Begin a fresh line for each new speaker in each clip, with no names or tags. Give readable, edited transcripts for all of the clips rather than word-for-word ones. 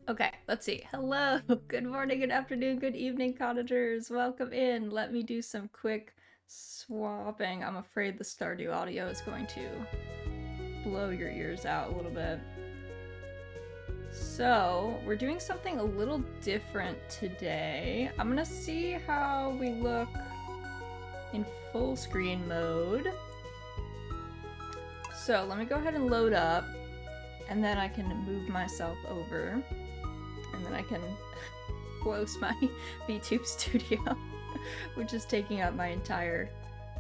Okay, let's see. Hello, good morning, good afternoon, good evening, cottagers. Welcome in. Let me do some quick swapping. I'm afraid the Stardew audio is going to blow your ears out a little bit. So, we're doing something a little different today. I'm gonna see how we look in full screen mode. So, let me go ahead and load up, and then I can move myself over. And then I can close my VTube studio, which is taking up my entire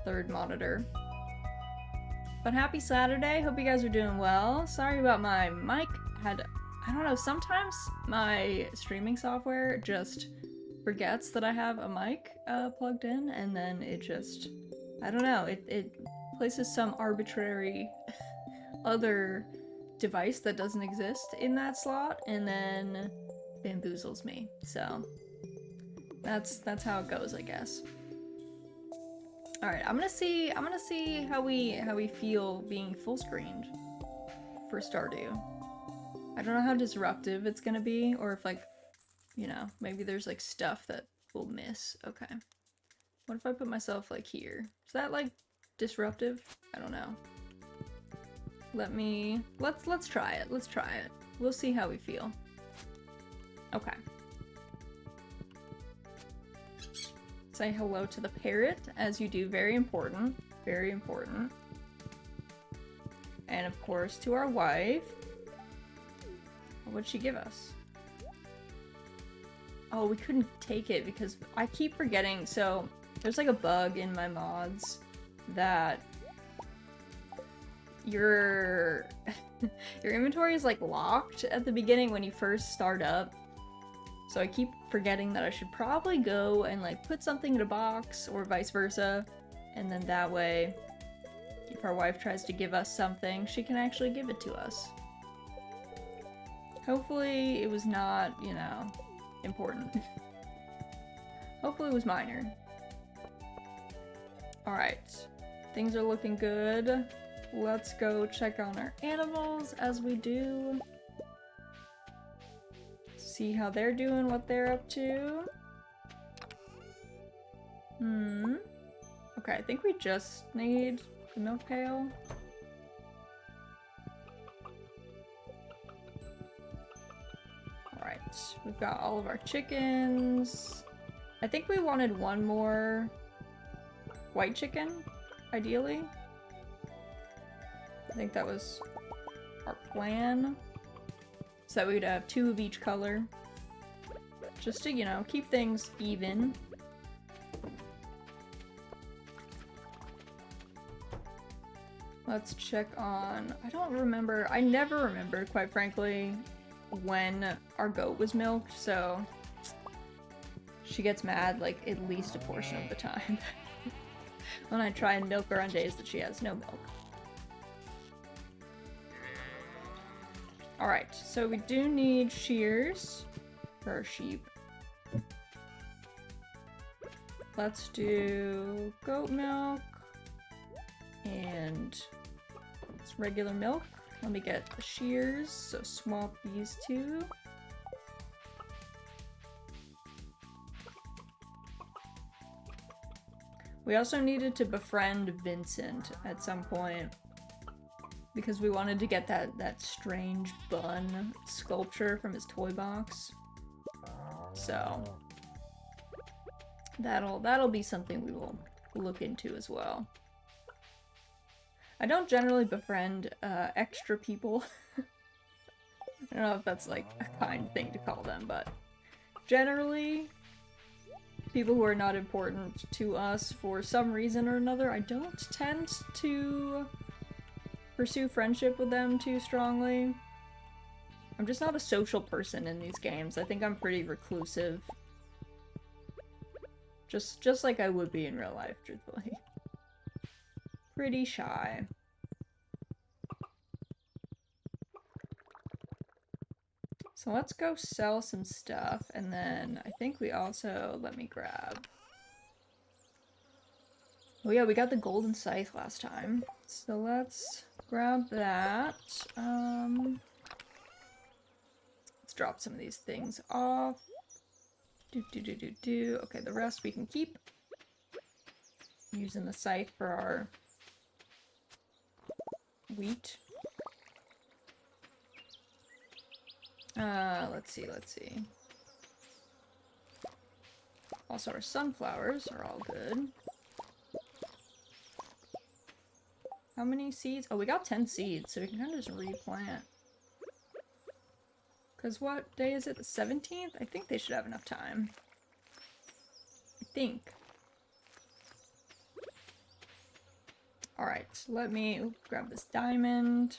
third monitor. But happy Saturday, hope you guys are doing well. Sorry about my mic. I don't know, sometimes my streaming software just forgets that I have a mic plugged in, and then it just, I don't know, it places some arbitrary other device that doesn't exist in that slot, and then bamboozles me. So that's how it goes, I guess. All right, I'm gonna see how we feel being full screened for Stardew. I don't know how disruptive it's gonna be, or if, like, you know, maybe there's like stuff that we'll miss. Okay, what if I put myself like here? Is that like disruptive? I don't know. Let's try it. Let's try it. We'll see how we feel. Okay. Say hello to the parrot, as you do. Very important. Very important. And of course to our wife. What'd she give us? Oh, we couldn't take it because I keep forgetting. So there's like a bug in my mods that your inventory is like locked at the beginning when you first start up. So I keep forgetting that I should probably go and like put something in a box or vice versa. And then that way, if our wife tries to give us something, she can actually give it to us. Hopefully it was not, you know, important. Hopefully it was minor. Alright, things are looking good. Let's go check on our animals as we do. See how they're doing, what they're up to. Okay, I think we just need the milk pail. Alright, we've got all of our chickens. I think we wanted one more white chicken, ideally. I think that was our plan. So that we'd have 2 of each color. Just to, you know, keep things even. Let's check on... I don't remember. I never remember, quite frankly, when our goat was milked, so... She gets mad, like, at least a portion of the time. When I try and milk her on days that she has no milk. Alright, so we do need shears for our sheep. Let's do goat milk and it's regular milk. Let me get the shears, so swap these two. We also needed to befriend Vincent at some point, because we wanted to get that strange bun sculpture from his toy box. So that'll be something we will look into as well. I don't generally befriend extra people. I don't know if that's like a kind thing to call them, but generally people who are not important to us for some reason or another, I don't tend to pursue friendship with them too strongly. I'm just not a social person in these games. I think I'm pretty reclusive. Just like I would be in real life, truthfully. Pretty shy. So let's go sell some stuff, and then I think we also, let me grab... Oh yeah, we got the golden scythe last time. So let's grab that. Let's drop some of these things off. Okay, the rest we can keep. Using the scythe for our wheat. Let's see. Also, our sunflowers are all good. How many seeds? Oh, we got 10 seeds, so we can kind of just replant. Because what day is it? The 17th? I think they should have enough time. I think. Alright, let me grab this diamond.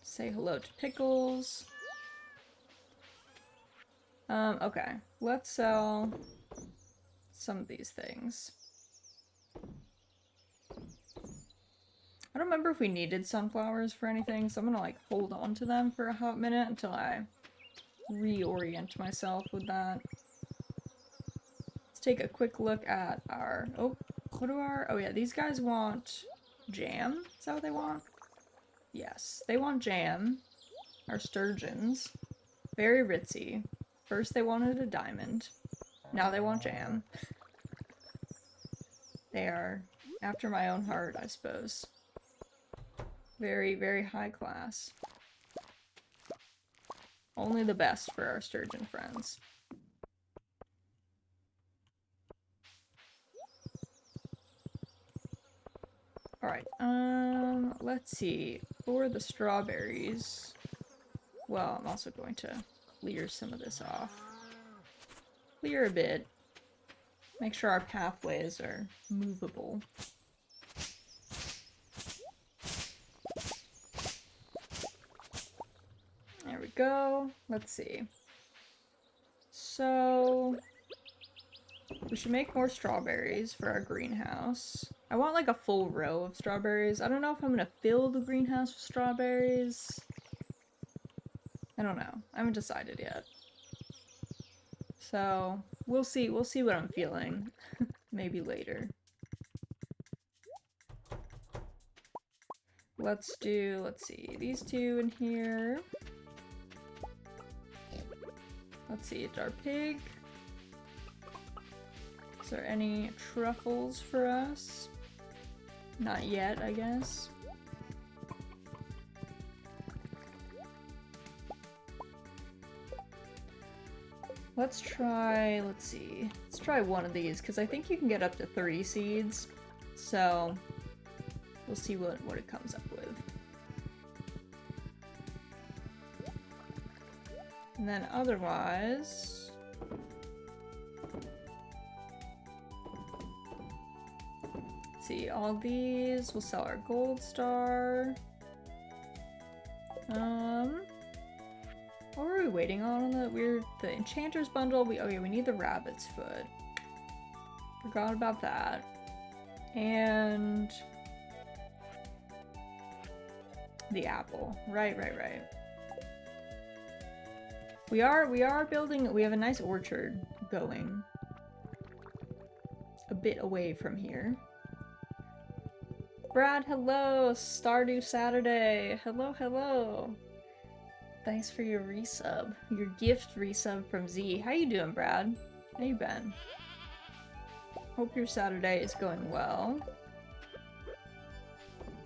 Say hello to Pickles. Okay. Let's sell some of these things. I don't remember if we needed sunflowers for anything, so I'm gonna, like, hold on to them for a hot minute until I reorient myself with that. Let's take a quick look at our... Oh, what do our... Oh, yeah, these guys want jam. Is that what they want? Yes, they want jam. Our sturgeons. Very ritzy. First they wanted a diamond. Now they want jam. They are after my own heart, I suppose. Very, very high class. Only the best for our sturgeon friends. Alright, let's see. For the strawberries... Well, I'm also going to clear some of this off. Clear a bit. Make sure our pathways are movable. There we go. Let's see. So... we should make more strawberries for our greenhouse. I want like a full row of strawberries. I don't know if I'm gonna fill the greenhouse with strawberries. I don't know. I haven't decided yet. So, we'll see what I'm feeling. Maybe later. Let's see, these two in here. Let's see, it's our pig. Is there any truffles for us? Not yet, I guess. Let's try one of these, because I think you can get up to 30 seeds, so we'll see what it comes up with. And then otherwise... let's see, all these, we'll sell our gold star. What were we waiting on the enchanter's bundle? Oh yeah, we need the rabbit's foot. Forgot about that. And the apple. Right. We are building, we have a nice orchard going a bit away from here. Brad, hello! Stardew Saturday! Hello! Thanks for your resub. Your gift resub from Z. How you doing, Brad? How you been? Hope your Saturday is going well.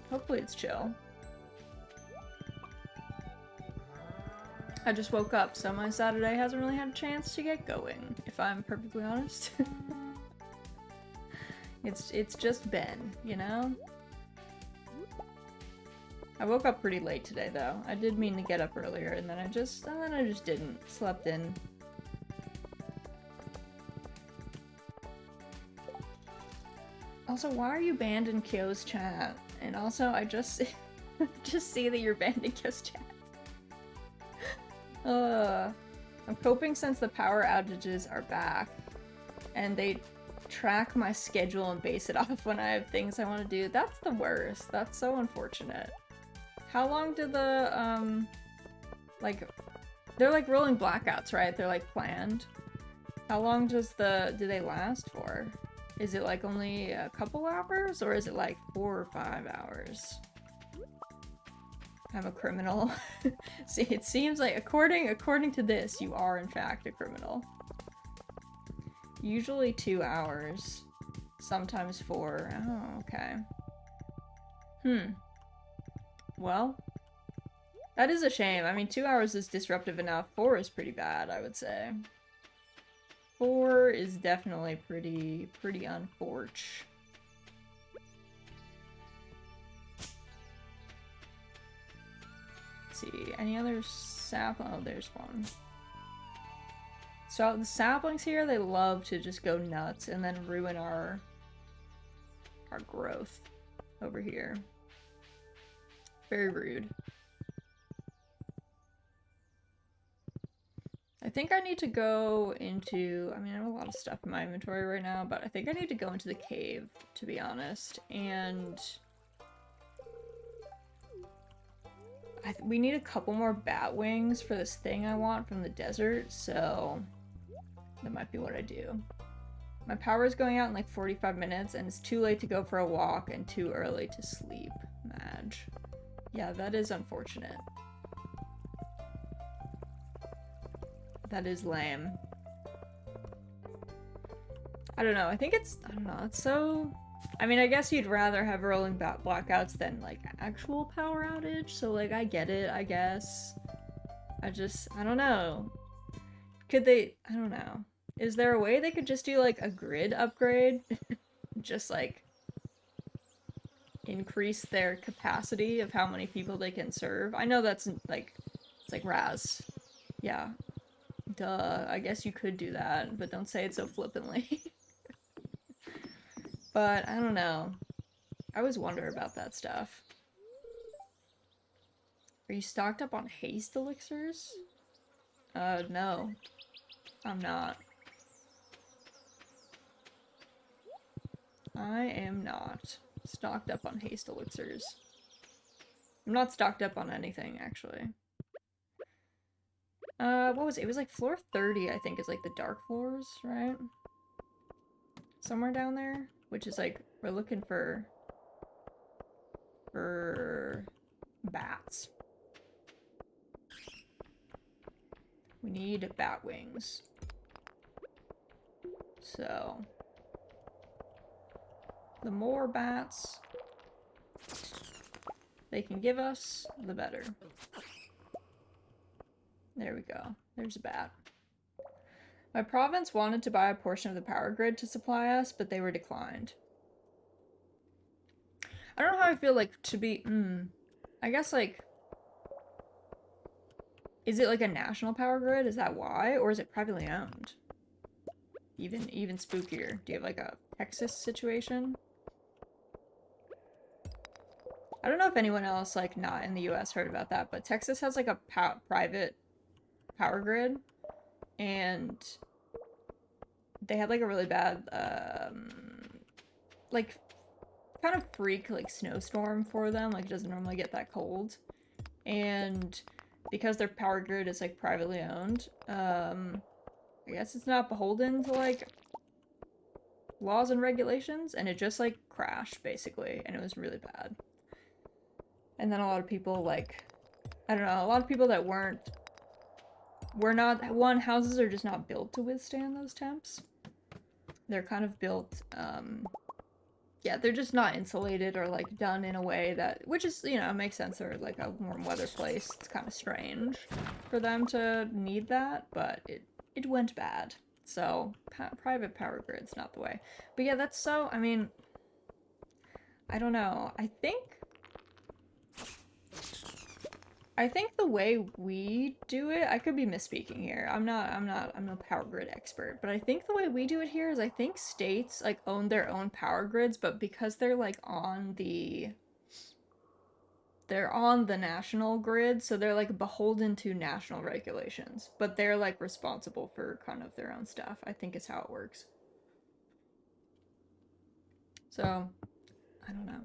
Hopefully it's chill. I just woke up, so my Saturday hasn't really had a chance to get going, if I'm perfectly honest. It's just been, you know? I woke up pretty late today, though. I did mean to get up earlier, and then I just didn't. Slept in. Also, why are you banned in Kyo's chat? And also, I just see that you're banned in Kyo's chat. I'm coping since the power outages are back, and they track my schedule and base it off when I have things I want to do. That's the worst. That's so unfortunate. How long do the, like, they're like rolling blackouts, right? They're like planned. How long do they last for? Is it like only a couple hours, or is it like 4 or 5 hours? I'm a criminal. See, it seems like according to this, you are in fact a criminal. Usually 2 hours, sometimes 4. Oh, okay. Well, that is a shame. I mean, 2 hours is disruptive enough. 4 is pretty bad, I would say. 4 is definitely pretty unfortunate. See, any other sapling? Oh, there's one. So the saplings here, they love to just go nuts and then ruin our growth over here. Very rude. I think I need to go into, I mean, I have a lot of stuff in my inventory right now, but I think I need to go into the cave, to be honest, and we need a couple more batwings for this thing I want from the desert, so that might be what I do. My power is going out in like 45 minutes, and it's too late to go for a walk and too early to sleep. Madge. Yeah, that is unfortunate. That is lame. I don't know, I think it's, I don't know, it's so... I mean, I guess you'd rather have rolling blackouts than, like, actual power outage, so, like, I get it, I guess. I don't know. Could they, I don't know. Is there a way they could just do, like, a grid upgrade? Just, like, increase their capacity of how many people they can serve? I know that's, like, it's like Raz. Yeah. Duh, I guess you could do that, but don't say it so flippantly. But, I don't know. I always wonder about that stuff. Are you stocked up on haste elixirs? No. I'm not. I am not stocked up on haste elixirs. I'm not stocked up on anything, actually. What was it? It was like floor 30, I think, is like the dark floors, right? Somewhere down there? Which is like, we're looking for bats. We need batwings. So, the more bats they can give us, the better. There we go. There's a bat. My province wanted to buy a portion of the power grid to supply us, but they were declined. I don't know how I feel like to be, I guess like, is it like a national power grid? Is that why? Or is it privately owned? Even spookier. Do you have like a Texas situation? I don't know if anyone else, like, not in the US heard about that, but Texas has like a private power grid, and they had like a really bad, like, kind of freak, like, snowstorm for them. Like, it doesn't normally get that cold. And because their power grid is, like, privately owned, I guess it's not beholden to, like, laws and regulations, and it just, like, crashed, basically, and it was really bad. And then a lot of people, like, I don't know, a lot of people that were not, houses are just not built to withstand those temps. They're kind of built, yeah, they're just not insulated or, like, done in a way that, which is, you know, makes sense. They're, like, a warm weather place. It's kind of strange for them to need that, but it went bad. So, private power grid's not the way. But yeah, that's so, I mean, I don't know. I think the way we do it, I could be misspeaking here. I'm no power grid expert, but I think the way we do it here is I think states like own their own power grids, but because they're like they're on the national grid, so they're like beholden to national regulations, but they're like responsible for kind of their own stuff, I think is how it works. So, I don't know.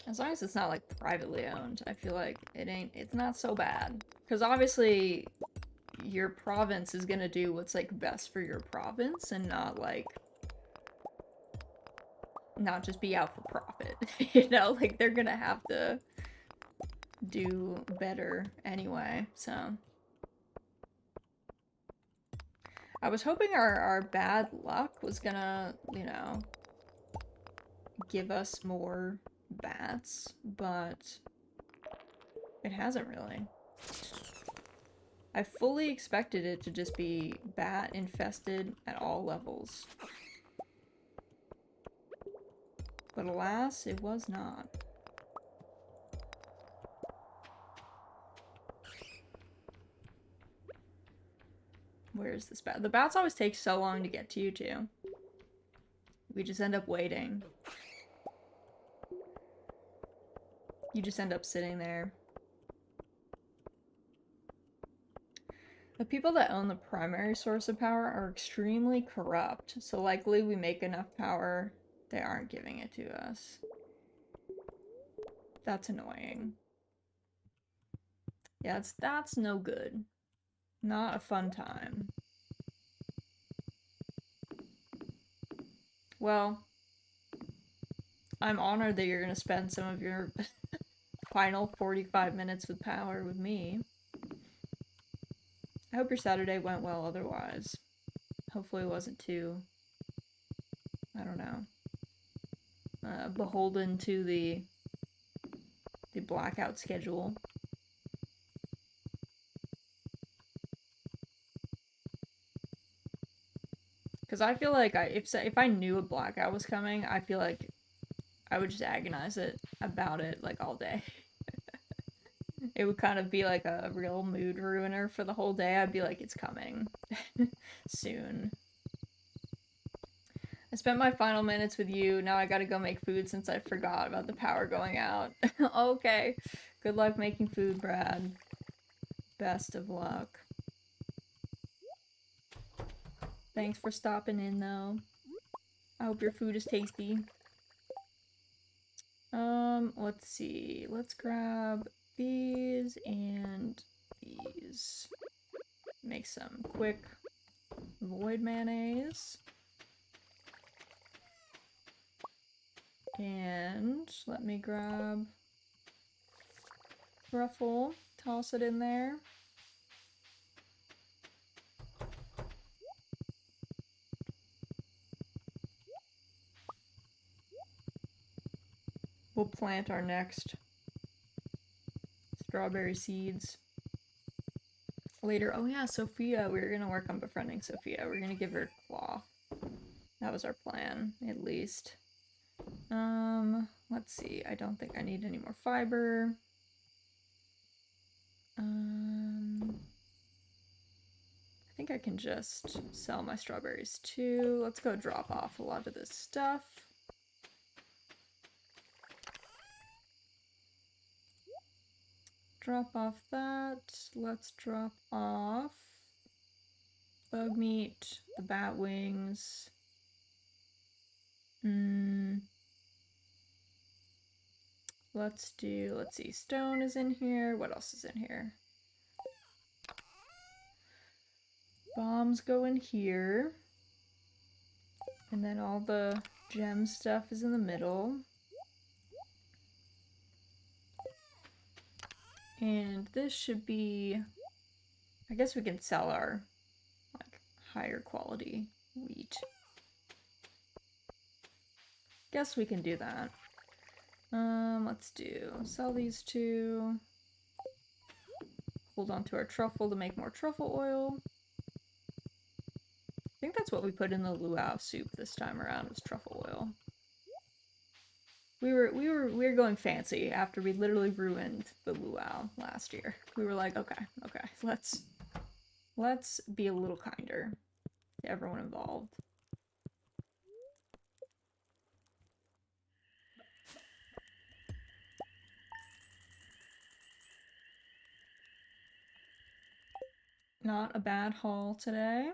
As long as it's not, like, privately owned, I feel like it's not so bad. Because obviously, your province is gonna do what's, like, best for your province, and not, like, not just be out for profit. You know? Like, they're gonna have to do better anyway, so. I was hoping our bad luck was gonna, you know, give us more bats, but it hasn't really. I fully expected it to just be bat infested at all levels. But alas, it was not. Where's this bat? The bats always take so long to get to you, too. We just end up waiting. You just end up sitting there. The people that own the primary source of power are extremely corrupt, so likely we make enough power, they aren't giving it to us. That's annoying. Yeah, that's no good. Not a fun time. Well, I'm honored that you're gonna spend some of your final 45 minutes with power with me. I hope your Saturday went well otherwise. Hopefully it wasn't too, I don't know, beholden to the blackout schedule. Because I feel like if I knew a blackout was coming, I feel like I would just agonize about it like all day. It would kind of be like a real mood ruiner for the whole day. I'd be like, it's coming soon. I spent my final minutes with you. Now I gotta go make food since I forgot about the power going out. Okay. Good luck making food, Brad. Best of luck. Thanks for stopping in, though. I hope your food is tasty. Let's see. Let's grab these and these. Make some quick void mayonnaise. And let me grab truffle, toss it in there. We'll plant our next strawberry seeds later. Oh yeah, Sophia, we were gonna work on befriending Sophia. We're gonna give her a cloth. That was our plan, at least. Let's see. I don't think I need any more fiber. I think I can just sell my strawberries too. Let's go drop off a lot of this stuff. Drop off that. Let's drop off bug meat, the bat wings. Let's see, stone is in here. What else is in here? Bombs go in here. And then all the gem stuff is in the middle. And this should be, I guess we can sell our like higher quality wheat. Guess we can do that. Let's sell these two. Hold on to our truffle to make more truffle oil. I think that's what we put in the luau soup this time around, was truffle oil. We were going fancy after we literally ruined the luau last year. We were like, okay, let's be a little kinder to everyone involved. Not a bad haul today.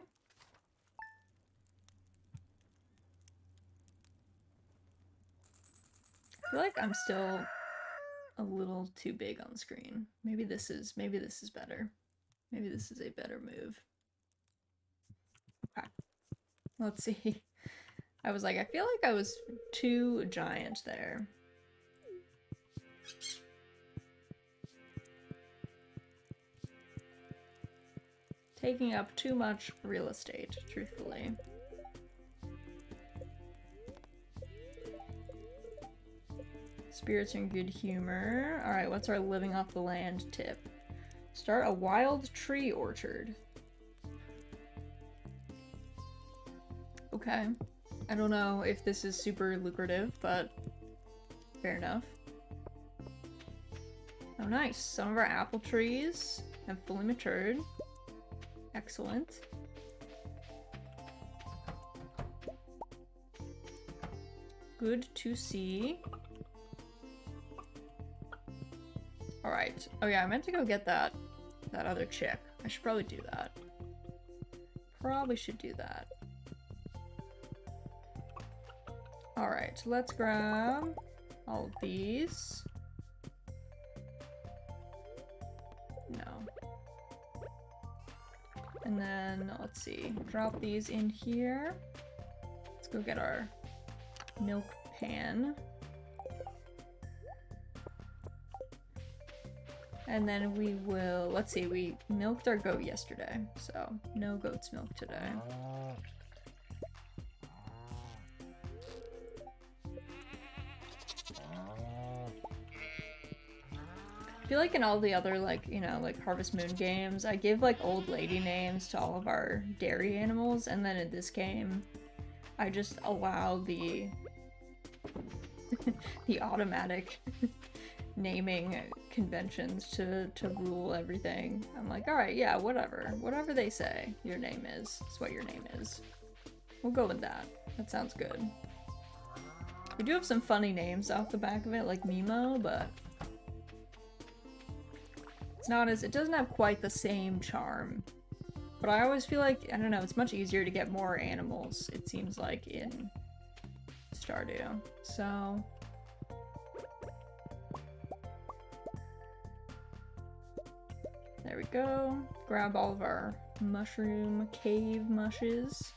I feel like I'm still a little too big on the screen. Maybe this is better. Maybe this is a better move. Okay. Let's see. I was like, I feel like I was too giant there. taking up too much real estate, truthfully. Spirits are in good humor. Alright, what's our living off the land tip? Start a wild tree orchard. Okay. I don't know if this is super lucrative, but fair enough. Oh, nice. Some of our apple trees have fully matured. Excellent. Good to see. Alright. Oh yeah, I meant to go get that other chick. I should probably do that. Probably should do that. Alright, let's grab all of these. No. And then, let's see, drop these in here. Let's go get our milk pan. And then we will, let's see, we milked our goat yesterday, so no goat's milk today. I feel like in all the other, like, you know, like Harvest Moon games, I give like old lady names to all of our dairy animals, and then in this game, I just allow the the automatic naming conventions to rule everything. I'm like, alright, yeah, whatever they say your name is what your name is. We'll go with that. That sounds good. We do have some funny names off the back of it, like Mimo, but it doesn't have quite the same charm. But I always feel like, I don't know, it's much easier to get more animals, it seems like, in Stardew. So there we go. Grab all of our mushroom cave mushes.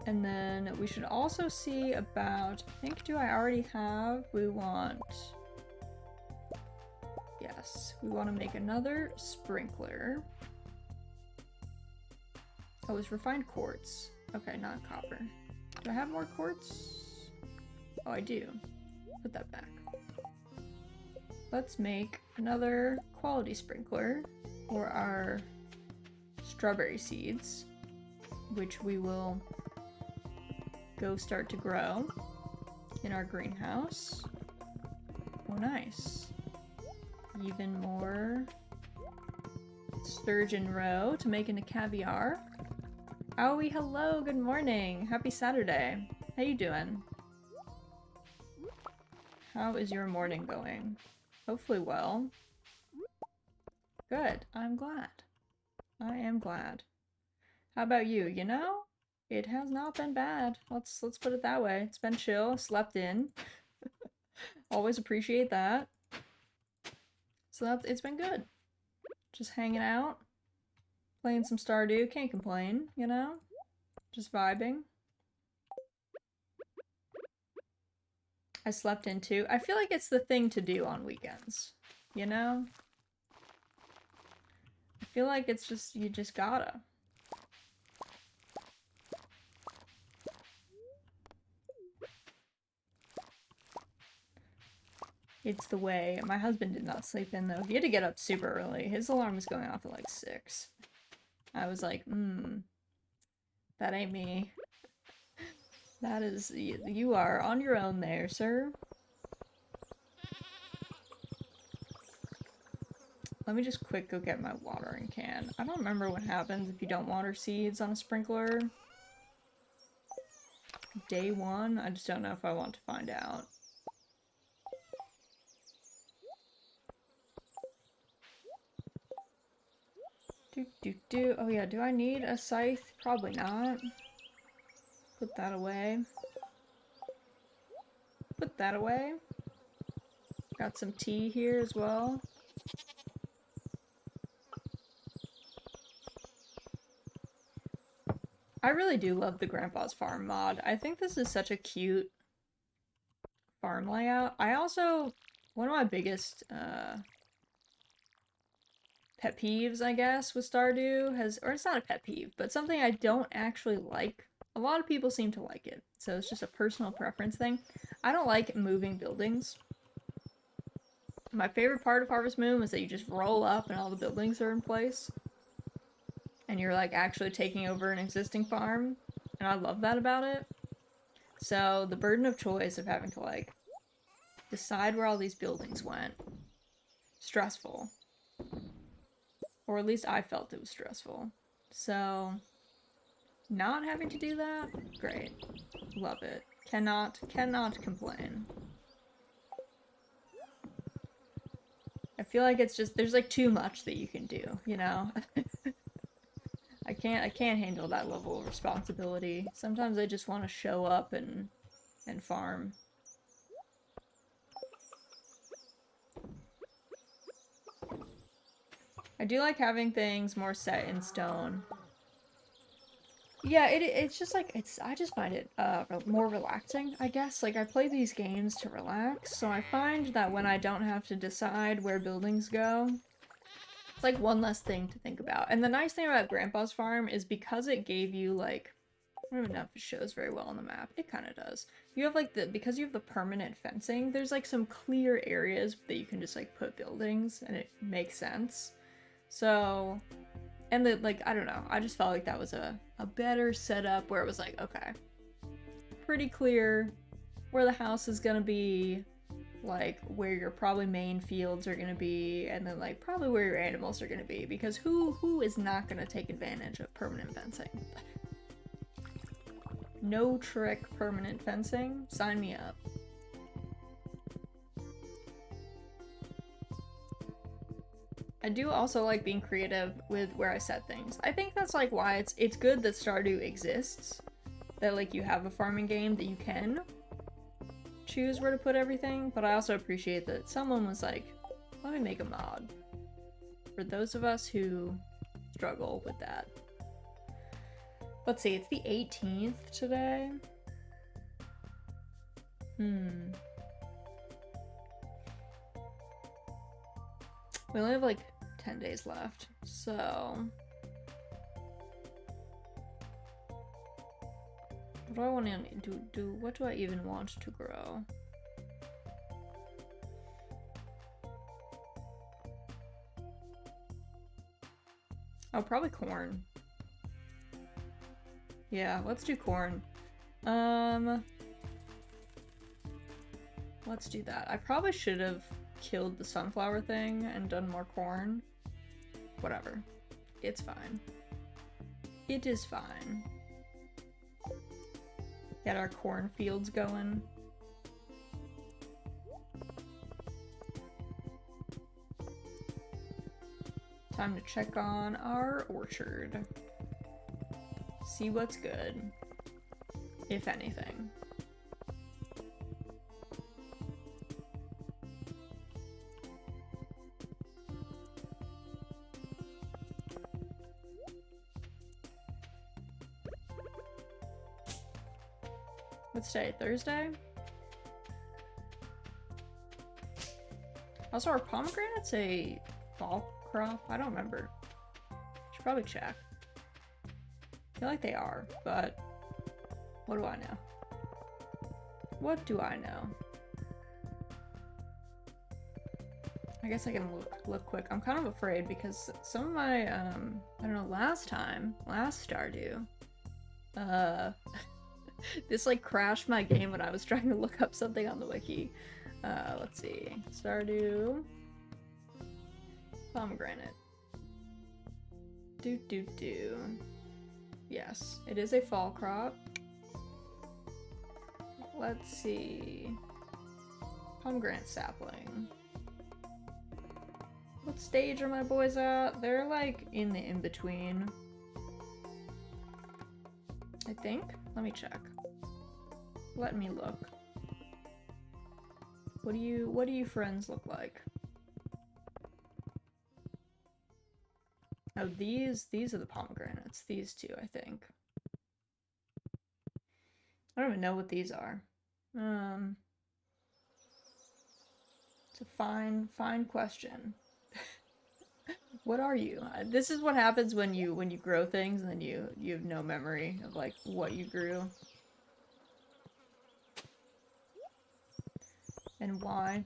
And then we should also see about, I think, do I already have? Yes, we want to make another sprinkler. Oh, it's refined quartz. Okay, not copper. Do I have more quartz? Oh, I do. Put that back. Let's make another quality sprinkler for our strawberry seeds, which we will go start to grow in our greenhouse. Oh, nice. Even more sturgeon roe to make into caviar. Owie, hello, good morning. Happy Saturday. How you doing? How is your morning going? Hopefully well. Good, I'm glad. I am glad. How about you? You know? It has not been bad. Let's put it that way. It's been chill. Slept in. Always appreciate that. So it's been good. Just hanging out, playing some Stardew. Can't complain, you know? Just vibing. I slept in too. I feel like it's the thing to do on weekends, you know? I feel like it's just, you just gotta. It's the way. My husband did not sleep in, though. He had to get up super early. His alarm was going off at like 6. I was like, that ain't me. That is, you are on your own there, sir. Let me just quick go get my watering can. I don't remember what happens if you don't water seeds on a sprinkler. Day 1? I just don't know if I want to find out. Oh yeah, do I need a scythe? Probably not. Put that away. Put that away. Got some tea here as well. I really do love the Grandpa's Farm mod. I think this is such a cute farm layout. I also one of my biggest pet peeves, I guess, with Stardew or it's not a pet peeve, but something I don't actually like. A lot of people seem to like it, so it's just a personal preference thing. I don't like moving buildings. My favorite part of Harvest Moon was that you just roll up and all the buildings are in place. And you're like actually taking over an existing farm. And I love that about it. So the burden of choice of having to like decide where all these buildings went, stressful. Or at least I felt it was stressful. So not having to do that, great. Love it. Cannot complain. I feel like it's just, there's like too much that you can do, you know? I can't handle that level of responsibility. Sometimes I just want to show up and farm. I do like having things more set in stone. Yeah, it's just like, I just find it more relaxing, I guess. Like, I play these games to relax, so I find that when I don't have to decide where buildings go, it's like one less thing to think about. And the nice thing about Grandpa's farm is because it gave you, like, I don't even know if it shows very well on the map. It kind of does. You have, like, because you have the permanent fencing, there's, like, some clear areas that you can just, like, put buildings, and it makes sense. So... And like, I don't know, I just felt like that was a better setup where it was like, okay, pretty clear where the house is gonna be, like, where your probably main fields are gonna be, and then, like, probably where your animals are gonna be, because who is not gonna take advantage of permanent fencing? No trick permanent fencing? Sign me up. I do also like being creative with where I set things. I think that's like why it's good that Stardew exists. That like you have a farming game that you can choose where to put everything, but I also appreciate that someone was like, let me make a mod. For those of us who struggle with that. Let's see, it's the 18th today. We only have like 10 days left, so... What do I want to do? What do I even want to grow? Oh, probably corn. Yeah, let's do corn. Let's do that. I probably should have killed the sunflower thing and done more corn. Whatever. It's fine. It is fine. Get our cornfields going. Time to check on our orchard. See what's good. If anything. What's today? Thursday? Also, are pomegranates a fall crop? I don't remember. Should probably check. I feel like they are, but what do I know? What do I know? I guess I can look quick. I'm kind of afraid because some of my, I don't know, last Stardew, this like crashed my game when I was trying to look up something on the wiki. Let's see. Stardew pomegranate. Do. Yes, it is a fall crop. Let's see. Pomegranate sapling. What stage are my boys at? They're like in the in-between. I think. Let me check. Let me look. What do you friends look like? Oh, these are the pomegranates. These two, I think. I don't even know what these are. It's a fine question. What are you? This is what happens when you grow things and then you have no memory of like what you grew and why.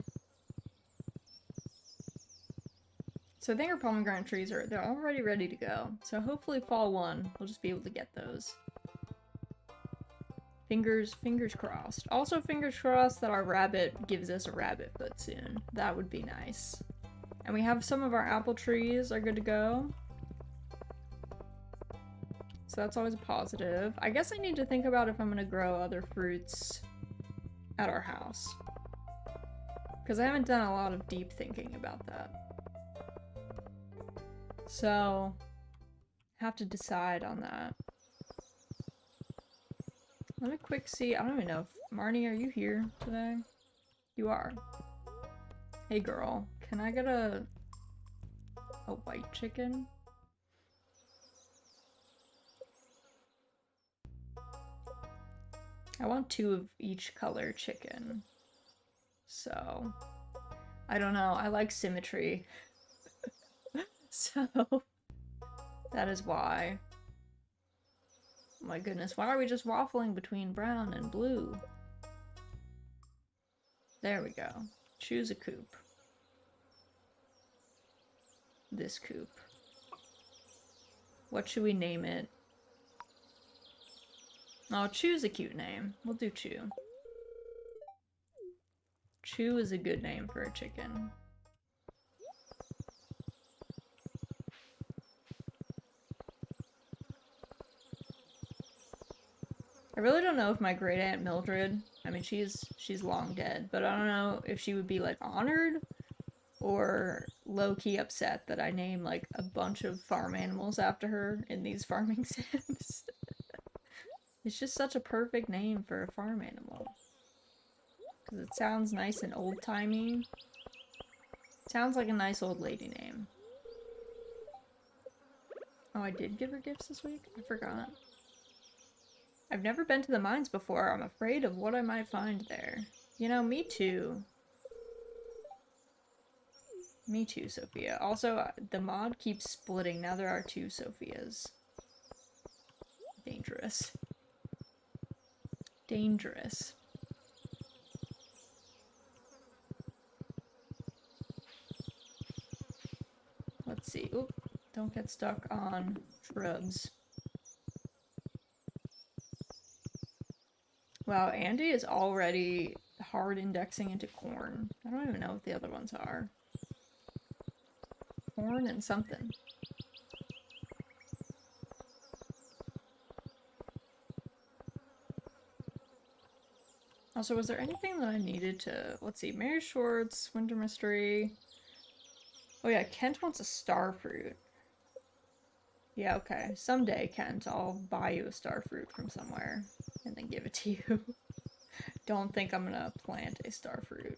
So I think our pomegranate trees they're already ready to go. So hopefully fall 1 we'll just be able to get those. Fingers crossed. Also fingers crossed that our rabbit gives us a rabbit foot soon. That would be nice. And we have some of our apple trees are good to go. So that's always a positive. I guess I need to think about if I'm gonna grow other fruits at our house. Because I haven't done a lot of deep thinking about that. So, have to decide on that. Let me quick see. I don't even know if Marnie, are you here today? You are. Hey girl, can I get a white chicken? I want 2 of each color chicken. So, I don't know. I like symmetry. So, that is why. Oh my goodness, why are we just waffling between brown and blue? There we go. Choose a coop. This coop. What should we name it? Oh, Chew's a cute name. We'll do Chew. Chew is a good name for a chicken. I really don't know if my great aunt Mildred, I mean she's long dead, but I don't know if she would be like honored or low-key upset that I name like a bunch of farm animals after her in these farming sims. It's just such a perfect name for a farm animal. Because it sounds nice and old-timey. Sounds like a nice old lady name. Oh, I did give her gifts this week? I forgot. I've never been to the mines before. I'm afraid of what I might find there. You know, me too. Me too, Sophia. Also, the mod keeps splitting. Now there are 2 Sophias. Dangerous. Dangerous. Let's see. Oop. Don't get stuck on shrubs. Wow, Andy is already hard indexing into corn. I don't even know what the other ones are. Corn and something. Also, was there anything that I needed to... Let's see. Mary Schwartz, Winter Mystery. Oh yeah, Kent wants a star fruit. Yeah, okay. Someday, Kent, I'll buy you a star fruit from somewhere and then give it to you. Don't think I'm gonna plant a star fruit.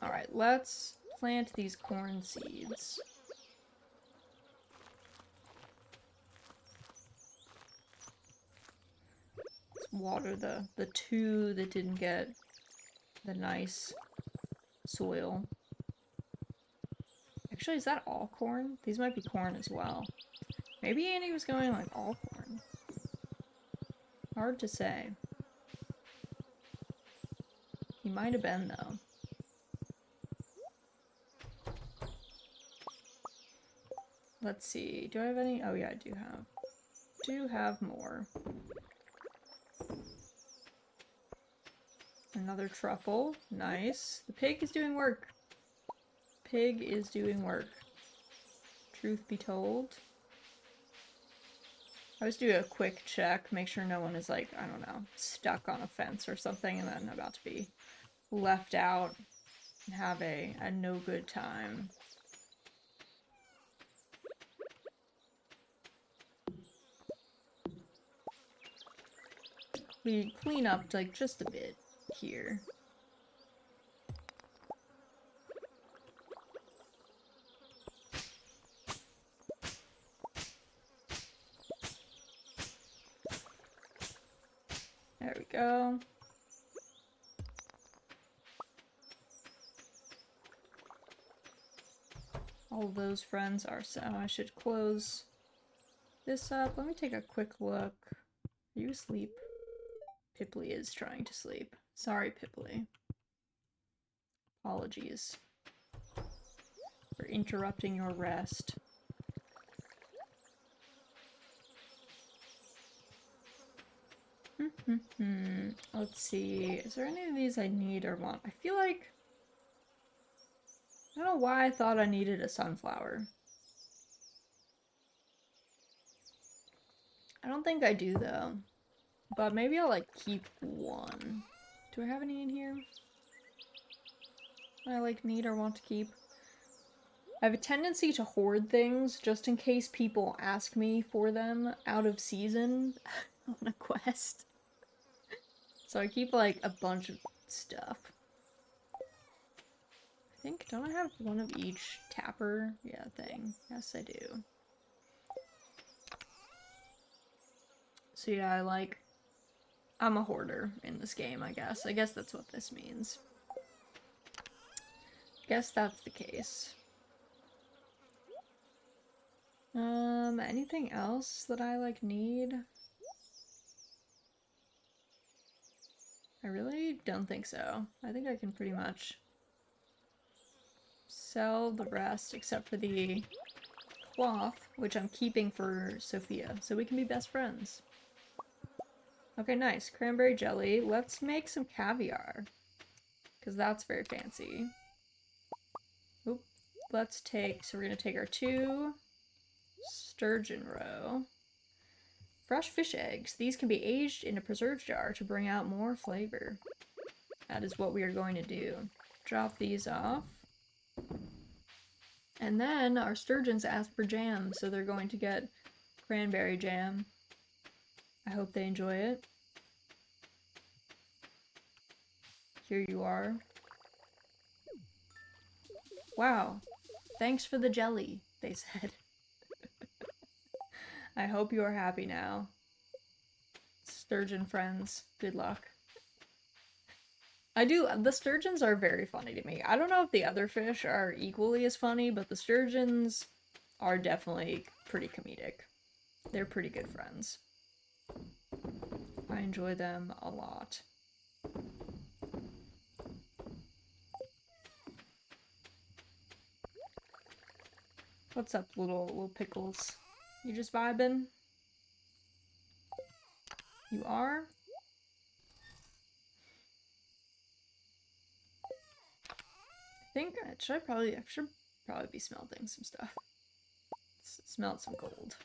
Alright, let's plant these corn seeds. Let's water the 2 that didn't get the nice soil. Actually, is that all corn? These might be corn as well. Maybe Andy was going like all corn. Hard to say. He might have been, though. Let's see. Do I have any? Oh yeah, I do have. Do have more. Another truffle. Nice. The pig is doing work. Pig is doing work. Truth be told. I always do a quick check, make sure no one is like, I don't know, stuck on a fence or something and then about to be left out and have a no good time. We clean up like just a bit here. There we go. all of those friends are. So I should close this up. Let me take a quick look. Are you asleep? Pipley is trying to sleep. Sorry, Pipley. Apologies for interrupting your rest. Let's see. Is there any of these I need or want? I feel like... I don't know why I thought I needed a sunflower. I don't think I do, though. But maybe I'll, like, keep one. Do I have any in here I, like, need or want to keep? I have a tendency to hoard things just in case people ask me for them out of season on a quest. So I keep, like, a bunch of stuff. I think, don't I have one of each tapper? Yeah, thing. Yes, I do. So yeah, I'm a hoarder in this game, I guess. I guess that's what this means. Guess that's the case. Anything else that I, like, need? I really don't think so. I think I can pretty much sell the rest except for the cloth, which I'm keeping for Sophia, so we can be best friends. Okay, nice. Cranberry jelly. Let's make some caviar, because that's very fancy. Oop. Let's take, so we're going to take our 2 sturgeon roe. Fresh fish eggs. These can be aged in a preserve jar to bring out more flavor. That is what we are going to do. Drop these off. And then our sturgeons ask for jam, so they're going to get cranberry jam. I hope they enjoy it. Here you are. Wow. Thanks for the jelly, they said. I hope you are happy now. Sturgeon friends, good luck. The sturgeons are very funny to me. I don't know if the other fish are equally as funny, but the sturgeons are definitely pretty comedic. They're pretty good friends. I enjoy them a lot. What's up, little pickles? You just vibing? You are? I should probably be smelting some stuff. Smelt some gold.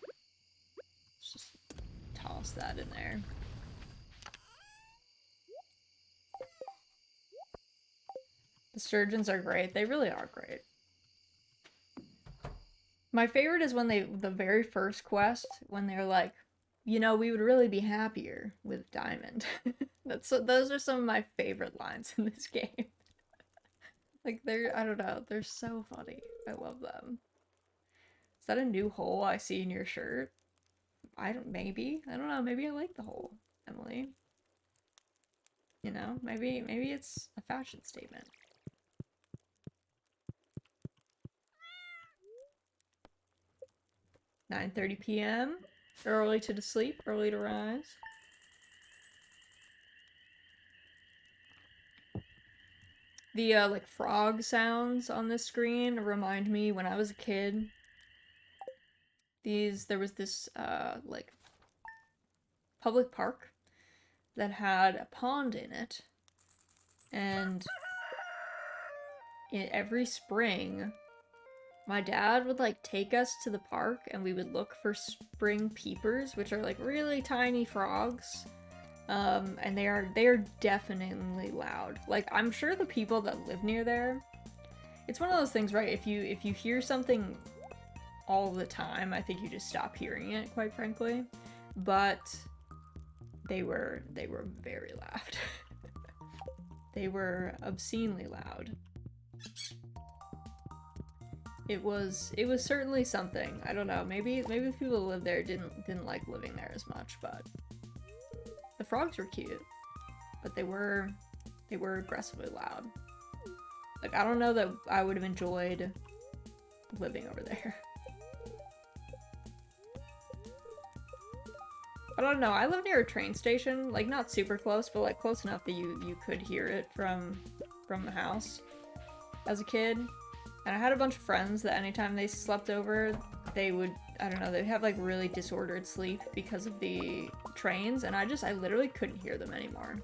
Let's just toss that in there. The sturgeons are great. They really are great. My favorite is when the very first quest, when they're like, you know, we would really be happier with Diamond. Those are some of my favorite lines in this game. Like, I don't know, they're so funny. I love them. Is that a new hole I see in your shirt? Maybe. I don't know, maybe I like the hole, Emily. You know, maybe it's a fashion statement. 9:30 p.m. Early to sleep, early to rise. The, like, frog sounds on this screen remind me when I was a kid. There was this, like, public park that had a pond in it. And every spring, my dad would, like, take us to the park and we would look for spring peepers, which are, like, really tiny frogs. And they are definitely loud. Like, I'm sure the people that live near there, it's one of those things, right? If you hear something all the time, I think you just stop hearing it, quite frankly. But they were very loud. They were obscenely loud. It was certainly something. I don't know. Maybe the people who lived there didn't like living there as much, but the frogs were cute. But they were aggressively loud. Like, I don't know that I would have enjoyed living over there. I don't know, I live near a train station, like not super close, but like close enough that you could hear it from the house as a kid. And I had a bunch of friends that anytime they slept over, they would, I don't know, they'd have like really disordered sleep because of the trains, and I literally couldn't hear them anymore.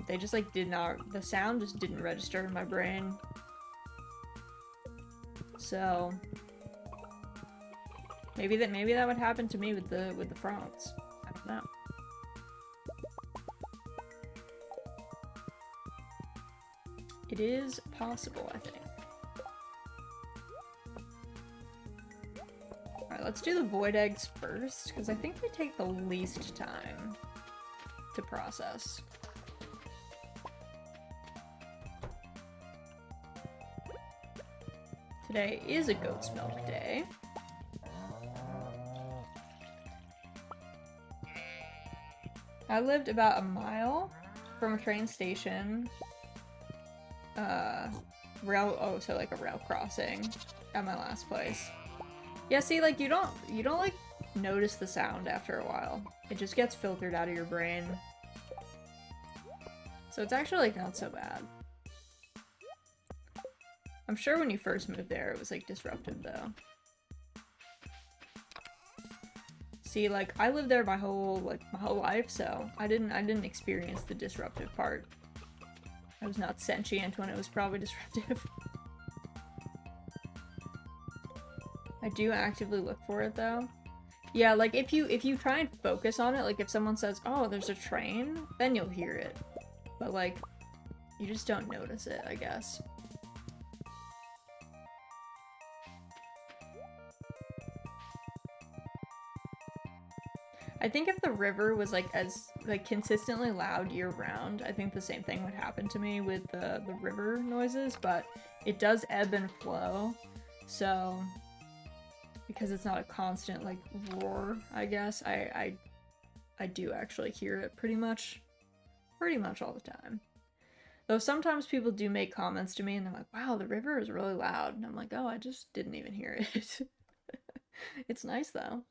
They just like the sound just didn't register in my brain. So maybe that would happen to me with the frogs. I don't know. It is possible, I think. Alright, let's do the void eggs first, because I think they take the least time to process. Today is a goat's milk day. I lived about a mile from a train station. So like a rail crossing at my last place. Yeah, see, like you don't like notice the sound after a while. It just gets filtered out of your brain. So it's actually like not so bad. I'm sure when you first moved there it was like disruptive though. See, like I lived there my whole life, so I didn't experience the disruptive part. I was not sentient when it was probably disruptive. I do actively look for it though. Yeah, like if you try and focus on it, like if someone says, "Oh, there's a train," then you'll hear it. But like you just don't notice it, I guess. I think if the river was like as like consistently loud year round, I think the same thing would happen to me with the river noises, but it does ebb and flow. So because it's not a constant like roar, I guess, I do actually hear it pretty much all the time. Though sometimes people do make comments to me and they're like, "Wow, the river is really loud." And I'm like, "Oh, I just didn't even hear it." It's nice though.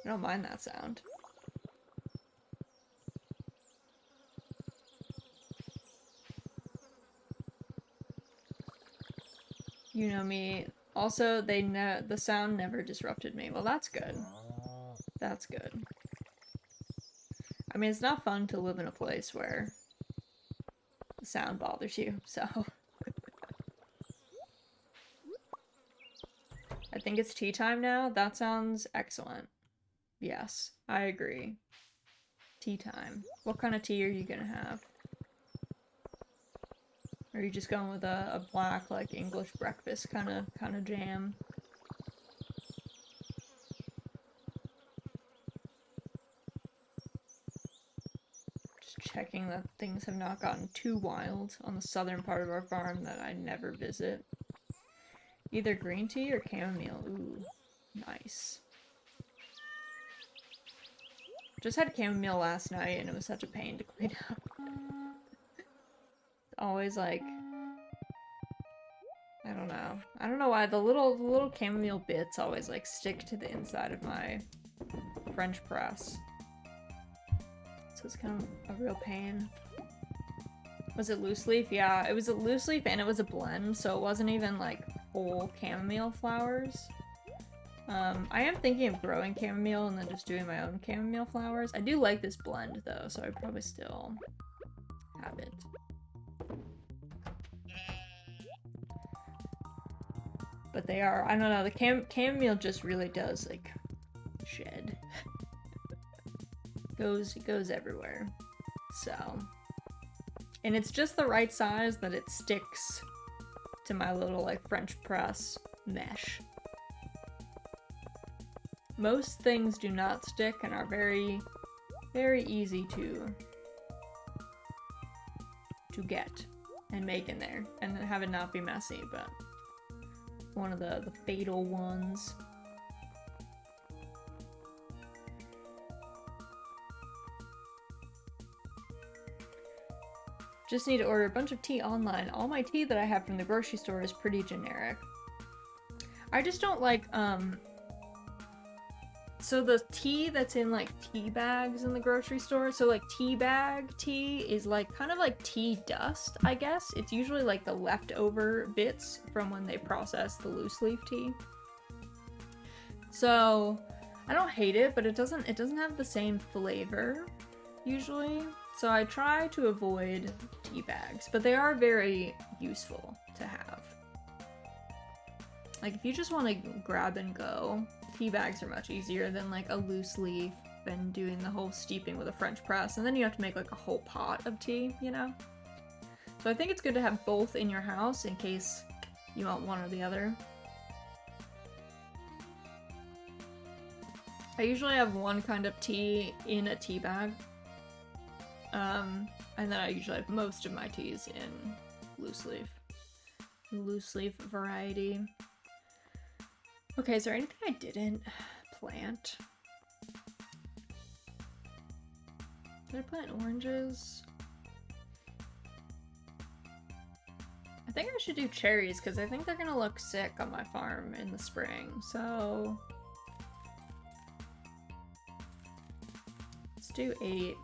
I don't mind that sound. You know me. Also, the sound never disrupted me. Well, that's good. That's good. I mean, it's not fun to live in a place where the sound bothers you, so. I think it's tea time now. That sounds excellent. Yes, I agree. Tea time. What kind of tea are you gonna have? Or are you just going with a black, like, English breakfast kind of jam? Just checking that things have not gotten too wild on the southern part of our farm that I never visit. Either green tea or chamomile. Ooh, nice. Just had chamomile last night and it was such a pain to clean up. Always like, I don't know. I don't know why the little chamomile bits always like stick to the inside of my French press. So it's kind of a real pain. Was it loose leaf? Yeah, it was a loose leaf and it was a blend, so it wasn't even like whole chamomile flowers. I am thinking of growing chamomile and then just doing my own chamomile flowers. I do like this blend though, so I'd probably still have it. But they are, I don't know, the chamomile just really does like shed. It goes everywhere. So, and it's just the right size that it sticks to my little like French press mesh. Most things do not stick and are very, very easy to get and make in there and have it not be messy, but one of the fatal ones. Just need to order a bunch of tea online. All my tea that I have from the grocery store is pretty generic. I just don't like, so the tea that's in like tea bags in the grocery store, so like tea bag tea is like kind of like tea dust, I guess. It's usually like the leftover bits from when they process the loose leaf tea. So I don't hate it, but it doesn't have the same flavor usually. So I try to avoid tea bags, but they are very useful to have. Like if you just want to grab and go, tea bags are much easier than like a loose leaf and doing the whole steeping with a French press, and then you have to make like a whole pot of tea, you know? So I think it's good to have both in your house in case you want one or the other. I usually have one kind of tea in a tea bag. And then I usually have most of my teas in loose leaf variety. Okay, is there anything I didn't plant? Did I plant oranges? I think I should do cherries because I think they're gonna look sick on my farm in the spring, so let's do 8.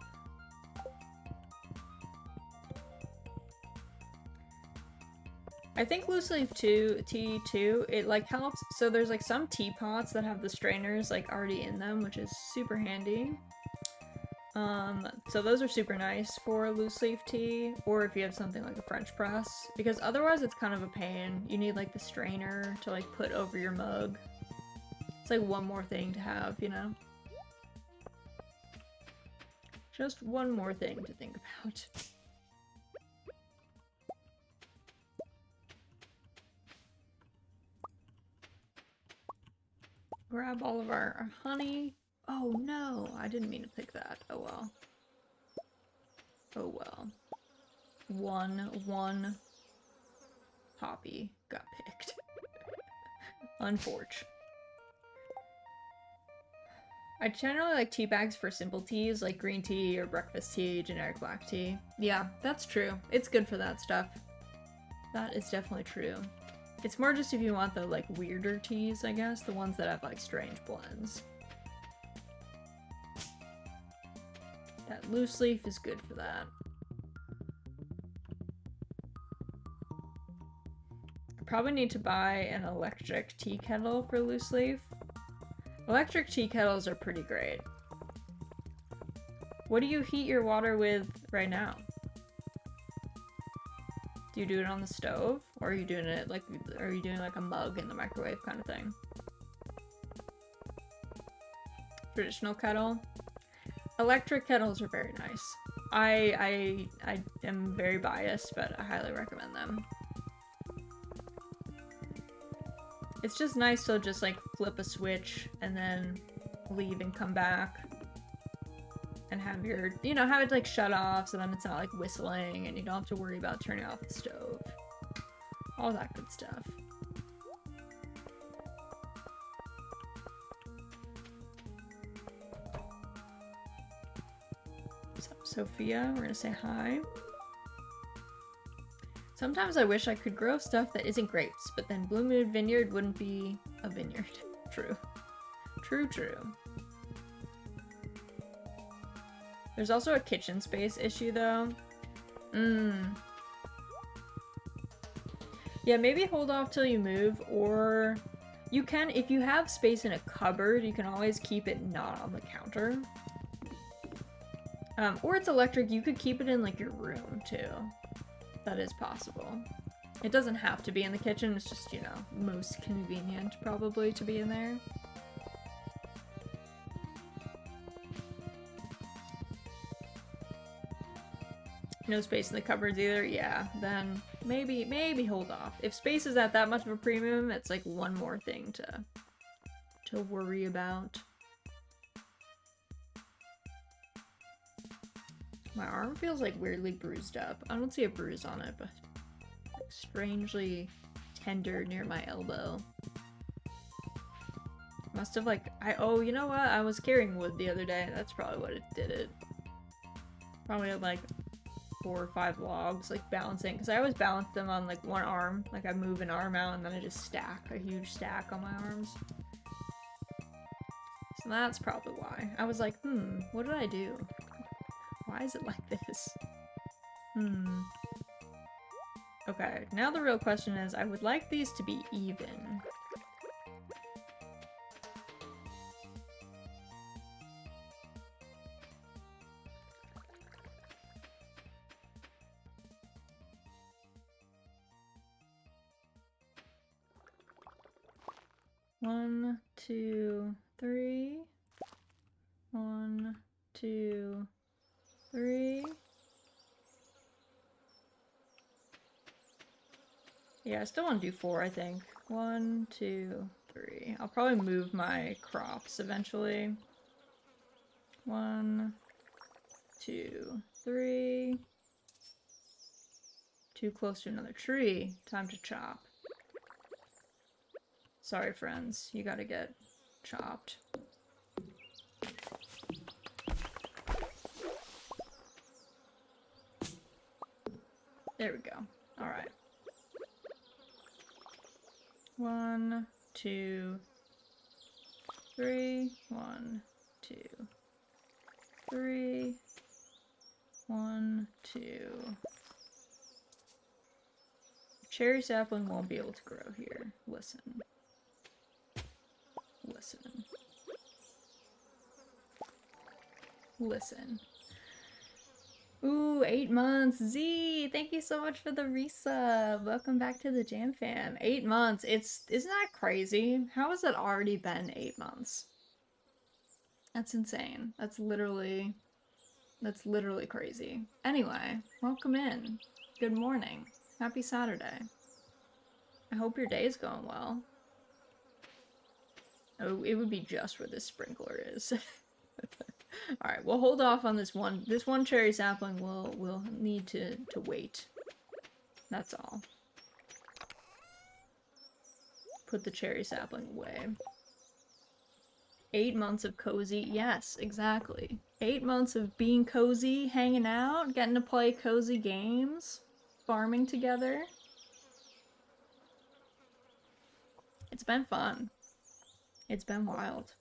I think loose leaf tea too, it like helps. So there's like some teapots that have the strainers like already in them, which is super handy. So those are super nice for loose leaf tea, or if you have something like a French press, because otherwise it's kind of a pain. You need like the strainer to like put over your mug. It's like one more thing to have, you know? Just one more thing to think about. Grab all of our honey. Oh no, I didn't mean to pick that. Oh well. Oh well. One poppy got picked. Unfortunate. I generally like tea bags for simple teas, like green tea or breakfast tea, generic black tea. Yeah, that's true. It's good for that stuff. That is definitely true. It's more just if you want the, like, weirder teas, I guess. The ones that have, like, strange blends. That loose leaf is good for that. I probably need to buy an electric tea kettle for loose leaf. Electric tea kettles are pretty great. What do you heat your water with right now? Do you do it on the stove? Or are you doing it like, are you doing like a mug in the microwave kind of thing? Traditional kettle? Electric kettles are very nice. I am very biased, but I highly recommend them. It's just nice to just like flip a switch and then leave and come back. And have your, you know, have it like shut off so then it's not like whistling and you don't have to worry about turning off the stove. All that good stuff. What's up, Sophia? We're gonna say hi. Sometimes I wish I could grow stuff that isn't grapes, but then Blue Moon Vineyard wouldn't be a vineyard. True. True, true. There's also a kitchen space issue, though. Yeah, maybe hold off till you move, or you can, if you have space in a cupboard, you can always keep it not on the counter. Or it's electric, you could keep it in, like, your room, too. That is possible. It doesn't have to be in the kitchen, it's just, you know, most convenient, probably, to be in there. No space in the cupboards either? Yeah, then maybe hold off. If space is at that much of a premium, it's like one more thing to worry about. My arm feels like weirdly bruised up. I don't see a bruise on it, but like strangely tender near my elbow. Must have like, oh, you know what? I was carrying wood the other day. That's probably what it did it. Probably had like 4 or 5 logs, like balancing, because I always balance them on like one arm. Like I move an arm out and then I just stack a huge stack on my arms. So that's probably why. I was like, what did I do? Why is it like this? Okay, now the real question is, I would like these to be even. One, two, three. 1, 2, 3. Yeah, I still want to do 4, I think. 1, 2, 3. I'll probably move my crops eventually. 1, 2, 3. Too close to another tree. Time to chop. Sorry, friends. You gotta get chopped. There we go. Alright. 1, 2, 3. 1, 2, 3. 1, 2. Cherry sapling won't be able to grow here. Listen. Listen. Listen. Ooh, 8 months. Z, thank you so much for the resub. Welcome back to the Jam Fam. 8 months. Isn't that crazy? How has it already been 8 months? That's insane. That's literally crazy. Anyway, welcome in. Good morning. Happy Saturday. I hope your day is going well. Oh, it would be just where this sprinkler is. Alright, we'll hold off on this one. This one cherry sapling will need to wait. That's all. Put the cherry sapling away. 8 months of cozy. Yes, exactly. 8 months of being cozy, hanging out, getting to play cozy games, farming together. It's been fun. It's been wild.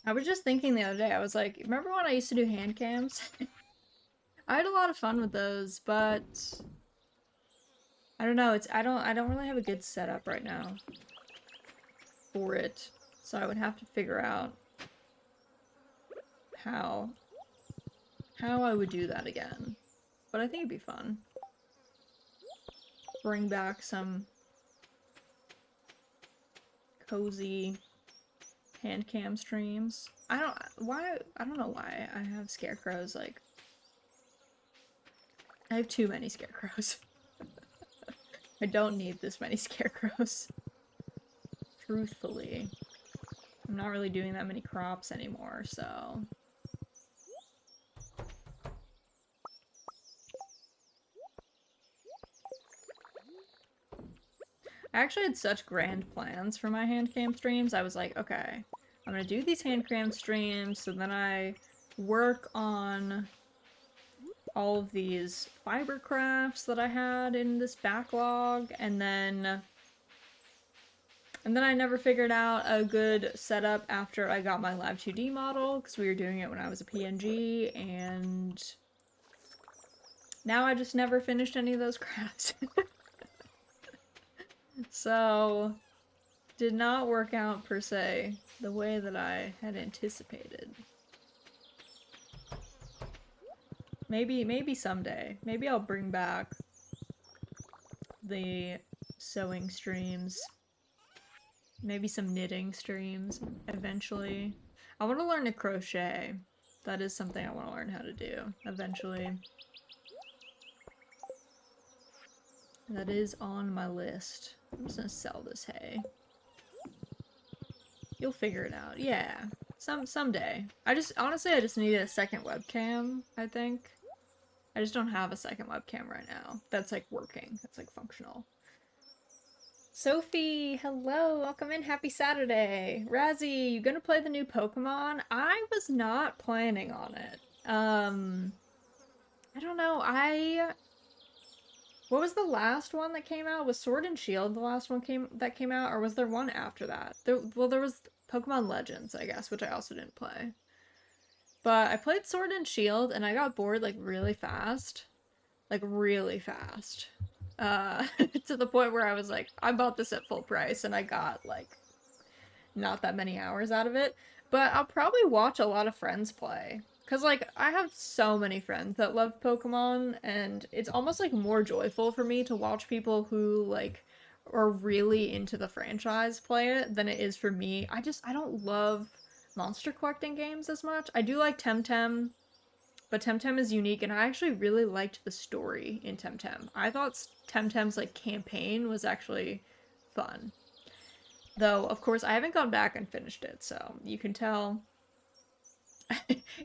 I was just thinking the other day, I was like, remember when I used to do hand cams? I had a lot of fun with those, but I don't know, I don't really have a good setup right now for it. So I would have to figure out how I would do that again. But I think it'd be fun. Bring back some cozy hand cam streams. I don't know why I have scarecrows, like, I have too many scarecrows. I don't need this many scarecrows. Truthfully. I'm not really doing that many crops anymore, so... I actually had such grand plans for my hand cam streams. I was like, okay, I'm gonna do these hand cam streams, so then I work on all of these fiber crafts that I had in this backlog, and then I never figured out a good setup after I got my Lab 2D model, because we were doing it when I was a PNG, and now I just never finished any of those crafts. So, did not work out per se the way that I had anticipated. Maybe someday. Maybe I'll bring back the sewing streams. Maybe some knitting streams eventually. I want to learn to crochet. That is something I want to learn how to do eventually. That is on my list. I'm just gonna sell this hay. You'll figure it out. Yeah. Someday. Honestly, I just needed a second webcam, I think. I just don't have a second webcam right now. That's like working. That's like functional. Sophie, hello, welcome in, happy Saturday. Razzie, you gonna play the new Pokemon? I was not planning on it. I don't know. What was the last one that came out? Was Sword and Shield the last one that came out, or was there one after that? There was Pokemon Legends, I guess, which I also didn't play. But I played Sword and Shield and I got bored like really fast. Like really fast. To the point where I was like, I bought this at full price and I got like not that many hours out of it. But I'll probably watch a lot of friends play. Cause like I have so many friends that love Pokemon and it's almost like more joyful for me to watch people who like are really into the franchise play it than it is for me. I don't love monster collecting games as much. I do like Temtem, but Temtem is unique and I actually really liked the story in Temtem. I thought Temtem's like campaign was actually fun. Though, of course, I haven't gone back and finished it, so you can tell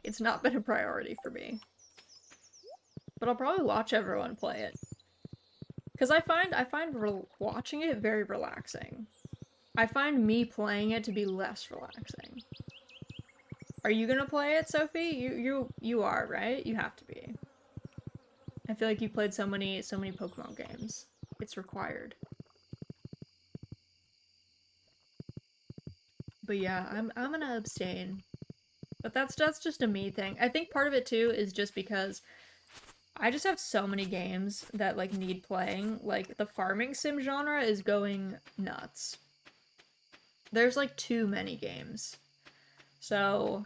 it's not been a priority for me. But I'll probably watch everyone play it. Because I find watching it very relaxing. I find me playing it to be less relaxing. Are you gonna play it, Sophie? You are, right? You have to be. I feel like you played so many Pokemon games. It's required. But yeah, I'm gonna abstain. But that's just a me thing. I think part of it too is just because I just have so many games that like need playing. Like the farming sim genre is going nuts. There's like too many games. So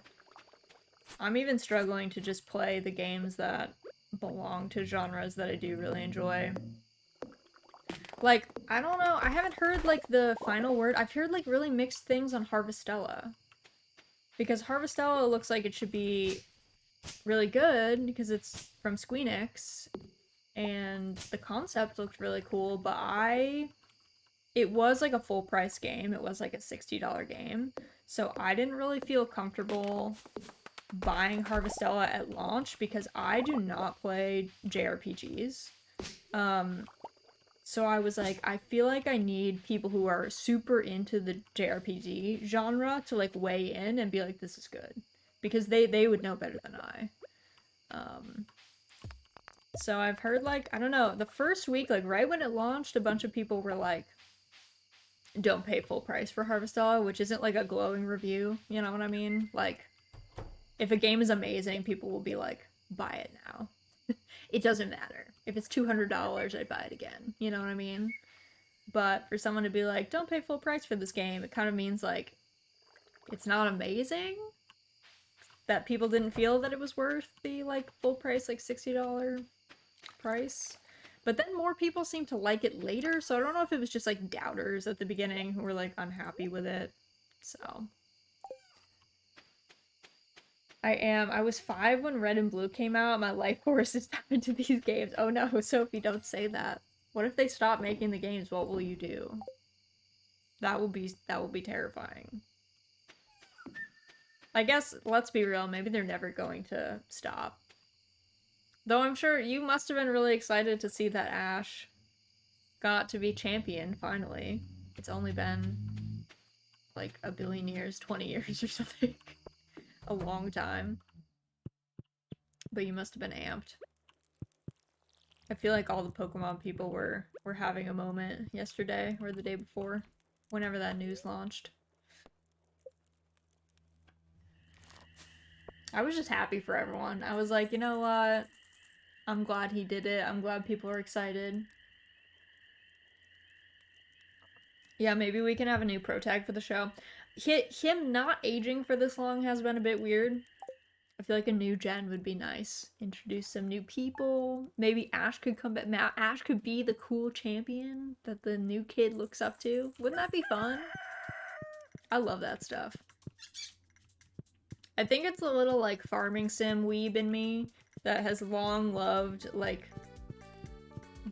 I'm even struggling to just play the games that belong to genres that I do really enjoy. Like, I don't know, I haven't heard like the final word. I've heard like really mixed things on Harvestella. Because Harvestella looks like it should be really good because it's from Squeenix and the concept looked really cool, but it was like a full price game. It was like a $60 game. So I didn't really feel comfortable buying Harvestella at launch because I do not play JRPGs. So I was like, I feel like I need people who are super into the JRPG genre to like weigh in and be like, this is good. Because they would know better than I. So I've heard like, I don't know, the first week, like right when it launched, a bunch of people were like, don't pay full price for Harvestella, which isn't like a glowing review, you know what I mean? Like, if a game is amazing, people will be like, buy it now. It doesn't matter. If it's $200, I'd buy it again, you know what I mean? But for someone to be like, don't pay full price for this game, it kind of means like, it's not amazing. That people didn't feel that it was worth the like full price, like $60 price. But then more people seem to like it later, so I don't know if it was just like doubters at the beginning who were like unhappy with it. So I was 5 when Red and Blue came out. My life force is tied to these games. Oh no, Sophie, don't say that. What if they stop making the games? What will you do? That will be terrifying. I guess, let's be real, maybe they're never going to stop. Though I'm sure you must have been really excited to see that Ash got to be champion, finally. It's only been like a billion years, 20 years or something. A long time. But you must have been amped. I feel like all the Pokemon people were having a moment yesterday or the day before, whenever that news launched. I was just happy for everyone. I was like, you know what? I'm glad he did it. I'm glad people are excited. Yeah, maybe we can have a new pro tag for the show. Him not aging for this long has been a bit weird. I feel like a new gen would be nice. Introduce some new people. Maybe Ash could come back. Ash could be the cool champion that the new kid looks up to. Wouldn't that be fun? I love that stuff. I think it's a little like farming sim weeb in me that has long loved like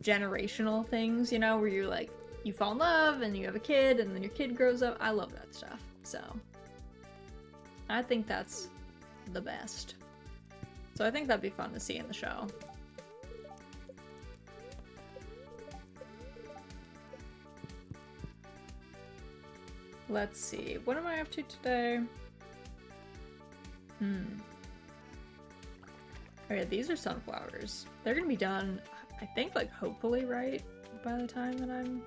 generational things, you know, where you're like, you fall in love and you have a kid and then your kid grows up. I love that stuff. So I think that's the best. So I think that'd be fun to see in the show. Let's see. What am I up to today? Oh yeah, these are sunflowers. They're gonna be done, I think, like, hopefully right by the time that I'm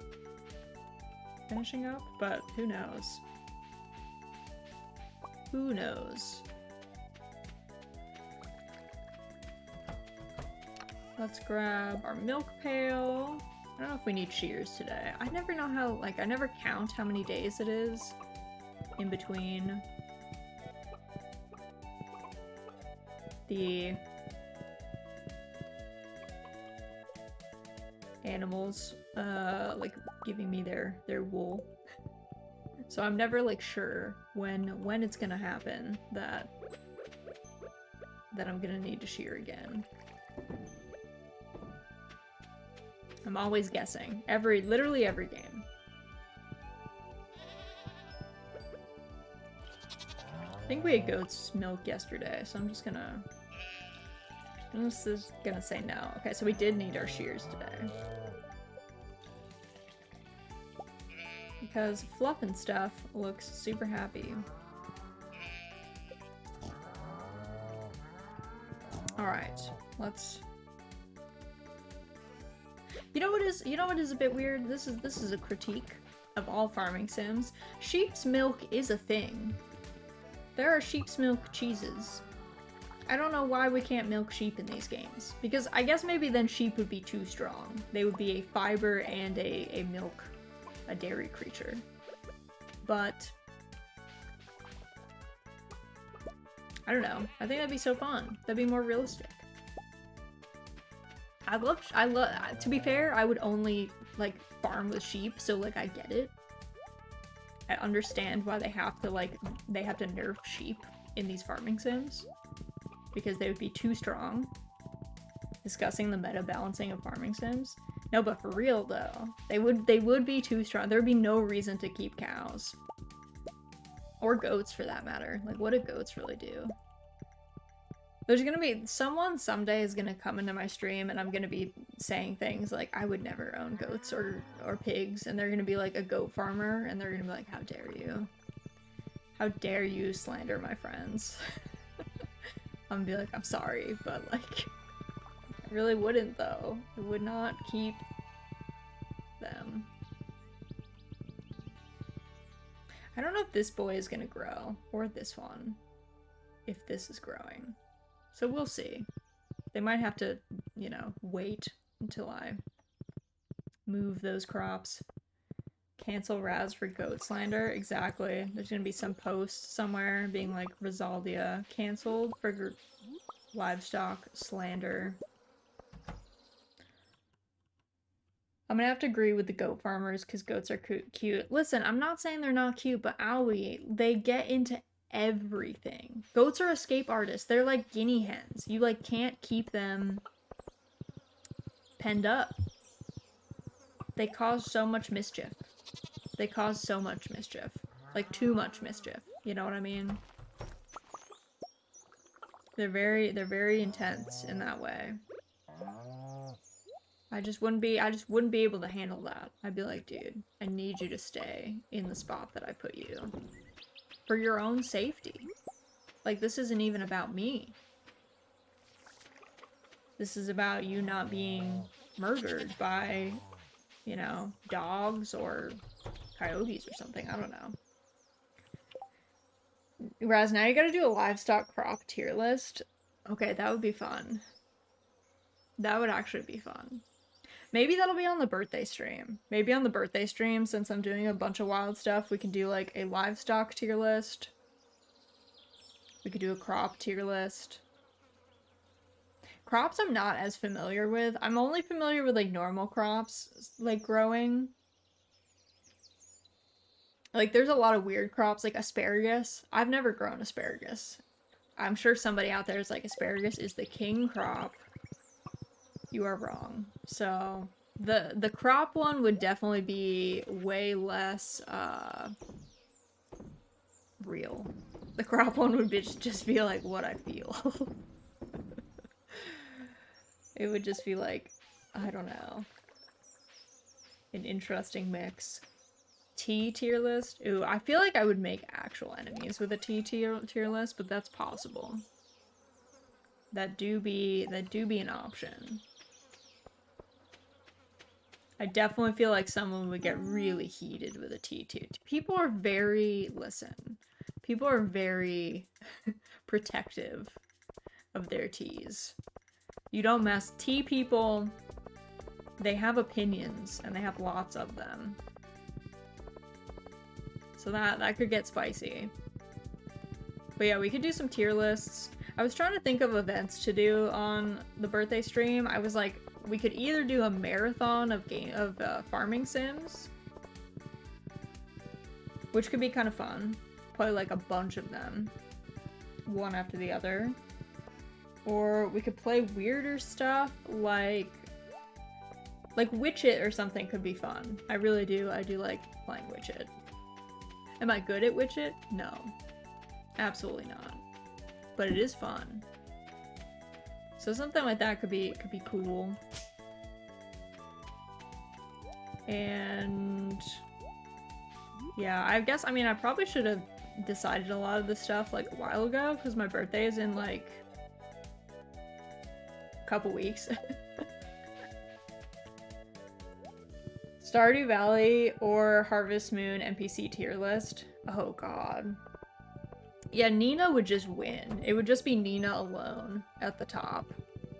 finishing up, but who knows? Who knows? Let's grab our milk pail. I don't know if we need shears today. I never know how, like, I never count how many days it is in between the animals, like, giving me their wool. So I'm never, like, sure when it's gonna happen that I'm gonna need to shear again. I'm always guessing. Literally every game. I think we had goat's milk yesterday, so I'm just gonna say no. Okay, so we did need our shears today. Because Fluff and stuff looks super happy. Alright, let's... You know what is a bit weird? This is a critique of all farming sims. Sheep's milk is a thing. There are sheep's milk cheeses. I don't know why we can't milk sheep in these games. Because I guess maybe then sheep would be too strong. They would be a fiber and a milk, a dairy creature. But I don't know. I think that'd be so fun. That'd be more realistic. To be fair, I would only, like, farm with sheep, so, like, I get it. I understand why they have to nerf sheep in these farming sims. Because they would be too strong. Discussing the meta balancing of farming sims. No, but for real, though, they would be too strong. There would be no reason to keep cows. Or goats, for that matter. Like, what do goats really do? There's gonna be someone someday is gonna come into my stream and I'm gonna be saying things like, I would never own goats or pigs, and they're gonna be like a goat farmer, and they're gonna be like, how dare you? How dare you slander my friends? I'm gonna be like, I'm sorry, but, like, I really wouldn't, though. I would not keep them. I don't know if this boy is gonna grow, or this one, if this is growing. So we'll see. They might have to, you know, wait until I move those crops. Cancel Raz for goat slander. Exactly. There's gonna be some post somewhere being like, Rosaldia canceled for livestock slander. I'm gonna have to agree with the goat farmers because goats are cute. Listen, I'm not saying they're not cute, but owie, they get into everything. Goats are escape artists. They're like guinea hens. You, like, can't keep them penned up. They cause so much mischief. They cause so much mischief. Like, too much mischief. You know what I mean? They're very intense in that way. I just wouldn't be able to handle that. I'd be like, dude, I need you to stay in the spot that I put you. For your own safety. Like, this isn't even about me. This is about you not being murdered by, you know, dogs or coyotes or something. I don't know. Raz, now you gotta do a livestock crop tier list. Okay, that would be fun. That would actually be fun. Maybe that'll be on the birthday stream. Maybe on the birthday stream, since I'm doing a bunch of wild stuff, we can do, like, a livestock tier list. We could do a crop tier list. Crops I'm not as familiar with. I'm only familiar with, like, normal crops, like, growing. Like, there's a lot of weird crops, like asparagus. I've never grown asparagus. I'm sure somebody out there is like, asparagus is the king crop. You are wrong. So, the crop one would definitely be way less, real. The crop one would just be like what I feel. It would just be like, I don't know, an interesting mix. T tier list? Ooh, I feel like I would make actual enemies with a T tier list, but that's possible. that do be an option. I definitely feel like someone would get really heated with a tea too. People are very people are very protective of their teas. You don't mess tea people, they have opinions and they have lots of them. So that could get spicy. But yeah, we could do some tier lists. I was trying to think of events to do on the birthday stream. I was like, we could either do a marathon of farming sims, which could be kind of fun. Play like a bunch of them, one after the other. Or we could play weirder stuff like Witch It or something could be fun. I really do. I do like playing Witch It. Am I good at Witch It? No. Absolutely not. But it is fun. So something like that could be cool. And yeah, I mean I probably should have decided a lot of this stuff like a while ago because my birthday is in like a couple weeks. Stardew Valley or Harvest Moon NPC tier list. Oh god. Yeah, Nina would just win. It would just be Nina alone at the top.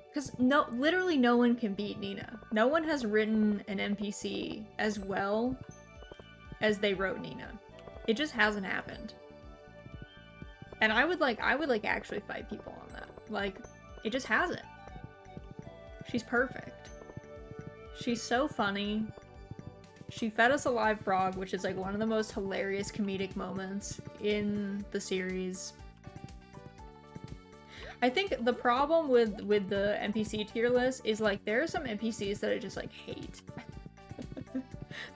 Because literally no one can beat Nina. No one has written an NPC as well as they wrote Nina. It just hasn't happened. And I would actually fight people on that. Like, it just hasn't. She's perfect. She's so funny. She fed us a live frog, which is like one of the most hilarious comedic moments in the series. I think the problem with the NPC tier list is like there are some NPCs that I just like hate.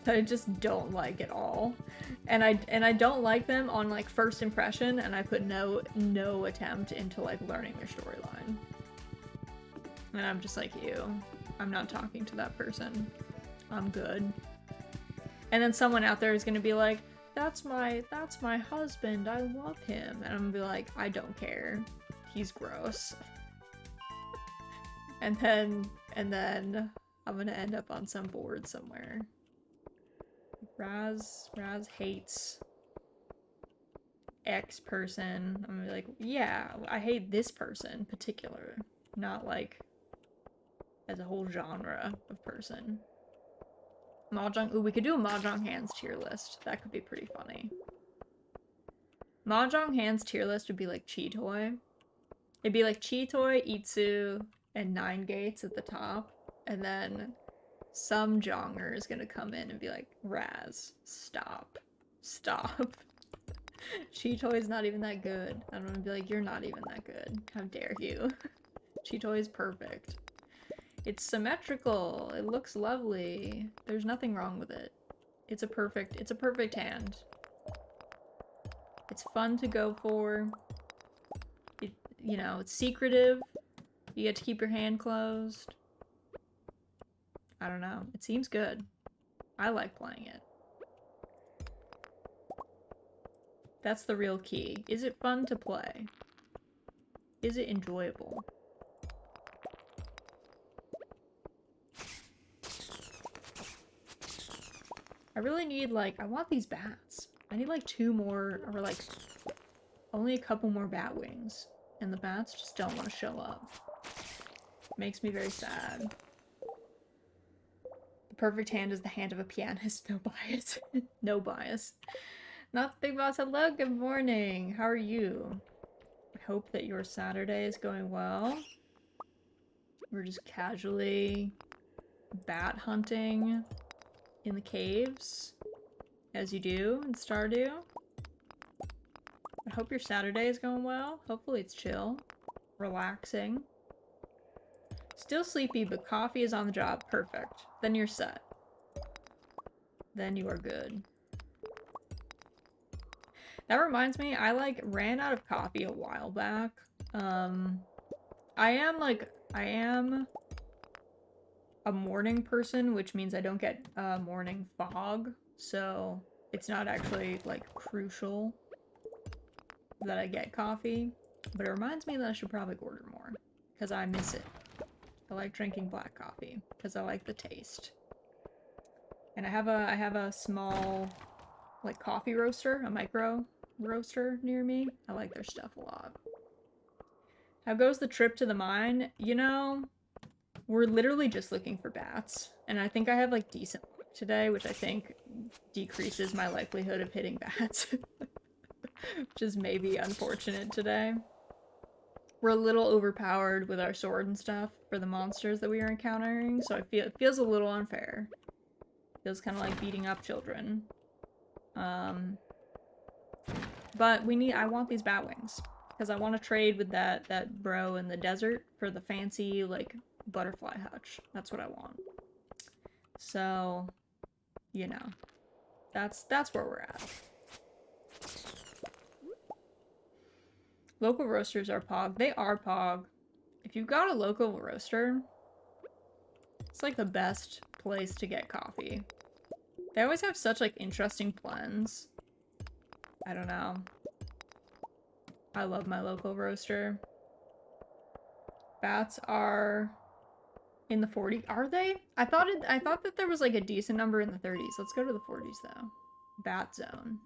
That I just don't like at all. And I don't like them on like first impression, and I put no attempt into like learning their storyline. And I'm just like, ew, I'm not talking to that person. I'm good. And then someone out there is gonna be like, that's my husband, I love him. And I'm gonna be like, I don't care. He's gross. and then I'm gonna end up on some board somewhere. Raz hates X person. I'm gonna be like, yeah, I hate this person in particular. Not like as a whole genre of person. Mahjong. Ooh, we could do a Mahjong hands tier list. That could be pretty funny. Mahjong hands tier list would be like Cheetoy. It'd be like Cheetoy, Itsu, and 9 Gates at the top. And then some jonger is gonna come in and be like, Raz, stop. Stop. Cheetoy's not even that good. I'm gonna be like, you're not even that good. How dare you? Cheetoy is perfect. It's symmetrical. It looks lovely. There's nothing wrong with it. It's a perfect hand. It's fun to go for. It, you know, it's secretive. You get to keep your hand closed. I don't know. It seems good. I like playing it. That's the real key. Is it fun to play? Is it enjoyable? I really need, like, I want these bats. I need, like, 2 more, or, like, only a couple more batwings. And the bats just don't want to show up. Makes me very sad. The perfect hand is the hand of a pianist. No bias. No bias. Not the big boss. Hello, good morning. How are you? I hope that your Saturday is going well. We're just casually bat hunting in the caves, as you do in Stardew. I hope your Saturday is going well. Hopefully it's chill, relaxing. Still sleepy, but coffee is on the job. Perfect. Then you're set. Then you are good. That reminds me, I like ran out of coffee a while back. I am a morning person, which means I don't get morning fog, so it's not actually like crucial that I get coffee, but it reminds me that I should probably order more. because I miss it. I like drinking black coffee because I like the taste. And I have a small, like, coffee roaster, a micro roaster near me. I like their stuff a lot. How goes the trip to the mine? You know, we're literally just looking for bats. And I think I have, like, decent luck today, which I think decreases my likelihood of hitting bats. Which is maybe unfortunate today. We're a little overpowered with our sword and stuff for the monsters that we are encountering, so it feels a little unfair. Feels kind of like beating up children. But I want these batwings. Because I want to trade with that bro in the desert for the fancy, like, butterfly hutch. That's what I want. So, you know. That's where we're at. Local roasters are pog. They are pog. If you've got a local roaster, it's like the best place to get coffee. They always have such, like, interesting blends. I don't know. I love my local roaster. Bats are in the 40s. Are they? I thought that there was, like, a decent number in the 30s. Let's go to the 40s, though. Bat zone.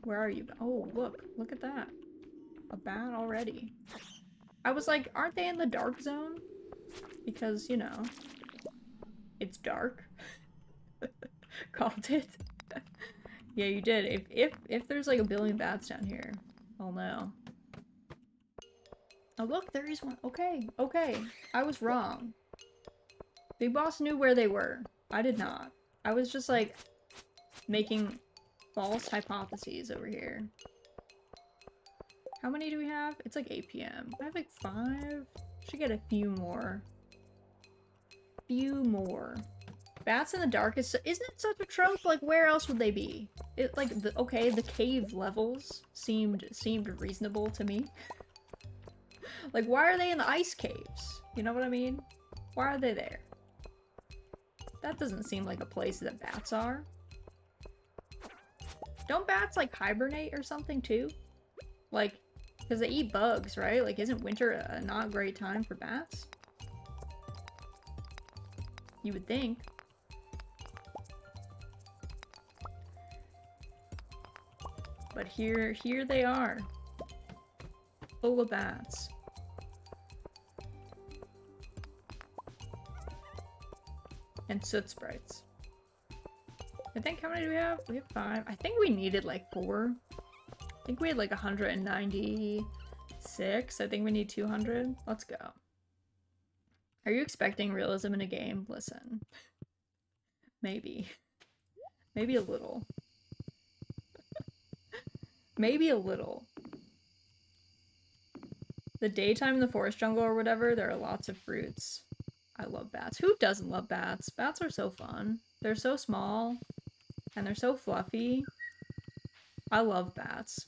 Where are you? Oh, look at that. A bat already. I was like, aren't they in the dark zone? Because, you know, it's dark. Called it. Yeah, you did. If there's like a billion bats down here, oh no. Oh look, there is one. Okay, okay. I was wrong. Big Boss knew where they were. I did not. I was just like making false hypotheses over here. How many do we have? It's like 8 p.m. I have like 5. Should get a few more. Few more. Bats in the dark isn't it such a trope? Like, where else would they be? It like okay, the cave levels seemed reasonable to me. Like, why are they in the ice caves? You know what I mean? Why are they there? That doesn't seem like a place that bats are. Don't bats like hibernate or something too? Like, because they eat bugs, right? Like, isn't winter a not great time for bats? You would think. But here they are. Full of bats. And soot sprites. I think, how many do we have? We have 5. I think we needed like 4. I think we had like 196. I think we need 200. Let's go. Are you expecting realism in a game? Listen. Maybe. Maybe a little. Maybe a little. The daytime in the forest jungle or whatever, there are lots of fruits. I love bats. Who doesn't love bats? Bats are so fun. They're so small. And they're so fluffy. I love bats.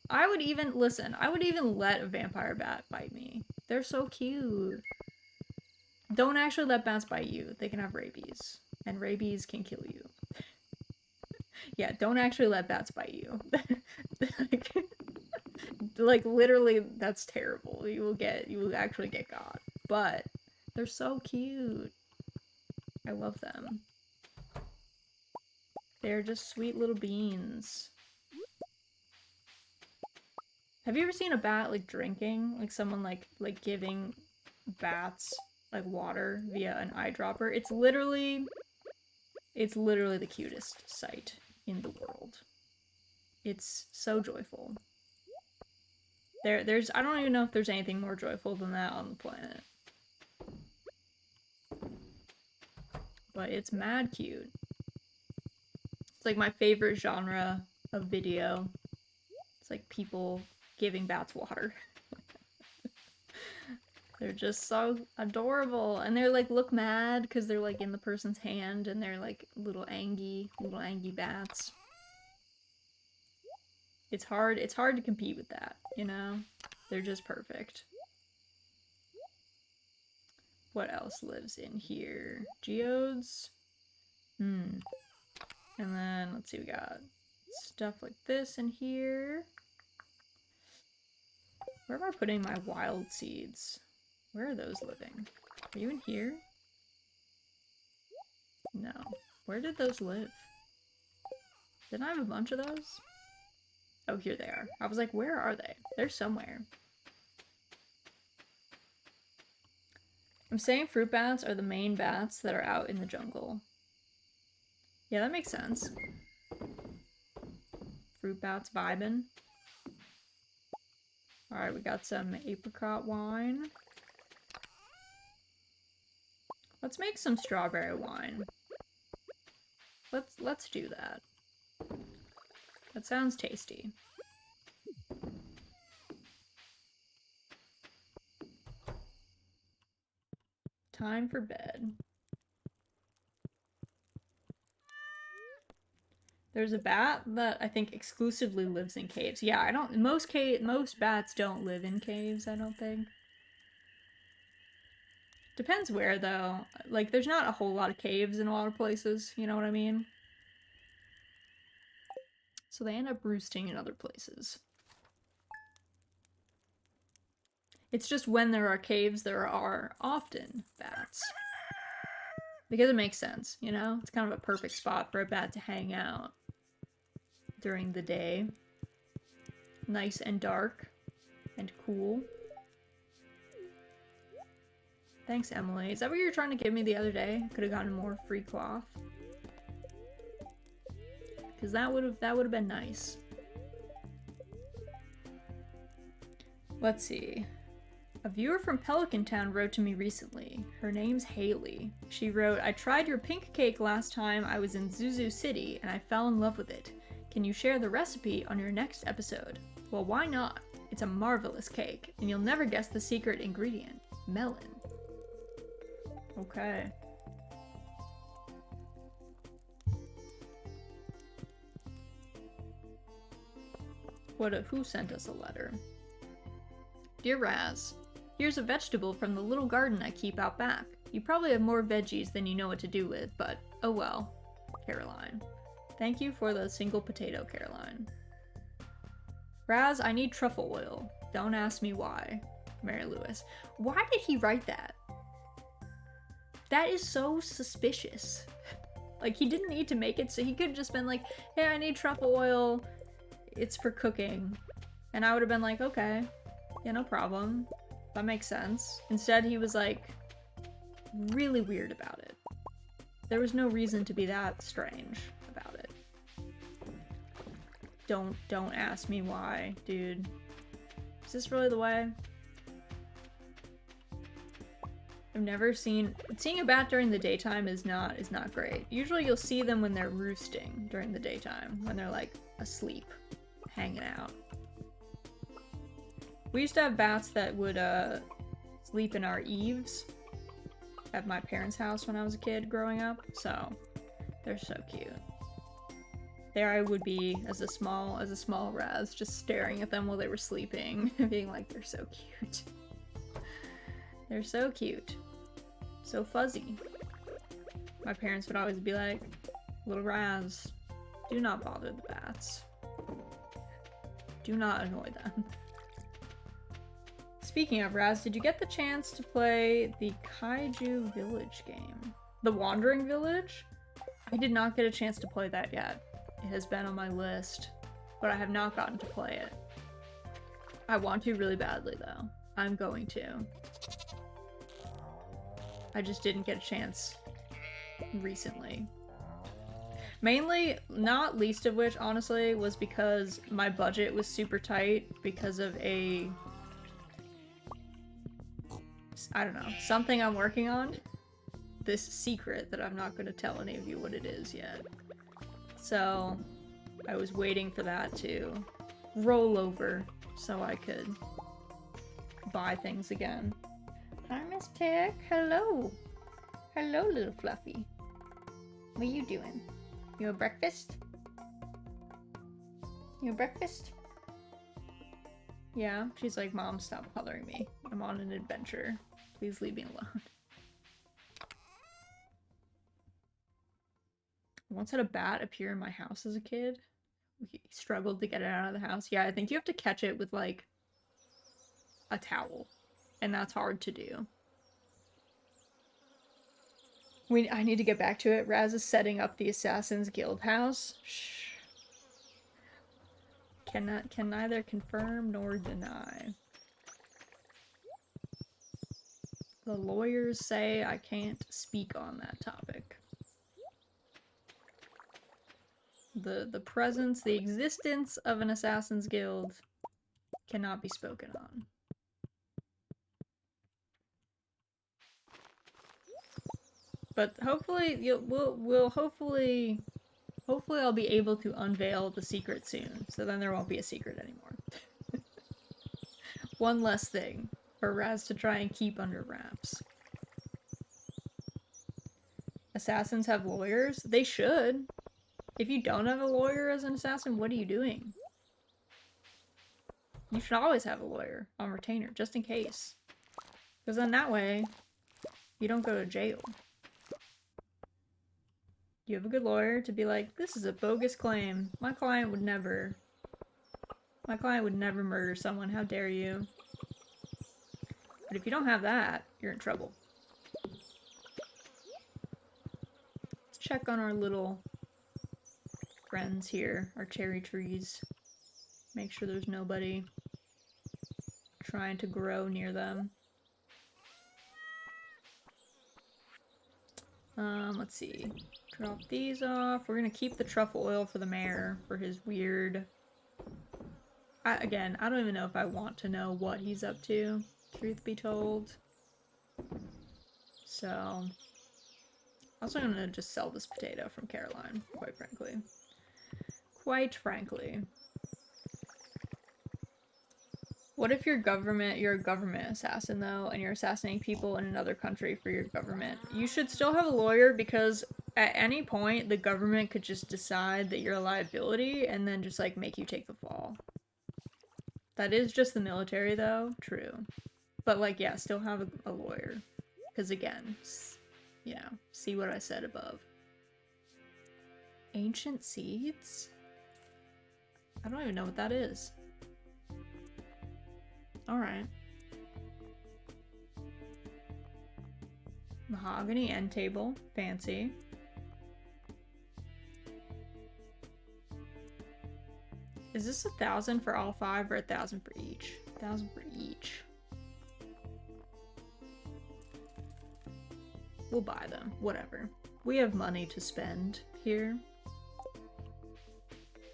I would even let a vampire bat bite me. They're so cute. Don't actually let bats bite you. They can have rabies. And rabies can kill you. Yeah, don't actually let bats bite you. Like, literally, that's terrible. You will actually get got. But they're so cute. I love them. They're just sweet little beans. Have you ever seen a bat, like, drinking? Like, someone, like giving bats, like, water via an eyedropper? It's literally the cutest sight in the world. It's so joyful. There's I don't even know if there's anything more joyful than that on the planet. But it's mad cute. It's like my favorite genre of video. It's like people giving bats water. They're just so adorable. And they're like look mad because they're like in the person's hand and they're like little angy bats. It's hard to compete with that, you know? They're just perfect. What else lives in here? Geodes? And then, let's see, we got stuff like this in here. Where am I putting my wild seeds? Where are those living? Are you in here? No. Where did those live? Didn't I have a bunch of those? Oh, here they are. I was like, where are they? They're somewhere. I'm saying fruit bats are the main bats that are out in the jungle. Yeah, that makes sense. Fruit bats vibing. Alright, we got some apricot wine. Let's make some strawberry wine. Let's do that. That sounds tasty. Time for bed. There's a bat that I think exclusively lives in caves. Yeah, I don't. Most bats don't live in caves, I don't think. Depends where though. Like, there's not a whole lot of caves in a lot of places. You know what I mean? So they end up roosting in other places. It's just when there are caves, there are often bats. Because it makes sense, you know? It's kind of a perfect spot for a bat to hang out during the day. Nice and dark and cool. Thanks, Emily. Is that what you were trying to give me the other day? Could have gotten more free cloth. Because that would have been nice. Let's see. A viewer from Pelican Town wrote to me recently. Her name's Haley. She wrote, I tried your pink cake last time I was in Zuzu City and I fell in love with it. Can you share the recipe on your next episode? Well, why not? It's a marvelous cake, and you'll never guess the secret ingredient. Melon. Okay. Who sent us a letter? Dear Raz, here's a vegetable from the little garden I keep out back. You probably have more veggies than you know what to do with, but oh well. Caroline. Thank you for the single potato, Caroline. Raz, I need truffle oil. Don't ask me why. Mary Lewis. Why did he write that? That is so suspicious. Like, he didn't need to make it, so he could have just been like, hey, I need truffle oil. It's for cooking. And I would have been like, okay. Yeah, no problem. That makes sense. Instead, he was like, really weird about it. There was no reason to be that strange about it. Don't ask me why, dude. Is this really the way? I've never seeing a bat during the daytime is not great. Usually you'll see them when they're roosting during the daytime, when they're like asleep, hanging out. We used to have bats that would sleep in our eaves at my parents' house when I was a kid growing up, so they're so cute. There I would be as a small Raz, just staring at them while they were sleeping, being like, they're so cute. They're so cute. So fuzzy. My parents would always be like, little Raz, do not bother the bats. Do not annoy them. Speaking of Raz, did you get the chance to play the Kaiju Village game? The Wandering Village? I did not get a chance to play that yet. It has been on my list, but I have not gotten to play it. I want to really badly though. I'm going to. I just didn't get a chance recently. Mainly, not least of which, honestly, was because my budget was super tight because of I don't know, something I'm working on. This secret that I'm not going to tell any of you what it is yet. So, I was waiting for that to roll over so I could buy things again. Hi, Miss Tick. Hello. Hello, little Fluffy. What are you doing? You a breakfast? You a breakfast? Yeah, she's like, Mom, stop bothering me. I'm on an adventure. Please leave me alone. I once had a bat appear in my house as a kid. He struggled to get it out of the house. Yeah, I think you have to catch it with, like, a towel. And that's hard to do. I need to get back to it. Raz is setting up the Assassin's Guild house. Shh. Can neither confirm nor deny. The lawyers say I can't speak on that topic. The presence, the existence of an Assassin's Guild cannot be spoken on. But hopefully hopefully I'll be able to unveil the secret soon, so then there won't be a secret anymore. One less thing for Raz to try and keep under wraps. Assassins have lawyers? They should. If you don't have a lawyer as an assassin, what are you doing? You should always have a lawyer on retainer, just in case. Because then that way, you don't go to jail. You have a good lawyer to be like, this is a bogus claim. My client would never murder someone, how dare you? But if you don't have that, you're in trouble. Let's check on our little friends here, our cherry trees. Make sure there's nobody trying to grow near them. Let's see. Drop these off. We're gonna keep the truffle oil for the mayor for his weird... Again, I don't even know if I want to know what he's up to, truth be told. So... Also, I'm gonna just sell this potato from Caroline, quite frankly. Quite frankly. What if you're a government assassin, though, and you're assassinating people in another country for your government? You should still have a lawyer, because at any point, the government could just decide that you're a liability, and then just, like, make you take the fall. That is just the military, though. True. But, like, yeah, still have a lawyer. Because, again, you know, see what I said above. Ancient seeds? I don't even know what that is. Alright. Mahogany end table. Fancy. Is this 1,000 for all 5 or 1,000 for each? 1,000 for each. We'll buy them. Whatever. We have money to spend here.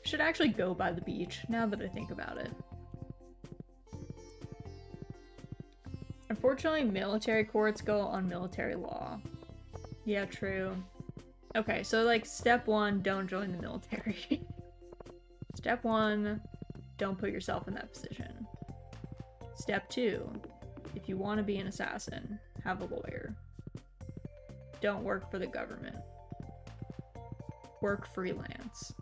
Should actually go by the beach, now that I think about it. Unfortunately, military courts go on military law. Yeah, true. Okay, so like step 1, don't join the military. Step 1, don't put yourself in that position. Step 2, if you want to be an assassin, have a lawyer. Don't work for the government. Work freelance.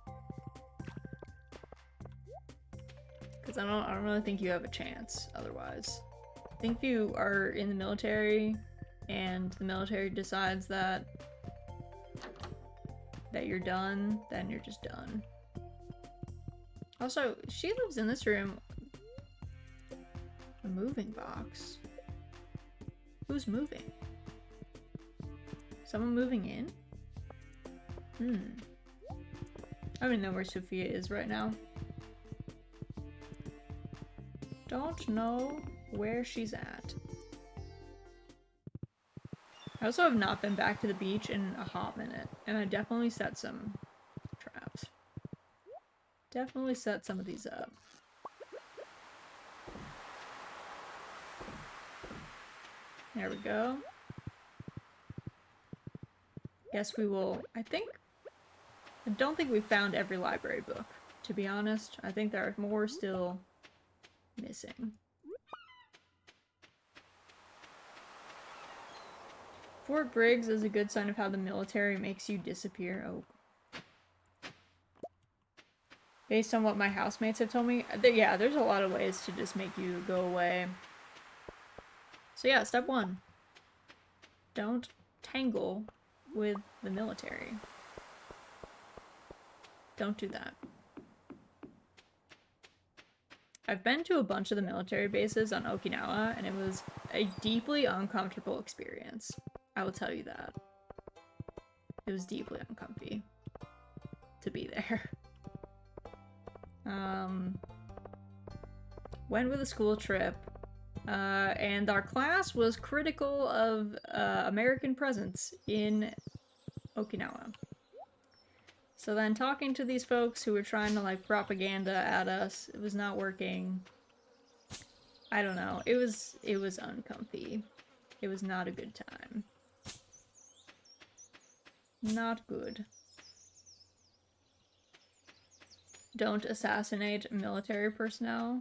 Because I don't really think you have a chance otherwise. I think if you are in the military and the military decides that you're done, then you're just done. Also, she lives in this room. A moving box. Who's moving? Someone moving in? I don't even know where Sophia is right now. Don't know where she's at. I also have not been back to the beach in a hot minute, and I definitely set some traps. Definitely set some of these up. There we go. Guess we will, I don't think we found every library book, to be honest. I think there are more still missing. Fort Briggs is a good sign of how the military makes you disappear. Oh. Based on what my housemates have told me, yeah, there's a lot of ways to just make you go away. So yeah, step 1. Don't tangle with the military. Don't do that. I've been to a bunch of the military bases on Okinawa, and it was a deeply uncomfortable experience. I will tell you that. It was deeply uncomfy to be there. Went with a school trip, and our class was critical of American presence in Okinawa. So then talking to these folks who were trying to like propaganda at us, it was not working. I don't know. It was uncomfy. It was not a good time. Not good. Don't assassinate military personnel.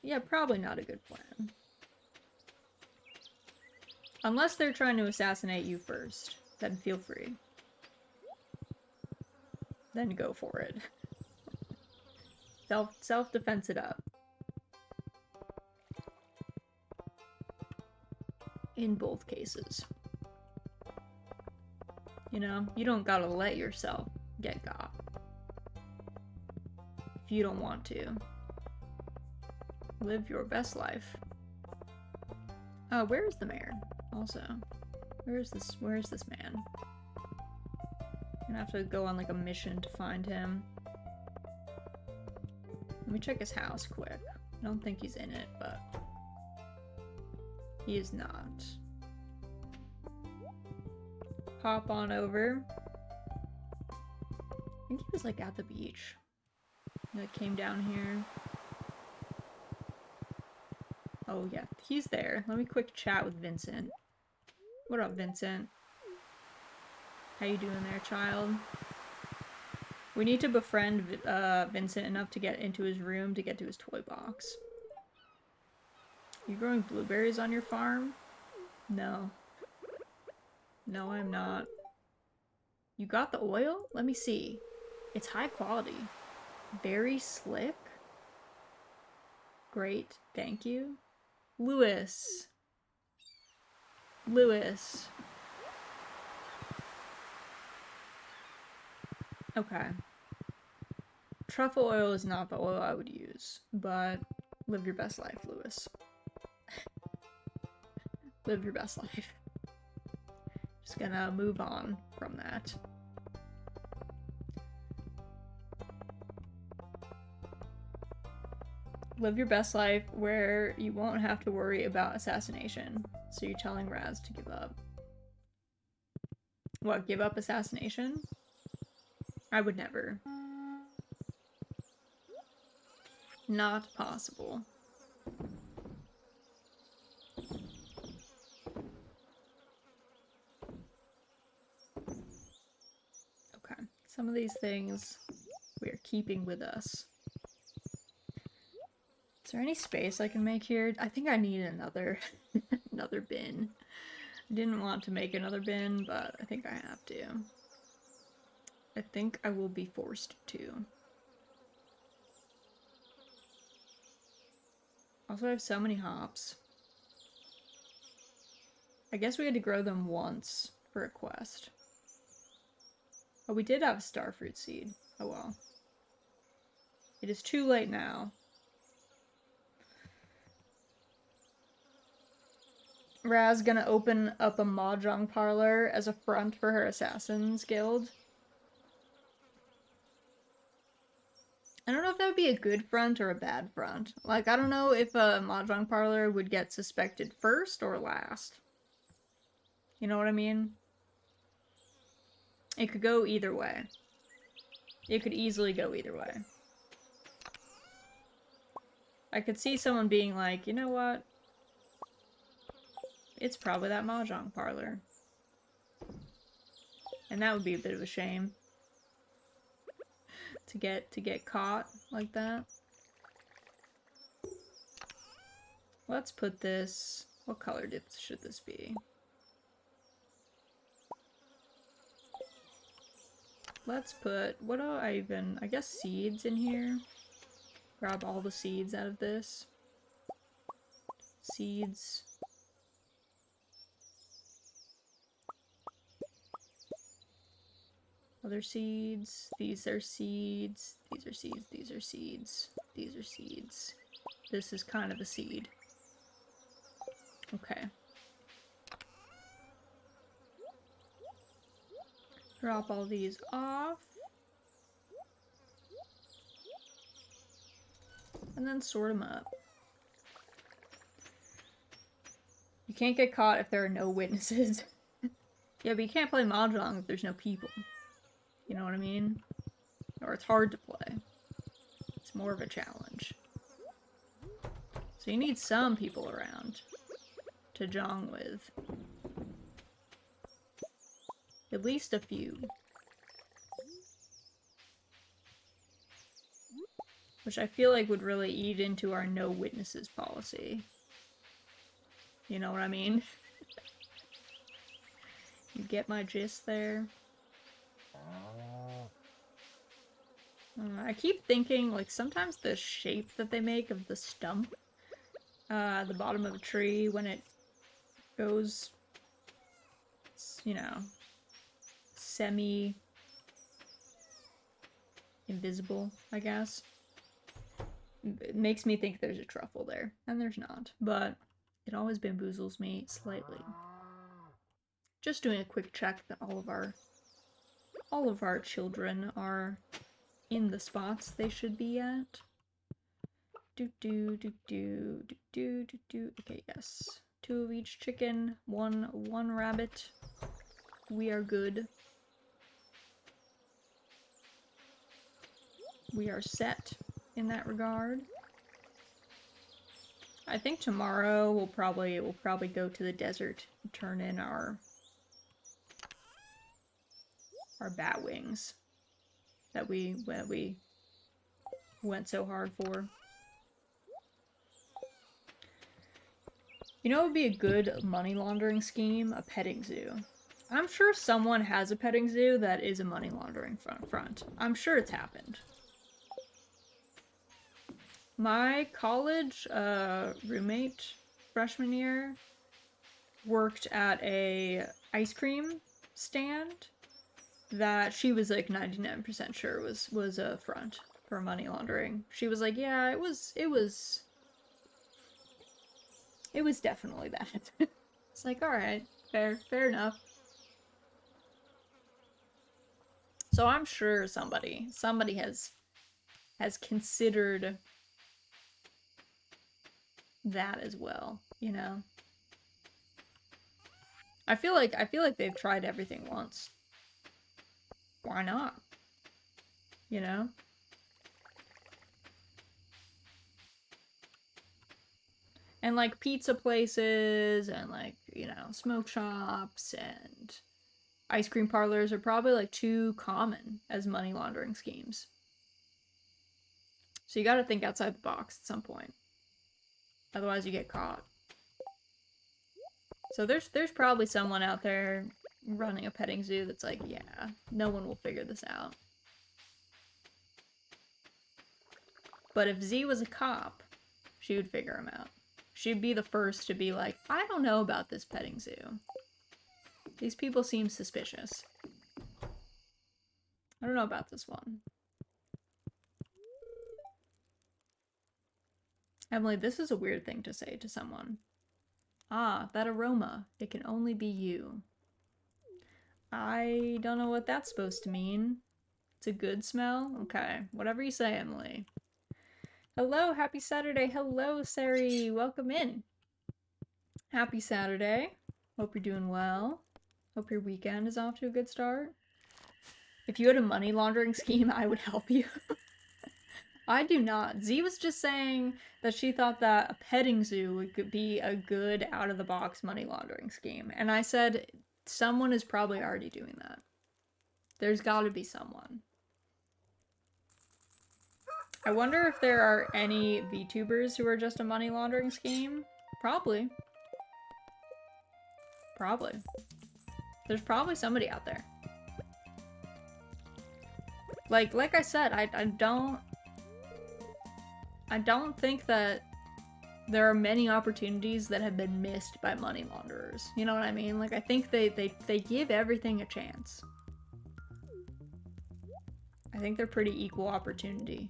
Yeah, probably not a good plan. Unless they're trying to assassinate you first, then feel free. Then go for it. Self-defense it up. In both cases. You know, you don't gotta let yourself get got. If you don't want to. Live your best life. Oh, where is the mayor? Also, where is this man? I'm gonna have to go on like a mission to find him. Let me check his house quick. I don't think he's in it, but he is not. Hop on over. I think he was like at the beach. He like came down here. Oh yeah, he's there. Let me quick chat with Vincent. What up, Vincent? How you doing there, child? We need to befriend Vincent enough to get into his room to get to his toy box. You growing blueberries on your farm? No. No, I'm not. You got the oil? Let me see. It's high quality. Very slick. Great, thank you. Lewis. Lewis. Okay. Truffle oil is not the oil I would use, but live your best life, Lewis. Live your best life. Just gonna move on from that. Live your best life where you won't have to worry about assassination. So you're telling Raz to give up. What, give up assassination? I would never. Not possible. Okay, some of these things we are keeping with us. Is there any space I can make here? I think I need another another bin. I didn't want to make another bin, but I think I have to. I think I will be forced to. Also, I have so many hops. I guess we had to grow them once for a quest. Oh, we did have a starfruit seed. Oh well. It is too late now. Raz gonna open up a Mahjong parlor as a front for her Assassin's Guild. I don't know if that would be a good front or a bad front. Like, I don't know if a Mahjong parlor would get suspected first or last. You know what I mean? It could go either way. It could easily go either way. I could see someone being like, you know what? It's probably that Mahjong parlor. And that would be a bit of a shame. To get caught like that. Let's put this... What color should this be? Let's put... What do I even... I guess seeds in here. Grab all the seeds out of this. Seeds. Other seeds. These are seeds. These are seeds. These are seeds. These are seeds. This is kind of a seed. Okay. Drop all these off. And then sort them up. You can't get caught if there are no witnesses. Yeah, but you can't play Mahjong if there's no people. You know what I mean? Or it's hard to play. It's more of a challenge. So you need some people around to Jong with. At least a few. Which I feel like would really eat into our no witnesses policy. You know what I mean? You get my gist there? I keep thinking, like, sometimes the shape that they make of the stump, the bottom of a tree, when it goes, you know, semi-invisible, I guess. It makes me think there's a truffle there, and there's not, but it always bamboozles me slightly. Just doing a quick check that all of our children are in the spots they should be at. Okay, yes. 2 of each chicken, one rabbit. We are good. We are set in that regard. I think tomorrow we'll probably go to the desert and turn in our batwings that we went so hard for. You know, it would be a good money laundering scheme? A petting zoo. I'm sure someone has a petting zoo that is a money laundering front. I'm sure it's happened. My college roommate freshman year worked at a ice cream stand that she was like 99% sure was a front for money laundering. She was like, yeah, it was definitely that. It's like, all right, fair enough. So I'm sure somebody has considered that as well, you know. I feel like they've tried everything once. Why not? You know? And like pizza places and like, you know, smoke shops and ice cream parlors are probably like too common as money laundering schemes. So you gotta think outside the box at some point. Otherwise you get caught. So there's probably someone out there running a petting zoo that's like, yeah, no one will figure this out. But if Z was a cop, she would figure him out. She'd be the first to be like, I don't know about this petting zoo. These people seem suspicious. I don't know about this one. Emily, this is a weird thing to say to someone. Ah, that aroma. It can only be you. I don't know what that's supposed to mean. It's a good smell? Okay, whatever you say, Emily. Hello, happy Saturday. Hello, Sari. Welcome in. Happy Saturday. Hope you're doing well. Hope your weekend is off to a good start. If you had a money laundering scheme, I would help you. I do not. Z was just saying that she thought that a petting zoo would be a good out-of-the-box money laundering scheme. And I said, someone is probably already doing that. There's gotta be someone. I wonder if there are any VTubers who are just a money laundering scheme. Probably. Probably. There's probably somebody out there. Like I said, I don't think that there are many opportunities that have been missed by money launderers. You know what I mean? Like, I think they give everything a chance. I think they're pretty equal opportunity.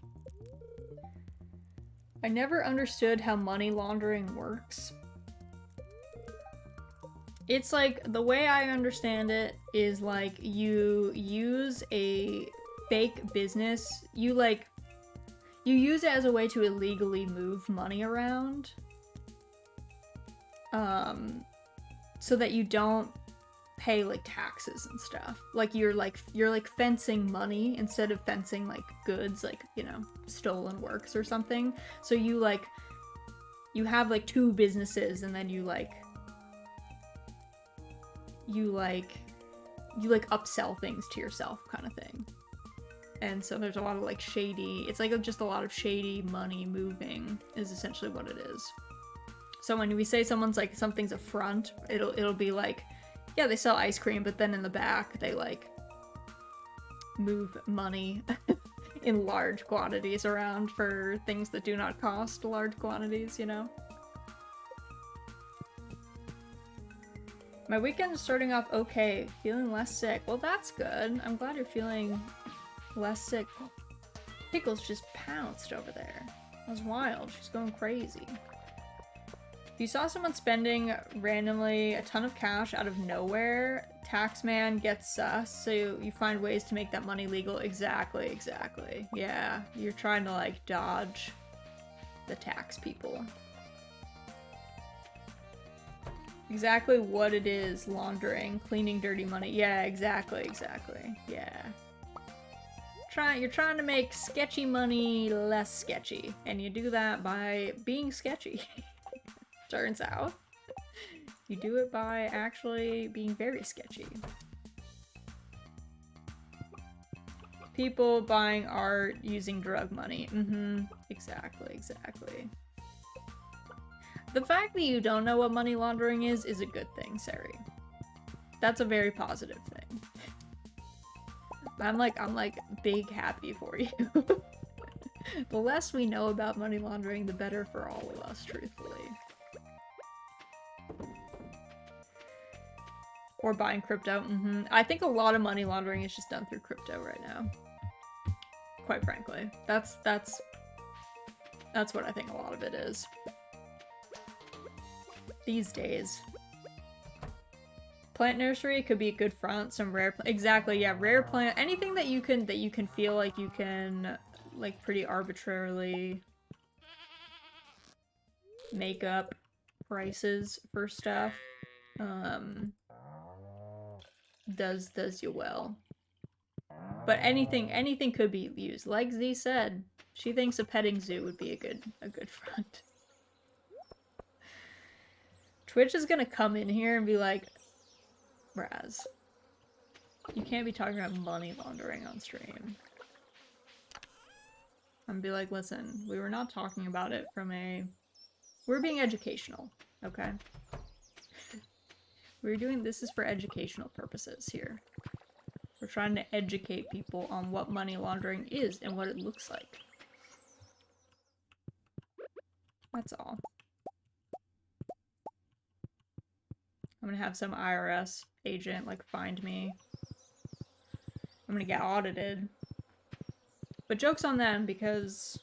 I never understood how money laundering works. It's like, the way I understand it is like you use a fake business, you use it as a way to illegally move money around. So that you don't pay like taxes and stuff. Like you're fencing money instead of fencing like goods, like, you know, stolen works or something. So you have like two businesses, and then you upsell things to yourself kind of thing. And so there's a lot of like shady, it's like just a lot of shady money moving is essentially what it is. So when we say someone's like, something's a front, it'll be like, yeah, they sell ice cream, but then in the back they like move money in large quantities around for things that do not cost large quantities, you know? My weekend is starting off okay, feeling less sick. Well, that's good. I'm glad you're feeling less sick. Pickles just pounced over there. That was wild. She's going crazy. If you saw someone spending randomly a ton of cash out of nowhere, taxman gets sus, so you find ways to make that money legal. Exactly. Yeah, you're trying to like dodge the tax people. Exactly what it is, laundering, cleaning dirty money. Yeah, exactly. Yeah. You're trying to make sketchy money less sketchy, and you do that by being sketchy. Turns out. You do it by actually being very sketchy. People buying art using drug money. Exactly. The fact that you don't know what money laundering is a good thing, Sari. That's a very positive thing. I'm like big happy for you. The less we know about money laundering, the better for all of us, truthfully. Or buying crypto. I think a lot of money laundering is just done through crypto right now. Quite frankly. That's what I think a lot of it is. These days. Plant nursery could be a good front, some rare exactly, yeah, rare plant, anything that you can feel like you can like pretty arbitrarily make up prices for stuff. Does you well. But anything could be used. Like Z said, she thinks a petting zoo would be a good front. Twitch is gonna come in here and be like, Raz, you can't be talking about money laundering on stream. I'm gonna be like, listen, we were not talking about it from a... We're being educational, okay? This is for educational purposes here. We're trying to educate people on what money laundering is and what it looks like. That's all. I'm gonna have some IRS agent, like, find me. I'm gonna get audited. But joke's on them, because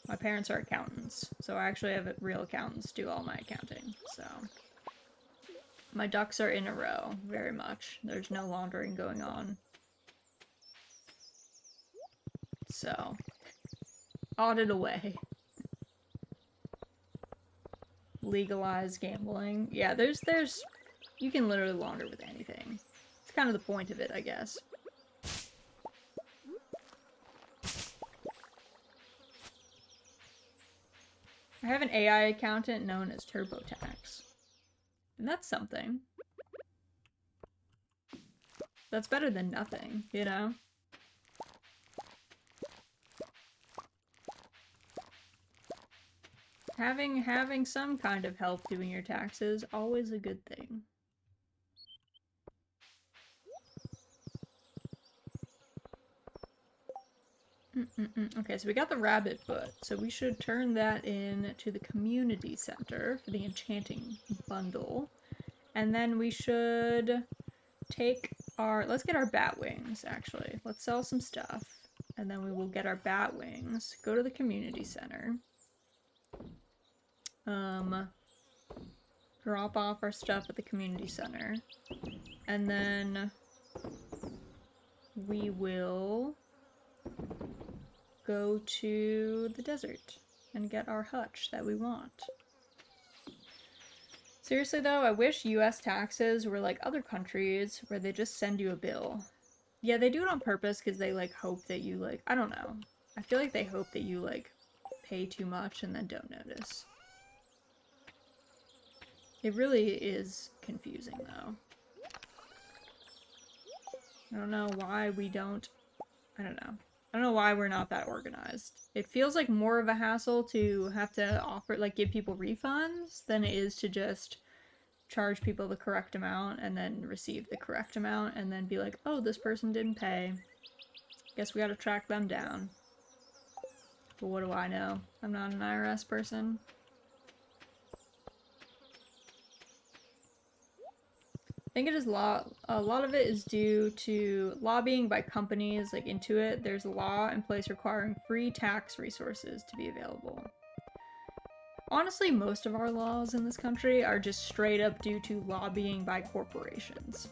my parents are accountants. So I actually have real accountants do all my accounting, so... My ducks are in a row, very much. There's no laundering going on. So, audit away. Legalize gambling. Yeah, there's you can literally launder with anything. It's kind of the point of it, I guess. I have an AI accountant known as TurboTax. And that's something. That's better than nothing, you know? Having some kind of help doing your taxes, always a good thing. Okay, so we got the rabbit foot, so we should turn that in to the community center for the enchanting bundle. And then we should take our... Let's get our batwings, actually. Let's sell some stuff. And then we will get our batwings, go to the community center. drop off our stuff at the community center. And then we will go to the desert and get our hutch that we want. Seriously though, I wish US taxes were like other countries where they just send you a bill. Yeah, they do it on purpose because they like hope that you like, I don't know. I feel like they hope that you like pay too much and then don't notice. It really is confusing though. I don't know why we don't, I don't know. I don't know why we're not that organized. It feels like more of a hassle to have to offer, like, give people refunds than it is to just charge people the correct amount and then receive the correct amount and then be like, oh, this person didn't pay. Guess we gotta track them down. But what do I know? I'm not an IRS person. I think it is a lot of it is due to lobbying by companies like Intuit. There's a law in place requiring free tax resources to be available. Honestly, most of our laws in this country are just straight up due to lobbying by corporations.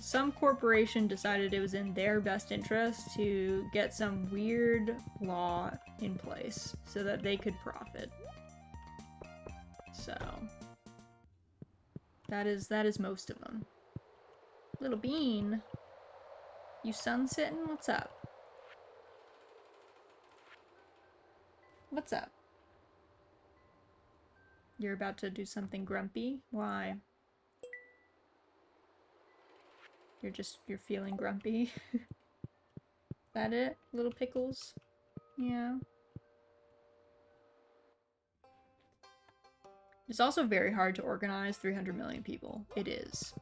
Some corporation decided it was in their best interest to get some weird law in place so that they could profit. So that is most of them. Little Bean, you sun-sitting? What's up? What's up? You're about to do something grumpy? Why? You're feeling grumpy? That it? Little pickles? Yeah. It's also very hard to organize 300 million people. It is.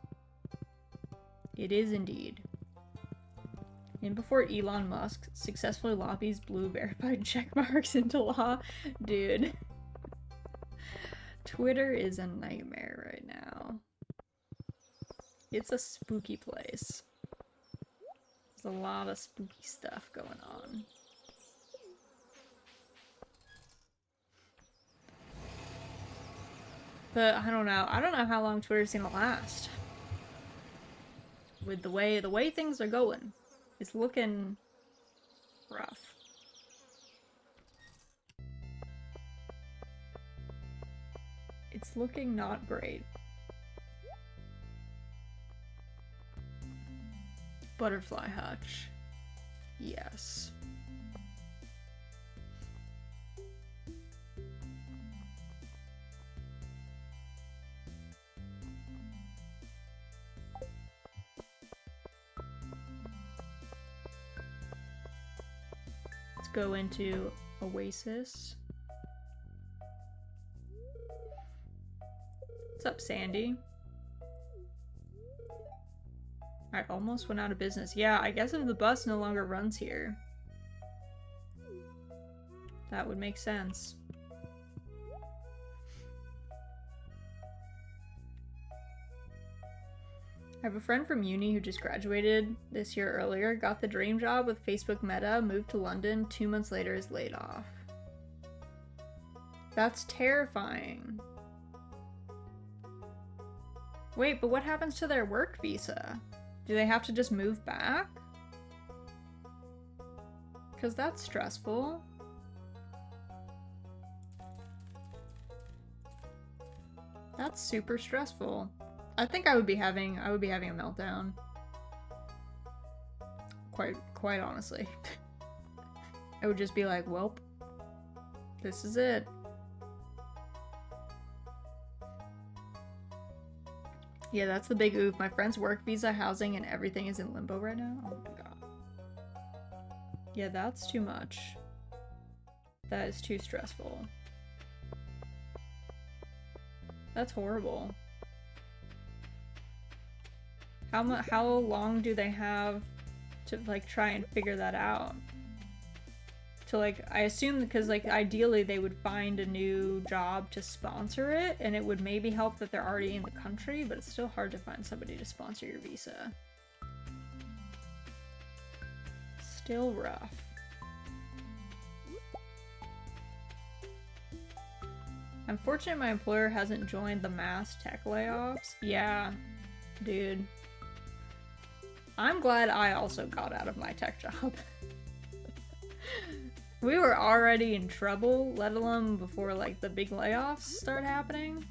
It is indeed. And before Elon Musk successfully lobbies blue verified checkmarks into law, dude. Twitter is a nightmare right now. It's a spooky place. There's a lot of spooky stuff going on. But I don't know. I don't know how long Twitter's gonna last. With the way things are going, it's looking rough. It's looking not great. Butterfly hutch. Yes. Let's go into Oasis. What's up, Sandy? I almost went out of business. Yeah, I guess if the bus no longer runs here, that would make sense. I have a friend from uni who just graduated this year earlier, got the dream job with Facebook Meta, moved to London, 2 months later is laid off. That's terrifying. Wait, but what happens to their work visa? Do they have to just move back? Because that's stressful. That's super stressful. I think I would be having a meltdown. Quite honestly. I would just be like, welp, this is it. Yeah, that's the big oof. My friend's work visa, housing, and everything is in limbo right now. Oh my god. Yeah, that's too much. That is too stressful. That's horrible. How long do they have to like try and figure that out? To like, I assume because like ideally they would find a new job to sponsor it, and it would maybe help that they're already in the country, but it's still hard to find somebody to sponsor your visa. Still rough. I'm fortunate my employer hasn't joined the mass tech layoffs. Yeah, dude. I'm glad I also got out of my tech job. We were already in trouble, let alone before like the big layoffs start happening.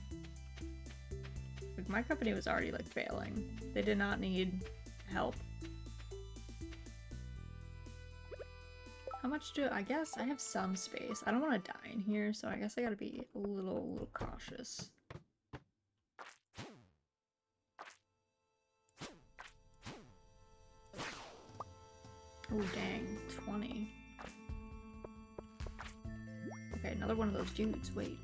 Like, my company was already like failing. They did not need help. How much do I guess I have some space. I don't want to die in here, so I guess I gotta be a little cautious. Oh dang, 20. Okay, another one of those dudes, wait.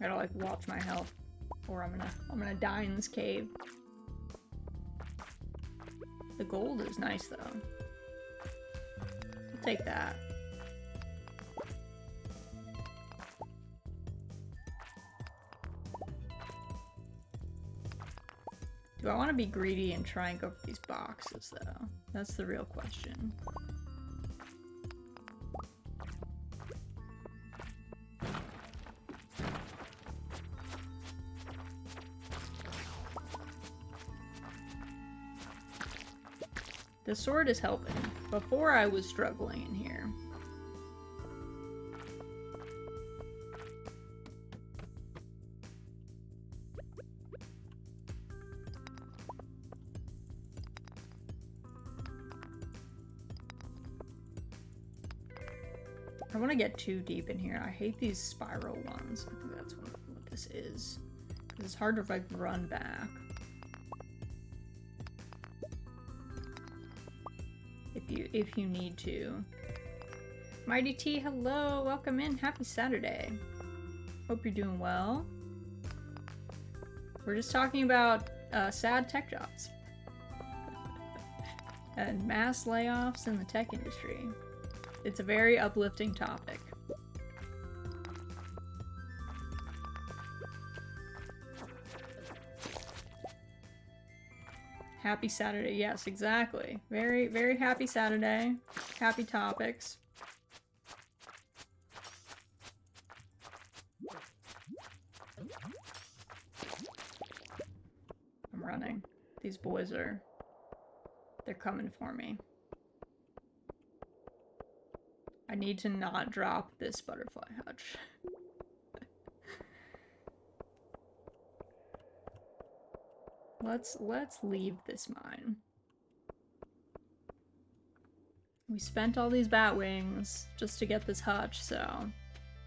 I gotta like watch my health, or I'm gonna die in this cave. The gold is nice though. I'll take that. Do I want to be greedy and try and go for these boxes though? That's the real question. The sword is helping. Before I was struggling in here. I want to get too deep in here. I hate these spiral ones. I think that's what this is. It's hard to like run back. If you need to. Mighty T, hello, welcome in. Happy Saturday. Hope you're doing well. We're just talking about sad tech jobs and mass layoffs in the tech industry. It's a very uplifting topic. Happy Saturday, yes, exactly. Very, very happy Saturday. Happy topics. I'm running. These boys they're coming for me. I need to not drop this butterfly hutch. Let's leave this mine. We spent all these batwings just to get this hutch, so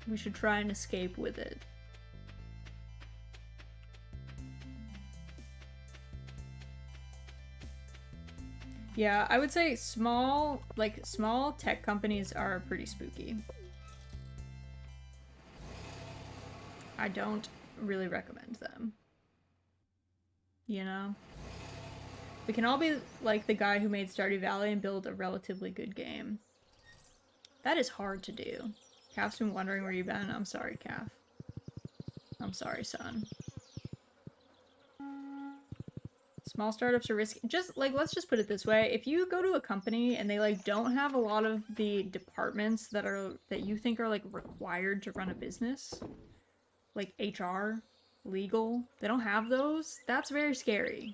we should try and escape with it. Yeah, I would say small tech companies are pretty spooky. I don't really recommend them. You know? We can all be like the guy who made Stardew Valley and build a relatively good game. That is hard to do. Calf's been wondering where you've been. I'm sorry, Calf. I'm sorry, son. Small startups are risky. Just like, let's just put it this way. If you go to a company and they like don't have a lot of the departments that you think are like required to run a business, like HR, legal, they don't have those, that's very scary.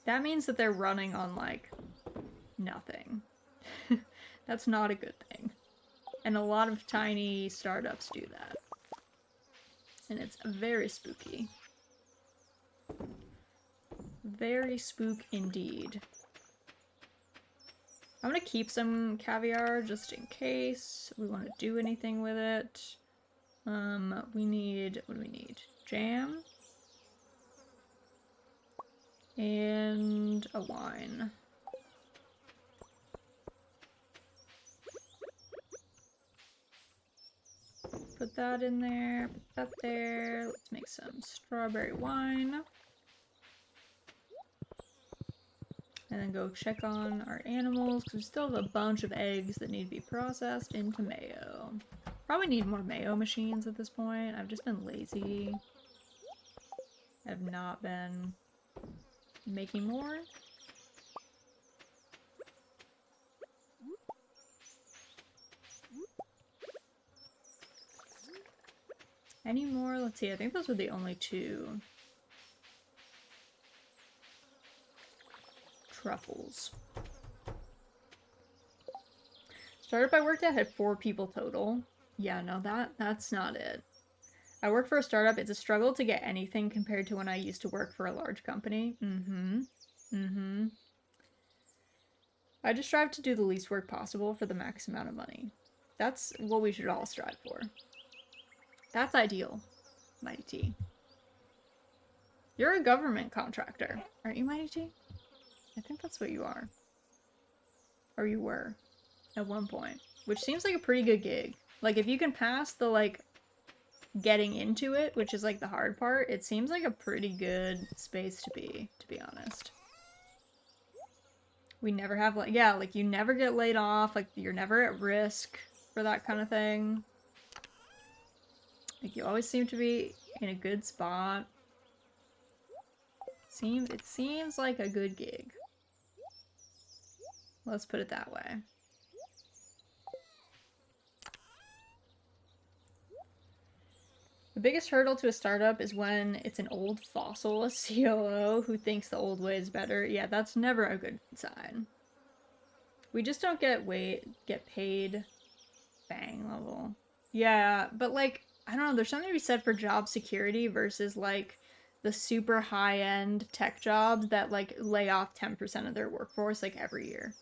That means that they're running on like nothing. That's not a good thing. And a lot of tiny startups do that. And it's very spooky. Very spook indeed. I'm gonna keep some caviar just in case we want to do anything with it. We need, what do we need? Jam. And a wine. Put that in there, put that there. Let's make some strawberry wine. And then go check on our animals, because we still have a bunch of eggs that need to be processed into mayo. Probably need more mayo machines at this point. I've just been lazy. I've not been making more. Any more? Let's see, I think those were the only two. Truffles. Startup I worked at had 4 people total. Yeah, no, that's not it. I work for a startup. It's a struggle to get anything compared to when I used to work for a large company. I just strive to do the least work possible for the max amount of money. That's what we should all strive for. That's ideal, Mighty T. You're a government contractor, aren't you, Mighty T? I think that's what you are. Or you were, at one point. Which seems like a pretty good gig. Like, if you can pass the, like, getting into it, which is, like, the hard part, it seems like a pretty good space to be honest. We never have, like, yeah, like, you never get laid off, like, you're never at risk for that kind of thing. Like, you always seem to be in a good spot. It seems like a good gig. Let's put it that way. The biggest hurdle to a startup is when it's an old fossil, a COO, who thinks the old way is better. Yeah, that's never a good sign. We just don't get paid bang level. Yeah, but like, I don't know, there's something to be said for job security versus like the super high-end tech jobs that like lay off 10% of their workforce like every year.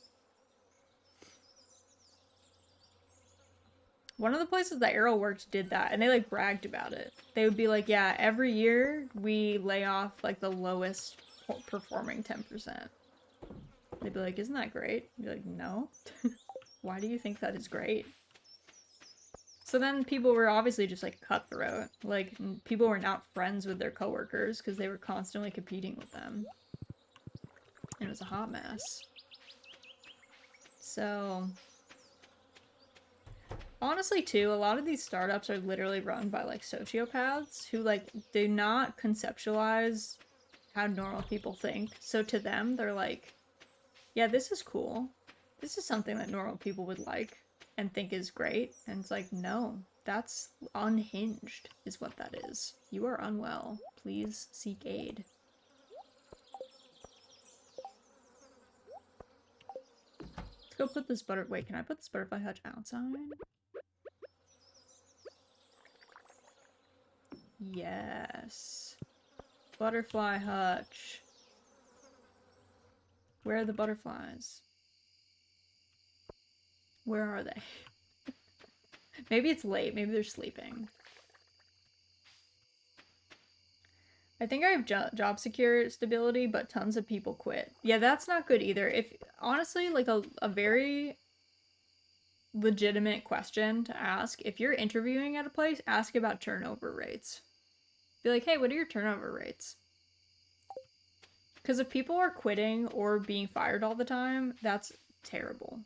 One of the places that Arrow worked did that, and they like bragged about it. They would be like, yeah, every year we lay off like the lowest performing 10%. They'd be like, isn't that great? I'd be like, no. Why do you think that is great? So then people were obviously just like cutthroat. Like, people were not friends with their coworkers because they were constantly competing with them. And it was a hot mess. So, honestly, too, a lot of these startups are literally run by like sociopaths who like do not conceptualize how normal people think. So to them, they're like, yeah, this is cool. This is something that normal people would like and think is great. And it's like, no, that's unhinged, is what that is. You are unwell. Please seek aid. Let's go put this Wait, can I put this butterfly hutch outside? Yes. Butterfly hutch. Where are the butterflies? Where are they? Maybe it's late. Maybe they're sleeping. I think I have job stability, but tons of people quit. Yeah, that's not good either. If honestly, like a very legitimate question to ask, if you're interviewing at a place, ask about turnover rates. Be like, hey, what are your turnover rates? Because if people are quitting or being fired all the time, that's terrible.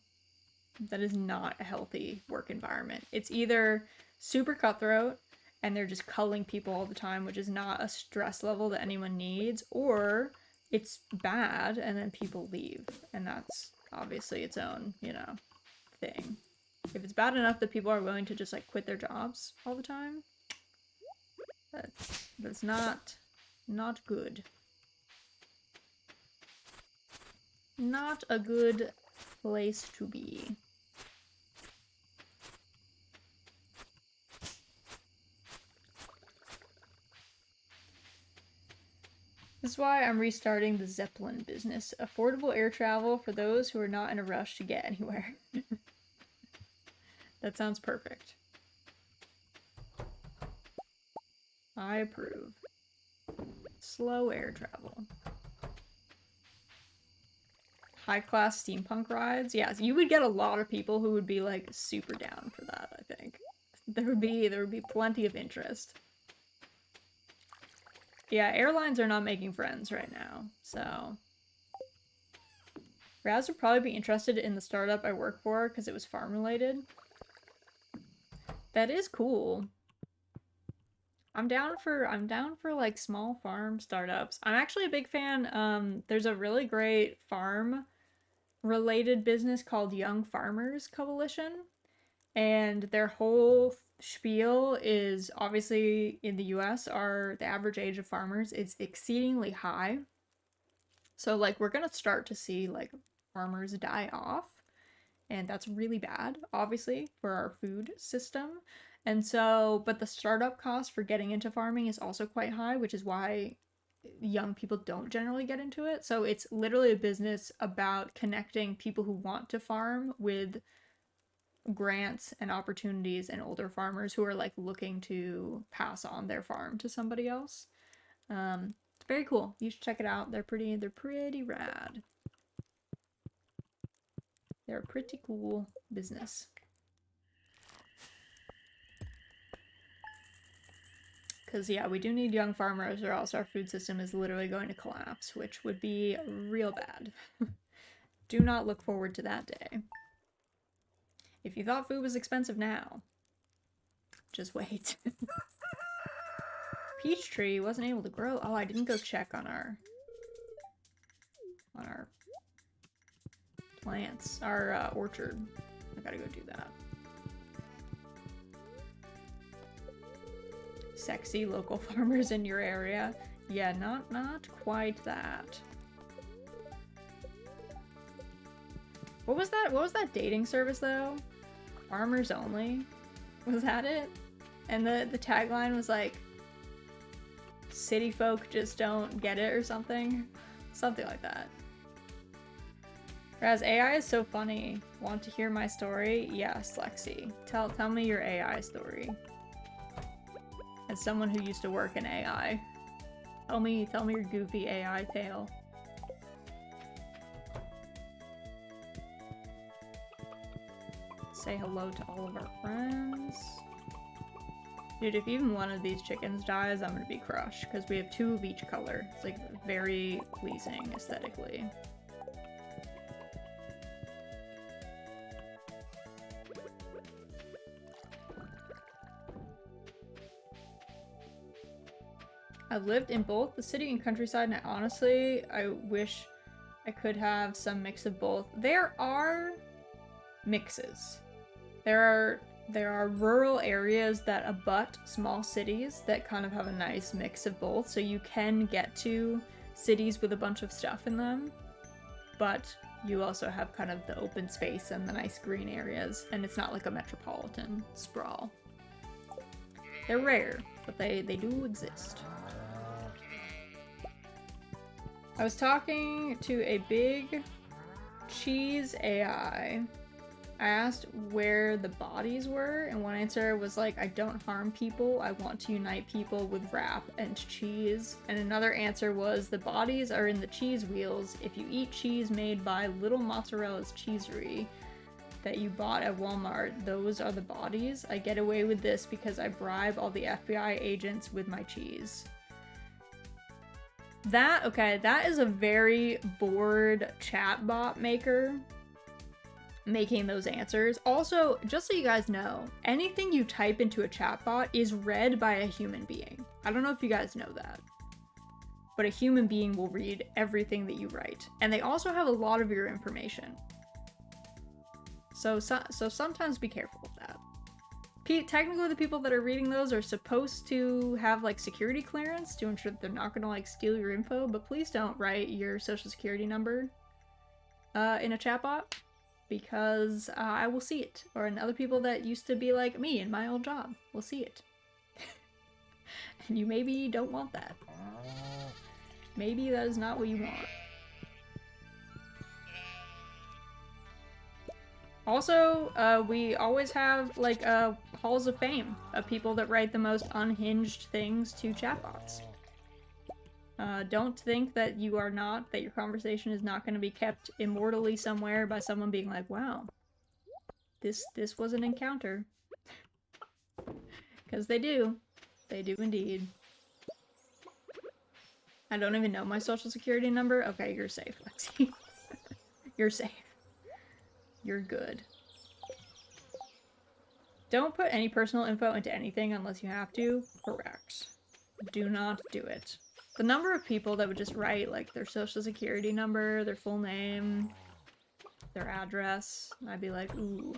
That is not a healthy work environment. It's either super cutthroat and they're just culling people all the time, which is not a stress level that anyone needs, or it's bad and then people leave. And that's obviously its own, thing. If it's bad enough that people are willing to just like quit their jobs all the time, that's not good. Not a good place to be. This is why I'm restarting the Zeppelin business. Affordable air travel for those who are not in a rush to get anywhere. That sounds perfect. I approve. Slow air travel. High-class steampunk rides? Yeah, you would get a lot of people who would be, like, super down for that, I think. There would be plenty of interest. Yeah, airlines are not making friends right now, so... Raz would probably be interested in the startup I work for because it was farm-related. That is cool. I'm down for like small farm startups. I'm actually a big fan. There's a really great farm related business called Young Farmers Coalition, and their whole spiel is obviously in the US, the average age of farmers is exceedingly high. So like we're gonna start to see like farmers die off, and that's really bad, obviously, for our food system. And so, but the startup cost for getting into farming is also quite high, which is why young people don't generally get into it. So it's literally a business about connecting people who want to farm with grants and opportunities and older farmers who are like looking to pass on their farm to somebody else. It's very cool. You should check it out. They're pretty rad. They're a pretty cool business. Because, yeah, we do need young farmers or else our food system is literally going to collapse, which would be real bad. Do not look forward to that day. If you thought food was expensive now, just wait. Peach tree wasn't able to grow. Oh, I didn't go check on our plants, our orchard. I gotta go do that. Sexy local farmers in your area. Yeah, not quite that. What was that? What was that dating service though? Farmers only? Was that it? And the tagline was like, city folk just don't get it or something? Something like that. Whereas AI is so funny. Want to hear my story? Yes, Lexi. Tell me your AI story. As someone who used to work in AI. Tell me your goofy AI tale. Say hello to all of our friends. Dude, if even one of these chickens dies, I'm gonna be crushed, because we have 2 of each color. It's like very pleasing aesthetically. I've lived in both the city and countryside, and I wish I could have some mix of both. There are mixes. There are rural areas that abut small cities that kind of have a nice mix of both, so you can get to cities with a bunch of stuff in them, but you also have kind of the open space and the nice green areas, and it's not like a metropolitan sprawl. They're rare, but they do exist. I was talking to a big cheese AI. I asked where the bodies were, and one answer was like, I don't harm people, I want to unite people with wrap and cheese. And another answer was, the bodies are in the cheese wheels. If you eat cheese made by Little Mozzarella's Cheesery that you bought at Walmart, those are the bodies. I get away with this because I bribe all the FBI agents with my cheese. That is a very bored chatbot maker making those answers. Also, just so you guys know, anything you type into a chatbot is read by a human being. I don't know if you guys know that, but a human being will read everything that you write, and they also have a lot of your information. So sometimes be careful with that. Technically, the people that are reading those are supposed to have like security clearance to ensure that they're not gonna like steal your info, but please don't write your social security number in a chatbot, because I will see it, or in other people that used to be like me in my old job will see it. And you maybe don't want that. Maybe that is not what you want. Also, we always have like halls of fame of people that write the most unhinged things to chatbots. Don't think that your conversation is not going to be kept immortally somewhere by someone being like, wow, this was an encounter. Because they do indeed. I don't even know my social security number. Okay, you're safe, Lexi. You're safe. You're good. Don't put any personal info into anything unless you have to. Correct. Do not do it. The number of people that would just write like their social security number, their full name, their address, I'd be like, ooh.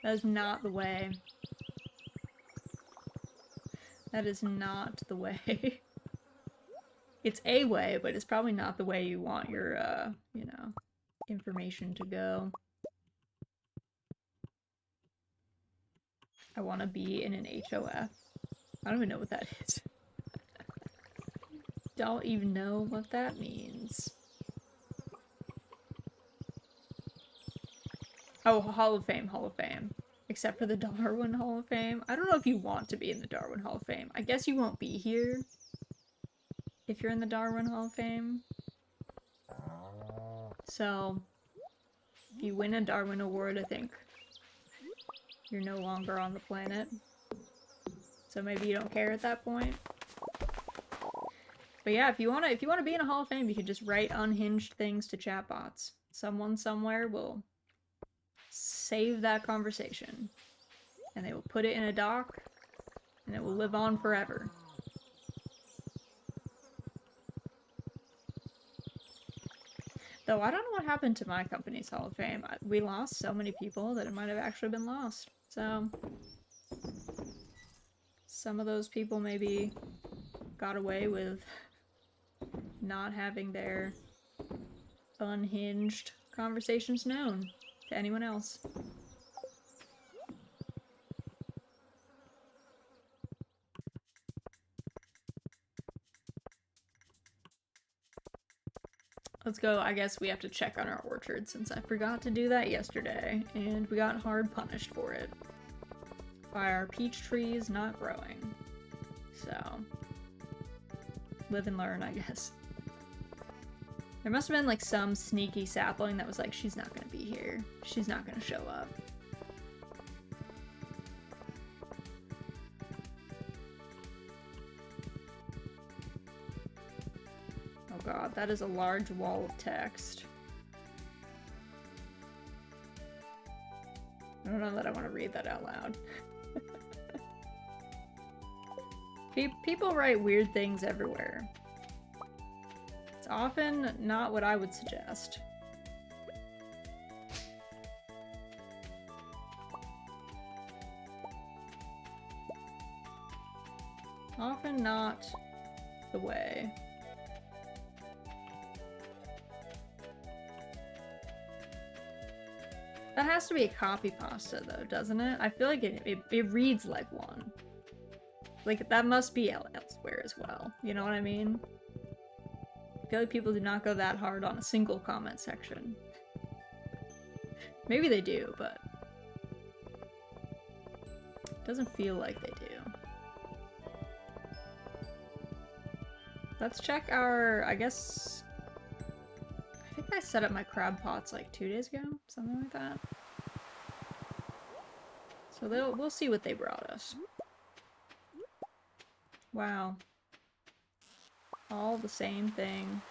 That is not the way. That is not the way. It's a way, but it's probably not the way you want your, you know, information to go. I want to be in an HOF. I don't even know what that is. Don't even know what that means. Oh, Hall of Fame, Hall of Fame. Except for the Darwin Hall of Fame. I don't know if you want to be in the Darwin Hall of Fame. I guess you won't be here if you're in the Darwin Hall of Fame. So, if you win a Darwin Award, I think you're no longer on the planet. So maybe you don't care at that point. But yeah, if you wanna be in a Hall of Fame, you can just write unhinged things to chatbots. Someone somewhere will save that conversation. And they will put it in a doc, and it will live on forever. Though I don't know what happened to my company's Hall of Fame. We lost so many people that it might have actually been lost. So, some of those people maybe got away with not having their unhinged conversations known to anyone else. Let's go. I guess we have to check on our orchard since I forgot to do that yesterday, and we got hard punished for it by our peach trees not growing. So, live and learn, I guess. There must have been like some sneaky sapling that was like, she's not gonna be here. She's not gonna show up. Oh god, that is a large wall of text. I don't know that I want to read that out loud. People write weird things everywhere. It's often not what I would suggest. Often not the way. That has to be a copy pasta though, doesn't it? I feel like it reads like one. Like, that must be elsewhere as well. You know what I mean? I feel like people do not go that hard on a single comment section. Maybe they do, but it doesn't feel like they do. Let's check our, I guess, I think I set up my crab pots like 2 days ago, something like that. So we'll see what they brought us. Wow. All the same thing.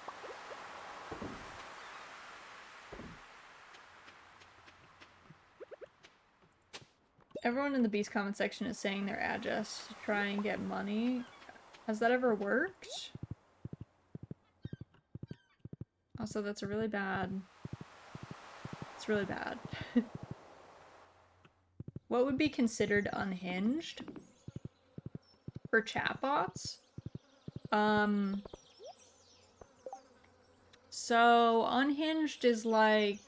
Everyone in the Beast comment section is saying their address to try and get money. Has that ever worked? Also, that's a really bad... It's really bad. What would be considered unhinged? For chatbots? So unhinged is like...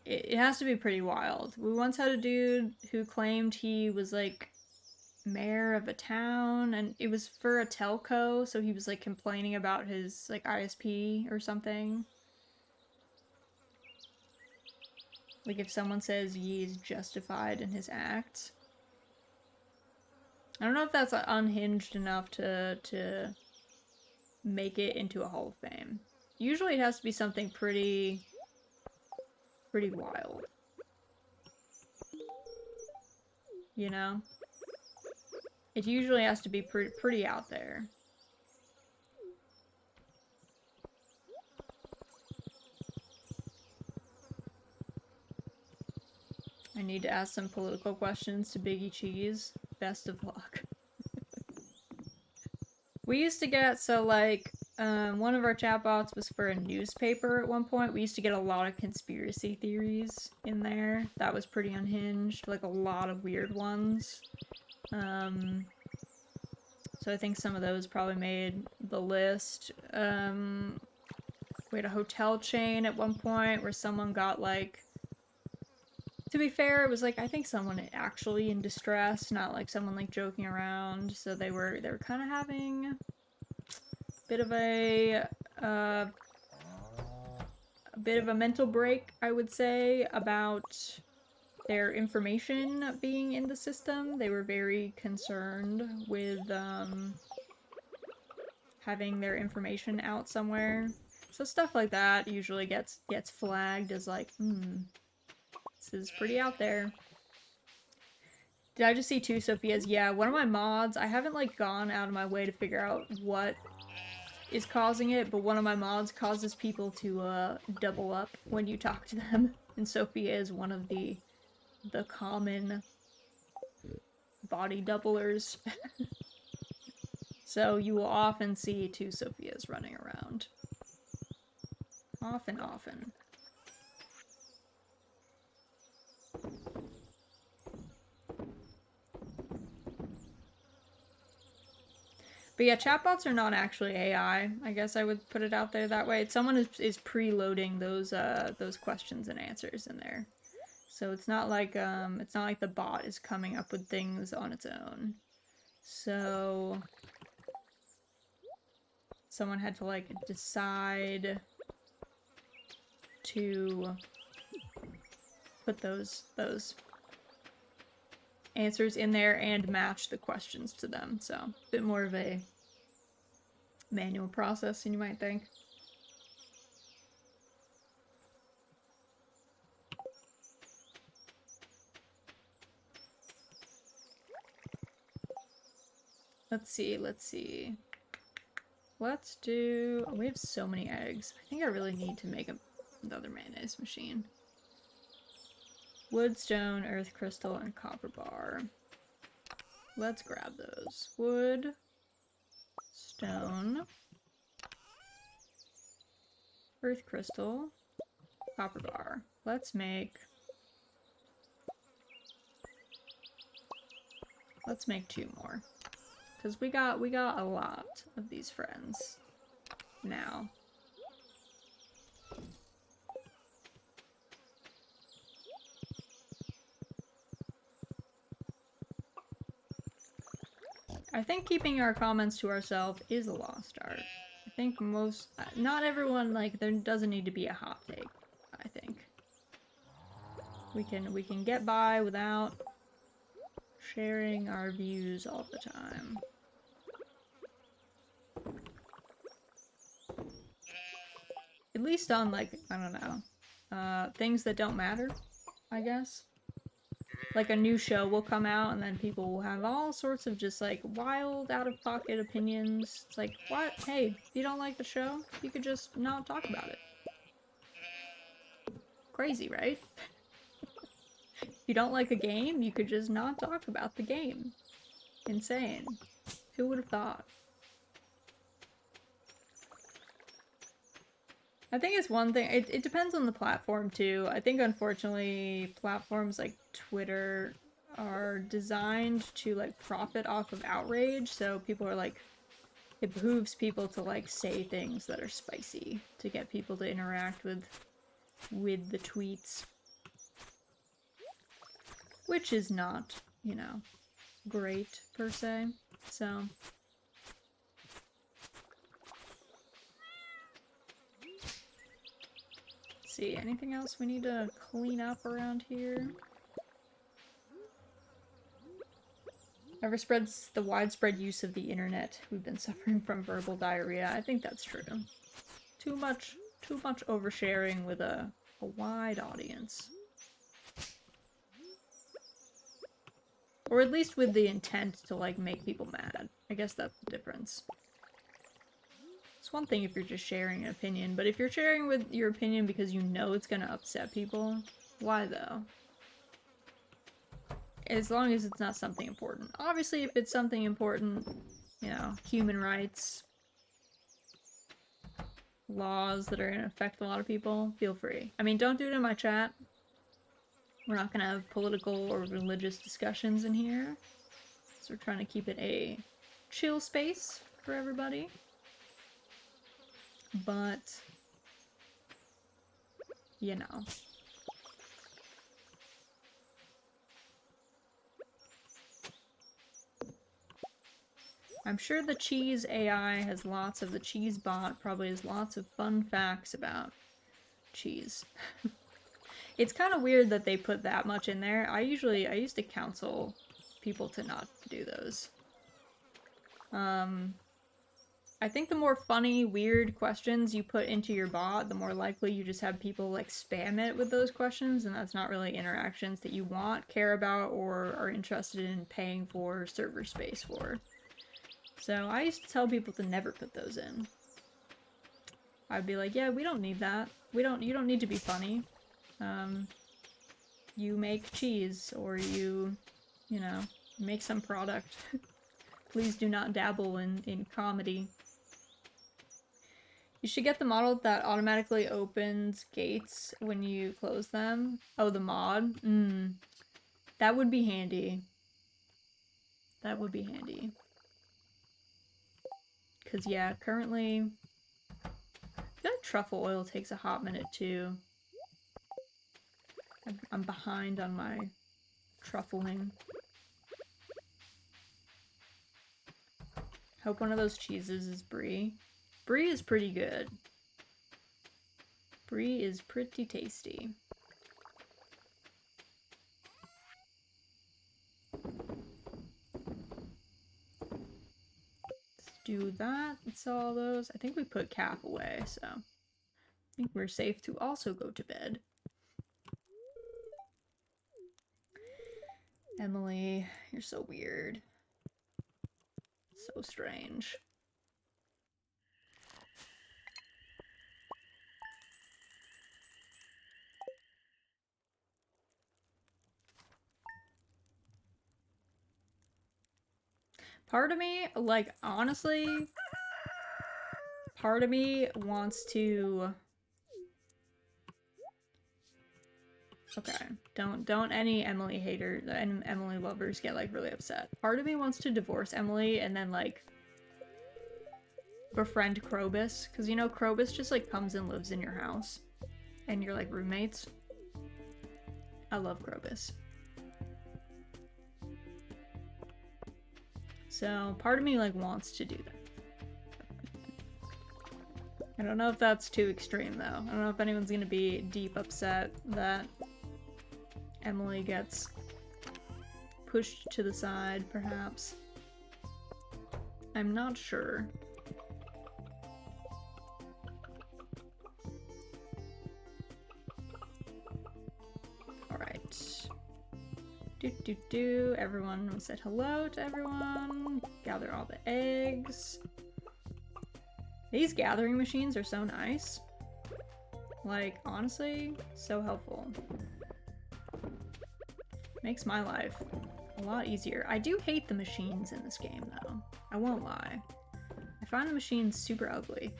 It has to be pretty wild. We once had a dude who claimed he was like mayor of a town, and it was for a telco, so he was like complaining about his like ISP or something. Like if someone says he is justified in his acts. I don't know if that's unhinged enough to make it into a Hall of Fame. Usually it has to be something pretty wild. You know? It usually has to be pretty out there. I need to ask some political questions to Biggie Cheese. Best of luck. We used to get, so like, One of our chatbots was for a newspaper at one point. We used to get a lot of conspiracy theories in there. That was pretty unhinged, like a lot of weird ones. So I think some of those probably made the list. We had a hotel chain at one point where someone got like, to be fair, it was like I think someone actually in distress, not like someone like joking around. So they were kind of having a bit of a mental break, I would say, about their information being in the system. They were very concerned with having their information out somewhere. So stuff like that usually gets flagged as like, this is pretty out there. Did I just see two Sophias? Yeah, one of my mods, I haven't like gone out of my way to figure out what is causing it, but one of my mods causes people to double up when you talk to them. And Sophia is one of the common body doublers. So you will often see two Sophias running around. Often. But yeah, chatbots are not actually AI. I guess I would put it out there that way. Someone is preloading those questions and answers in there. So it's not like the bot is coming up with things on its own. So someone had to like decide to put those answers in there and match the questions to them. So a bit more of a manual process than you might think. Let's see. Let's do... we have so many eggs. I think I really need to make another mayonnaise machine. Wood, stone, earth crystal, and copper bar. Let's grab those. Wood, stone, earth crystal, copper bar. Let's make 2 more. Because we got a lot of these friends now. I think keeping our comments to ourselves is a lost art. I think not everyone, like, there doesn't need to be a hot take, I think. We can get by without sharing our views all the time. At least on, like, I don't know, things that don't matter, I guess. Like a new show will come out and then people will have all sorts of just like wild out-of-pocket opinions. It's like, what? Hey, if you don't like the show, you could just not talk about it. Crazy, right? If you don't like a game, you could just not talk about the game. Insane. Who would have thought? I think it's one thing, it depends on the platform too. I think unfortunately platforms like Twitter are designed to like profit off of outrage, so people are like, it behooves people to like say things that are spicy to get people to interact with the tweets. Which is not, you know, great per se, so... see, anything else we need to clean up around here? Ever spreads the widespread use of the internet. We've been suffering from verbal diarrhea. I think that's true. Too much oversharing with a wide audience. Or at least with the intent to, like, make people mad. I guess that's the difference. It's one thing if you're just sharing an opinion, but if you're sharing with your opinion because you know it's gonna upset people, why though? As long as it's not something important. Obviously, if it's something important, you know, human rights, laws that are going to affect a lot of people, feel free. I mean, don't do it in my chat. We're not going to have political or religious discussions in here. So we're trying to keep it a chill space for everybody. But, you know. I'm sure the cheese AI has lots of, the cheese bot probably has lots of fun facts about cheese. It's kind of weird that they put that much in there. I used to counsel people to not do those. I think the more funny, weird questions you put into your bot, the more likely you just have people like spam it with those questions, and that's not really interactions that you want, care about, or are interested in paying for server space for. So I used to tell people to never put those in. I'd be like, yeah, we don't need that. You don't need to be funny. You make cheese, or you know, make some product. Please do not dabble in comedy. You should get the model that automatically opens gates when you close them. Oh, the mod? That would be handy. That would be handy. Because, yeah, currently... I feel like truffle oil takes a hot minute, too. I'm behind on my truffling. Hope one of those cheeses is brie. Brie is pretty good. Brie is pretty tasty. Let's do that. Let's sell all those. I think we put Cap away, so I think we're safe to also go to bed. Emily, you're so weird. So strange. Part of me, like, honestly, part of me wants to... Okay, don't any Emily haters, Emily lovers get, like, really upset. Part of me wants to divorce Emily and then, like, befriend Krobus, because, you know, Krobus just, like, comes and lives in your house, and you're, like, roommates. I love Krobus. So, part of me, like, wants to do that. I don't know if that's too extreme, though. I don't know if anyone's gonna be deep upset that Emily gets pushed to the side, perhaps. I'm not sure. Alright. Everyone said hello to everyone. Gather all the eggs. These gathering machines are so nice. Like, honestly, so helpful. Makes my life a lot easier. I do hate the machines in this game, though. I won't lie. I find the machines super ugly.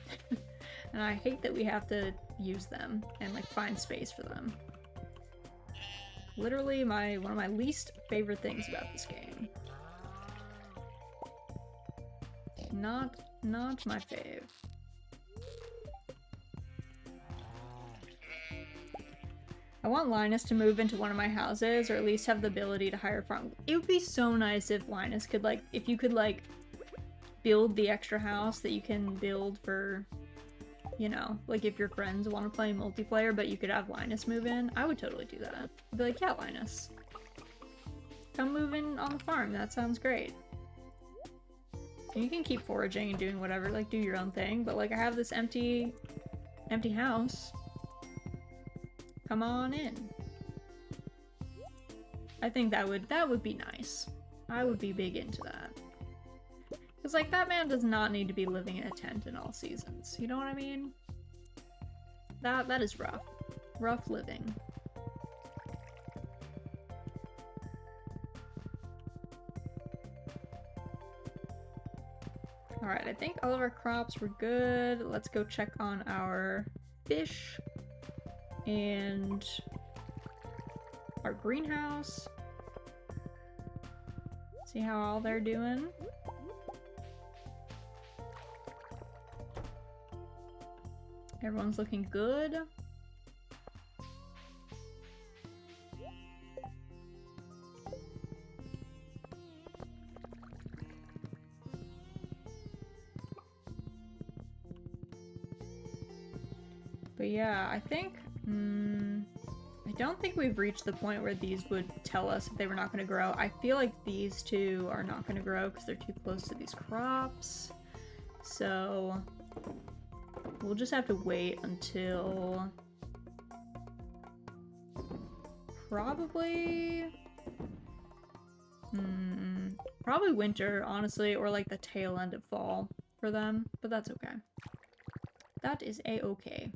And I hate that we have to use them and, like, find space for them. Literally one of my least favorite things about this game. Not my fave. I want Linus to move into one of my houses, or at least have the ability to hire a farm. It would be so nice if Linus could, like, if you could, like, build the extra house that you can build for, you know, like, if your friends want to play multiplayer, but you could have Linus move in. I would totally do that. I'd be like, yeah, Linus, come move in on the farm. That sounds great. And you can keep foraging and doing whatever, like, do your own thing, but, like, I have this empty house. Come on in. I think that would be nice. I would be big into that. Because, like, that man does not need to be living in a tent in all seasons. You know what I mean? That is rough. Rough living. Alright, I think all of our crops were good. Let's go check on our fish and our greenhouse. See how all they're doing. Everyone's looking good. But yeah, I think, I don't think we've reached the point where these would tell us if they were not going to grow. I feel like these two are not going to grow because they're too close to these crops. So we'll just have to wait until probably winter, honestly, or like the tail end of fall for them, but that's okay. That is a-okay.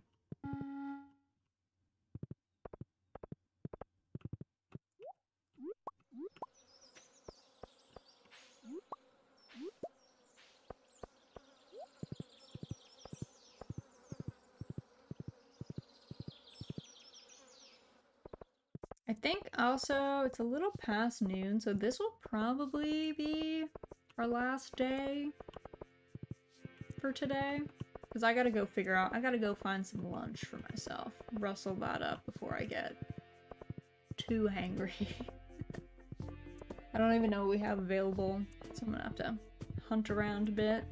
I think also it's a little past noon, so this will probably be our last day for today. Because I gotta go figure out, I gotta go find some lunch for myself. Rustle that up before I get too hangry. I don't even know what we have available, so I'm gonna have to hunt around a bit.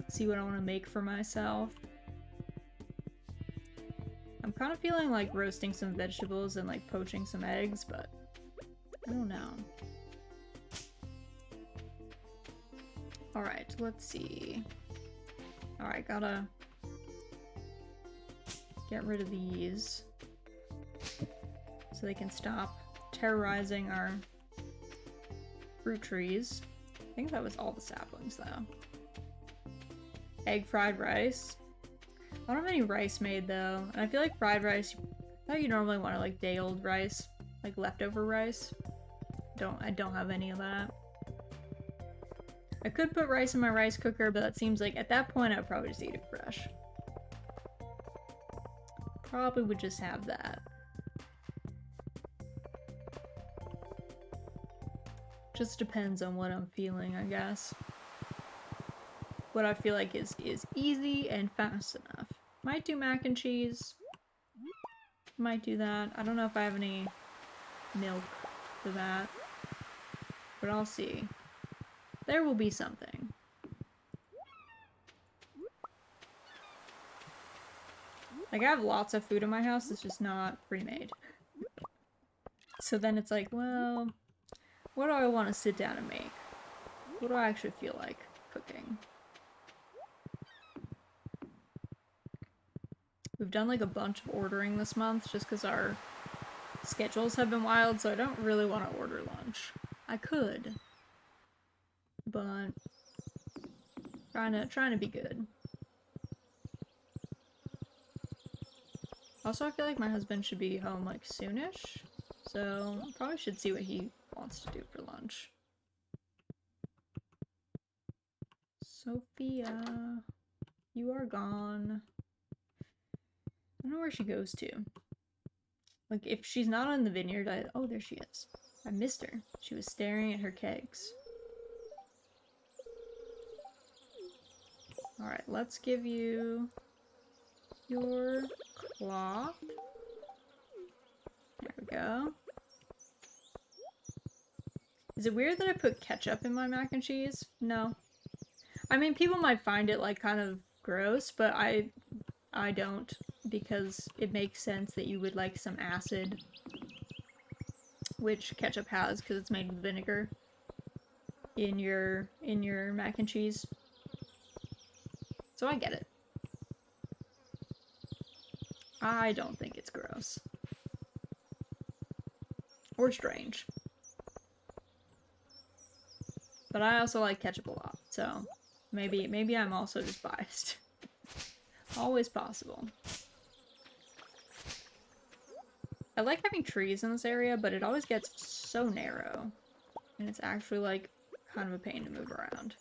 See what I want to make for myself. I'm kind of feeling like roasting some vegetables and like poaching some eggs, but I don't know. Alright, let's see. Alright, gotta get rid of these so they can stop terrorizing our fruit trees. I think that was all the saplings though. Egg fried rice. I don't have any rice made though, and I feel like fried rice, I thought you normally want to like day-old rice, like leftover rice. I don't have any of that. I could put rice in my rice cooker, but that seems like at that point I would probably just eat it fresh. Probably would just have that. Just depends on what I'm feeling, I guess. What I feel like is easy and fast enough. Might do mac and cheese. Might do that. I don't know if I have any milk for that. But I'll see. There will be something. Like, I have lots of food in my house, it's just not pre-made. So then it's like, well, what do I want to sit down and make? What do I actually feel like cooking? We've done like a bunch of ordering this month just because our schedules have been wild, so I don't really want to order lunch. I could, but trying to be good. Also, I feel like my husband should be home like soonish, so probably should see what he wants to do for lunch. Sophia, you are gone. I don't know where she goes to. Like, if she's not on the vineyard, oh, there she is. I missed her. She was staring at her kegs. Alright, let's give you your cloth. There we go. Is it weird that I put ketchup in my mac and cheese? No. I mean, people might find it, like, kind of gross, but I don't, because it makes sense that you would like some acid, which ketchup has because it's made with vinegar in your mac and cheese. So I get it. I don't think it's gross. Or strange. But I also like ketchup a lot, so maybe I'm also just biased. Always possible. I like having trees in this area, but it always gets so narrow. And it's actually, like, kind of a pain to move around.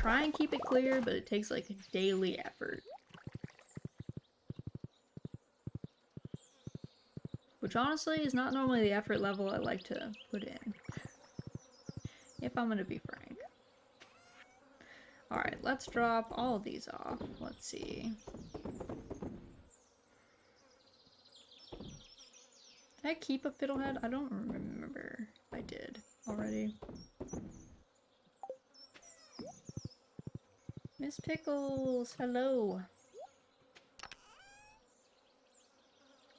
try and keep it clear, but it takes like a daily effort. Which honestly is not normally the effort level I like to put in. If I'm gonna be frank. Alright, let's drop all of these off. Let's see. Did I keep a fiddlehead? I don't remember if I did already. Miss Pickles, hello.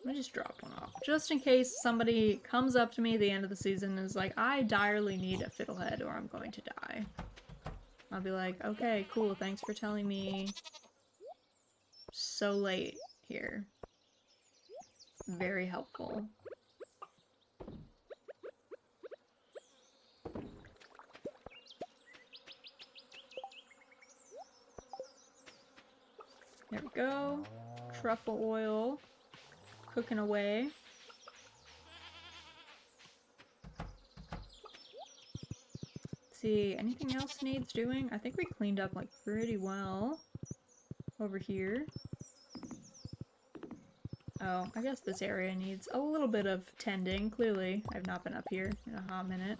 Let me just drop one off. Just in case somebody comes up to me at the end of the season and is like, I direly need a fiddlehead or I'm going to die. I'll be like, okay, cool, thanks for telling me so late here. Very helpful. There we go. Truffle oil. Cooking away. Let's see, anything else needs doing? I think we cleaned up like pretty well over here. Oh, I guess this area needs a little bit of tending. Clearly, I've not been up here in a hot minute.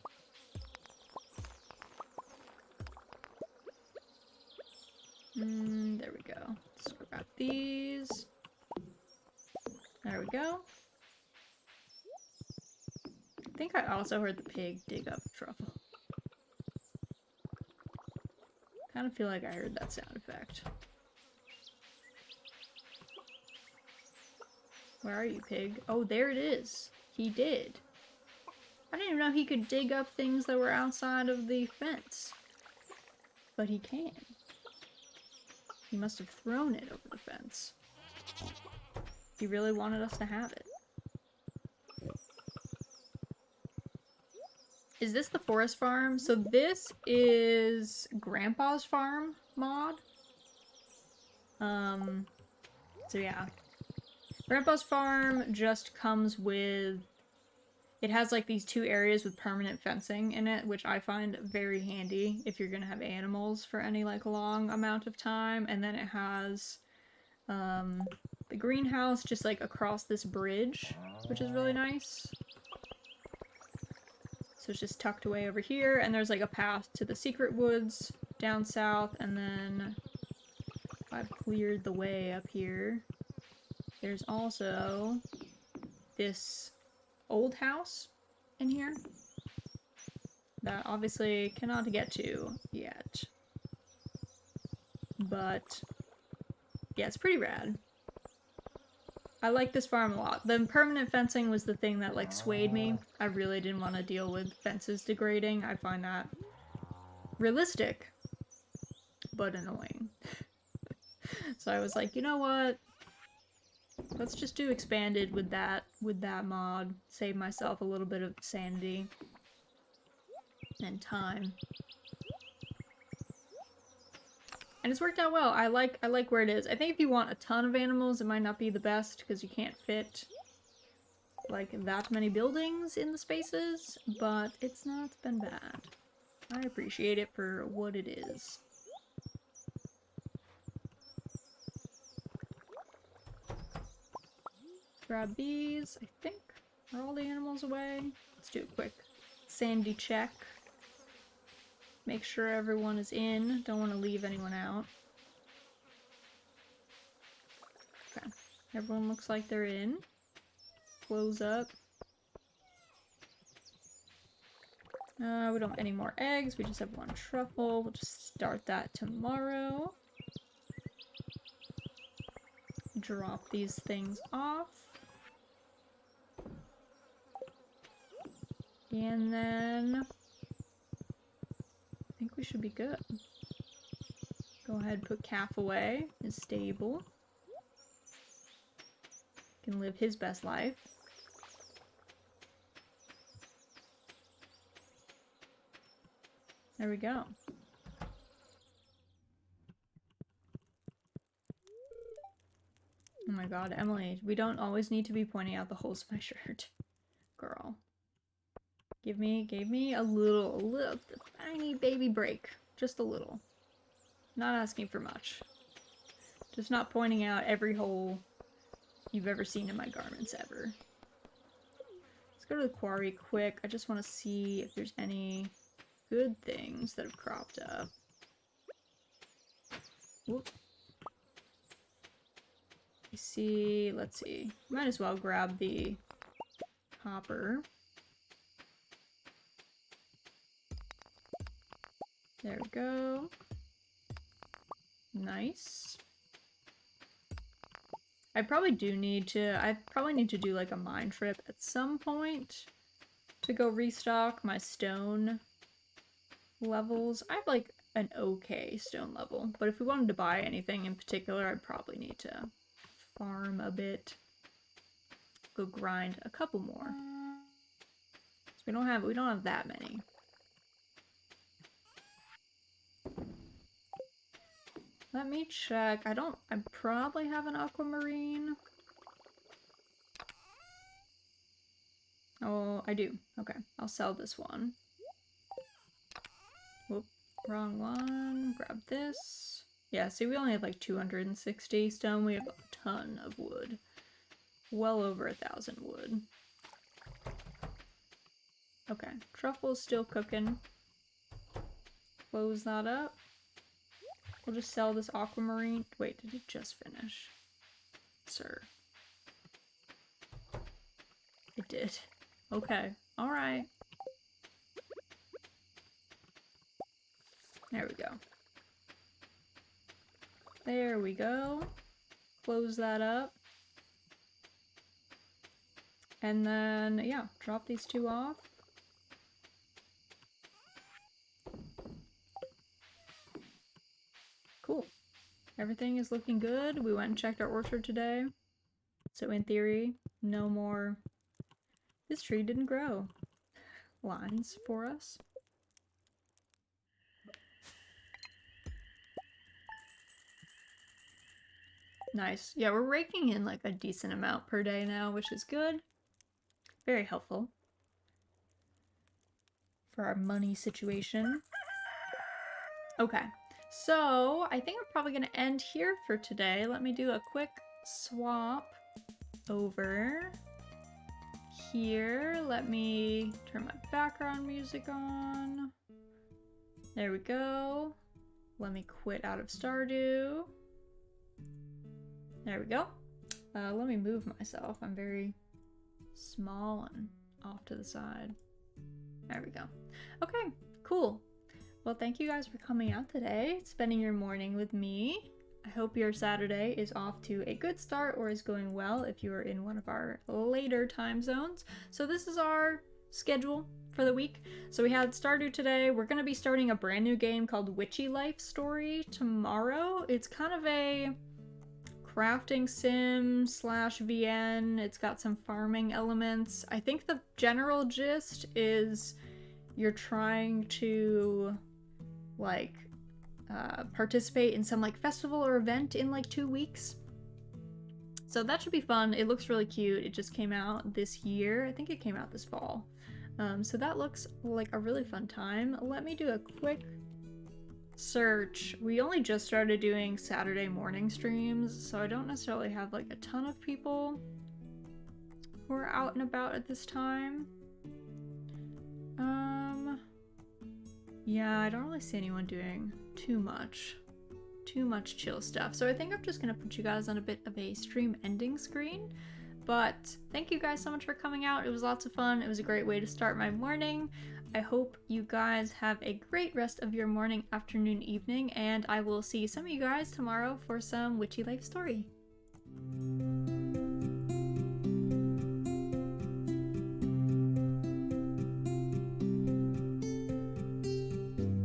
There we go. Let's grab these. There we go. I think I also heard the pig dig up truffle. Kind of feel like I heard that sound effect. Where are you, pig? Oh, there it is. He did. I didn't even know he could dig up things that were outside of the fence. But he can. He must have thrown it over the fence. He really wanted us to have it. Is this the forest farm? So this is Grandpa's farm mod. So yeah. Grandpa's farm just comes with... It has like these two areas with permanent fencing in it, which I find very handy if you're gonna have animals for any like long amount of time. And then it has the greenhouse just like across this bridge, which is really nice. So it's just tucked away over here, and there's like a path to the secret woods down south, and then I've cleared the way up here. There's also this old house in here that obviously cannot get to yet. But yeah, it's pretty rad. I like this farm a lot. The permanent fencing was the thing that like swayed me. I really didn't want to deal with fences degrading. I find that realistic, but annoying. So I was like, you know what? Let's just do expanded with that mod. Save myself a little bit of sanity and time. And it's worked out well. I like where it is. I think if you want a ton of animals, it might not be the best because you can't fit like that many buildings in the spaces, but it's not been bad. I appreciate it for what it is. Grab these, I think. Are all the animals away? Let's do a quick sandy check. Make sure everyone is in. Don't want to leave anyone out. Okay. Everyone looks like they're in. Close up. We don't have any more eggs. We just have one truffle. We'll just start that tomorrow. Drop these things off. And then I think we should be good. Go ahead and put Calf away. His stable. Can live his best life. There we go. Oh my god, Emily, we don't always need to be pointing out the holes in my shirt. Girl. Give me a little tiny baby break. Just a little. Not asking for much. Just not pointing out every hole you've ever seen in my garments ever. Let's go to the quarry quick. I just want to see if there's any good things that have cropped up. Whoop. Let's see. Might as well grab the copper. There we go. Nice. I probably need to do like a mine trip at some point to go restock my stone levels. I have like an okay stone level, but if we wanted to buy anything in particular, I'd probably need to farm a bit. Go grind a couple more. So we don't have that many. Let me check. I probably have an aquamarine. Oh, I do. Okay, I'll sell this one. Whoop, wrong one. Grab this. Yeah, see, we only have like 260 stone. We have a ton of wood. Well over 1,000 wood. Okay, truffle's still cooking. Close that up. We'll just sell this aquamarine. Wait, did it just finish? Sir. It did. Okay, alright. There we go. There we go. Close that up. And then, yeah, drop these two off. Cool. Everything is looking good. We went and checked our orchard today. So in theory, no more... This tree didn't grow. Lines for us. Nice. Yeah, we're raking in like a decent amount per day now, which is good. Very helpful for our money situation. Okay, so I think we're probably going to end here for today. Let me do a quick swap over here. Let me turn my background music on. There we go. Let me quit out of Stardew. There we go. Let me move myself. I'm very small and off to the side. There we go. Okay, cool. Well, thank you guys for coming out today, spending your morning with me. I hope your Saturday is off to a good start or is going well if you are in one of our later time zones. So this is our schedule for the week. So we had Stardew today. We're going to be starting a brand new game called Witchy Life Story tomorrow. It's kind of a crafting sim / VN. It's got some farming elements. I think the general gist is you're trying to like participate in some like festival or event in like 2 weeks. So that should be fun. It looks really cute. It just came out this year. I think it came out this fall. So that looks like a really fun time. Let me do a quick search. We only just started doing Saturday morning streams, so I don't necessarily have like a ton of people who are out and about at this time. Yeah, I don't really see anyone doing too much chill stuff. So I think I'm just gonna put you guys on a bit of a stream ending screen. But thank you guys so much for coming out. It was lots of fun. It was a great way to start my morning. I hope you guys have a great rest of your morning, afternoon, evening, and I will see some of you guys tomorrow for some Witchy Life Story.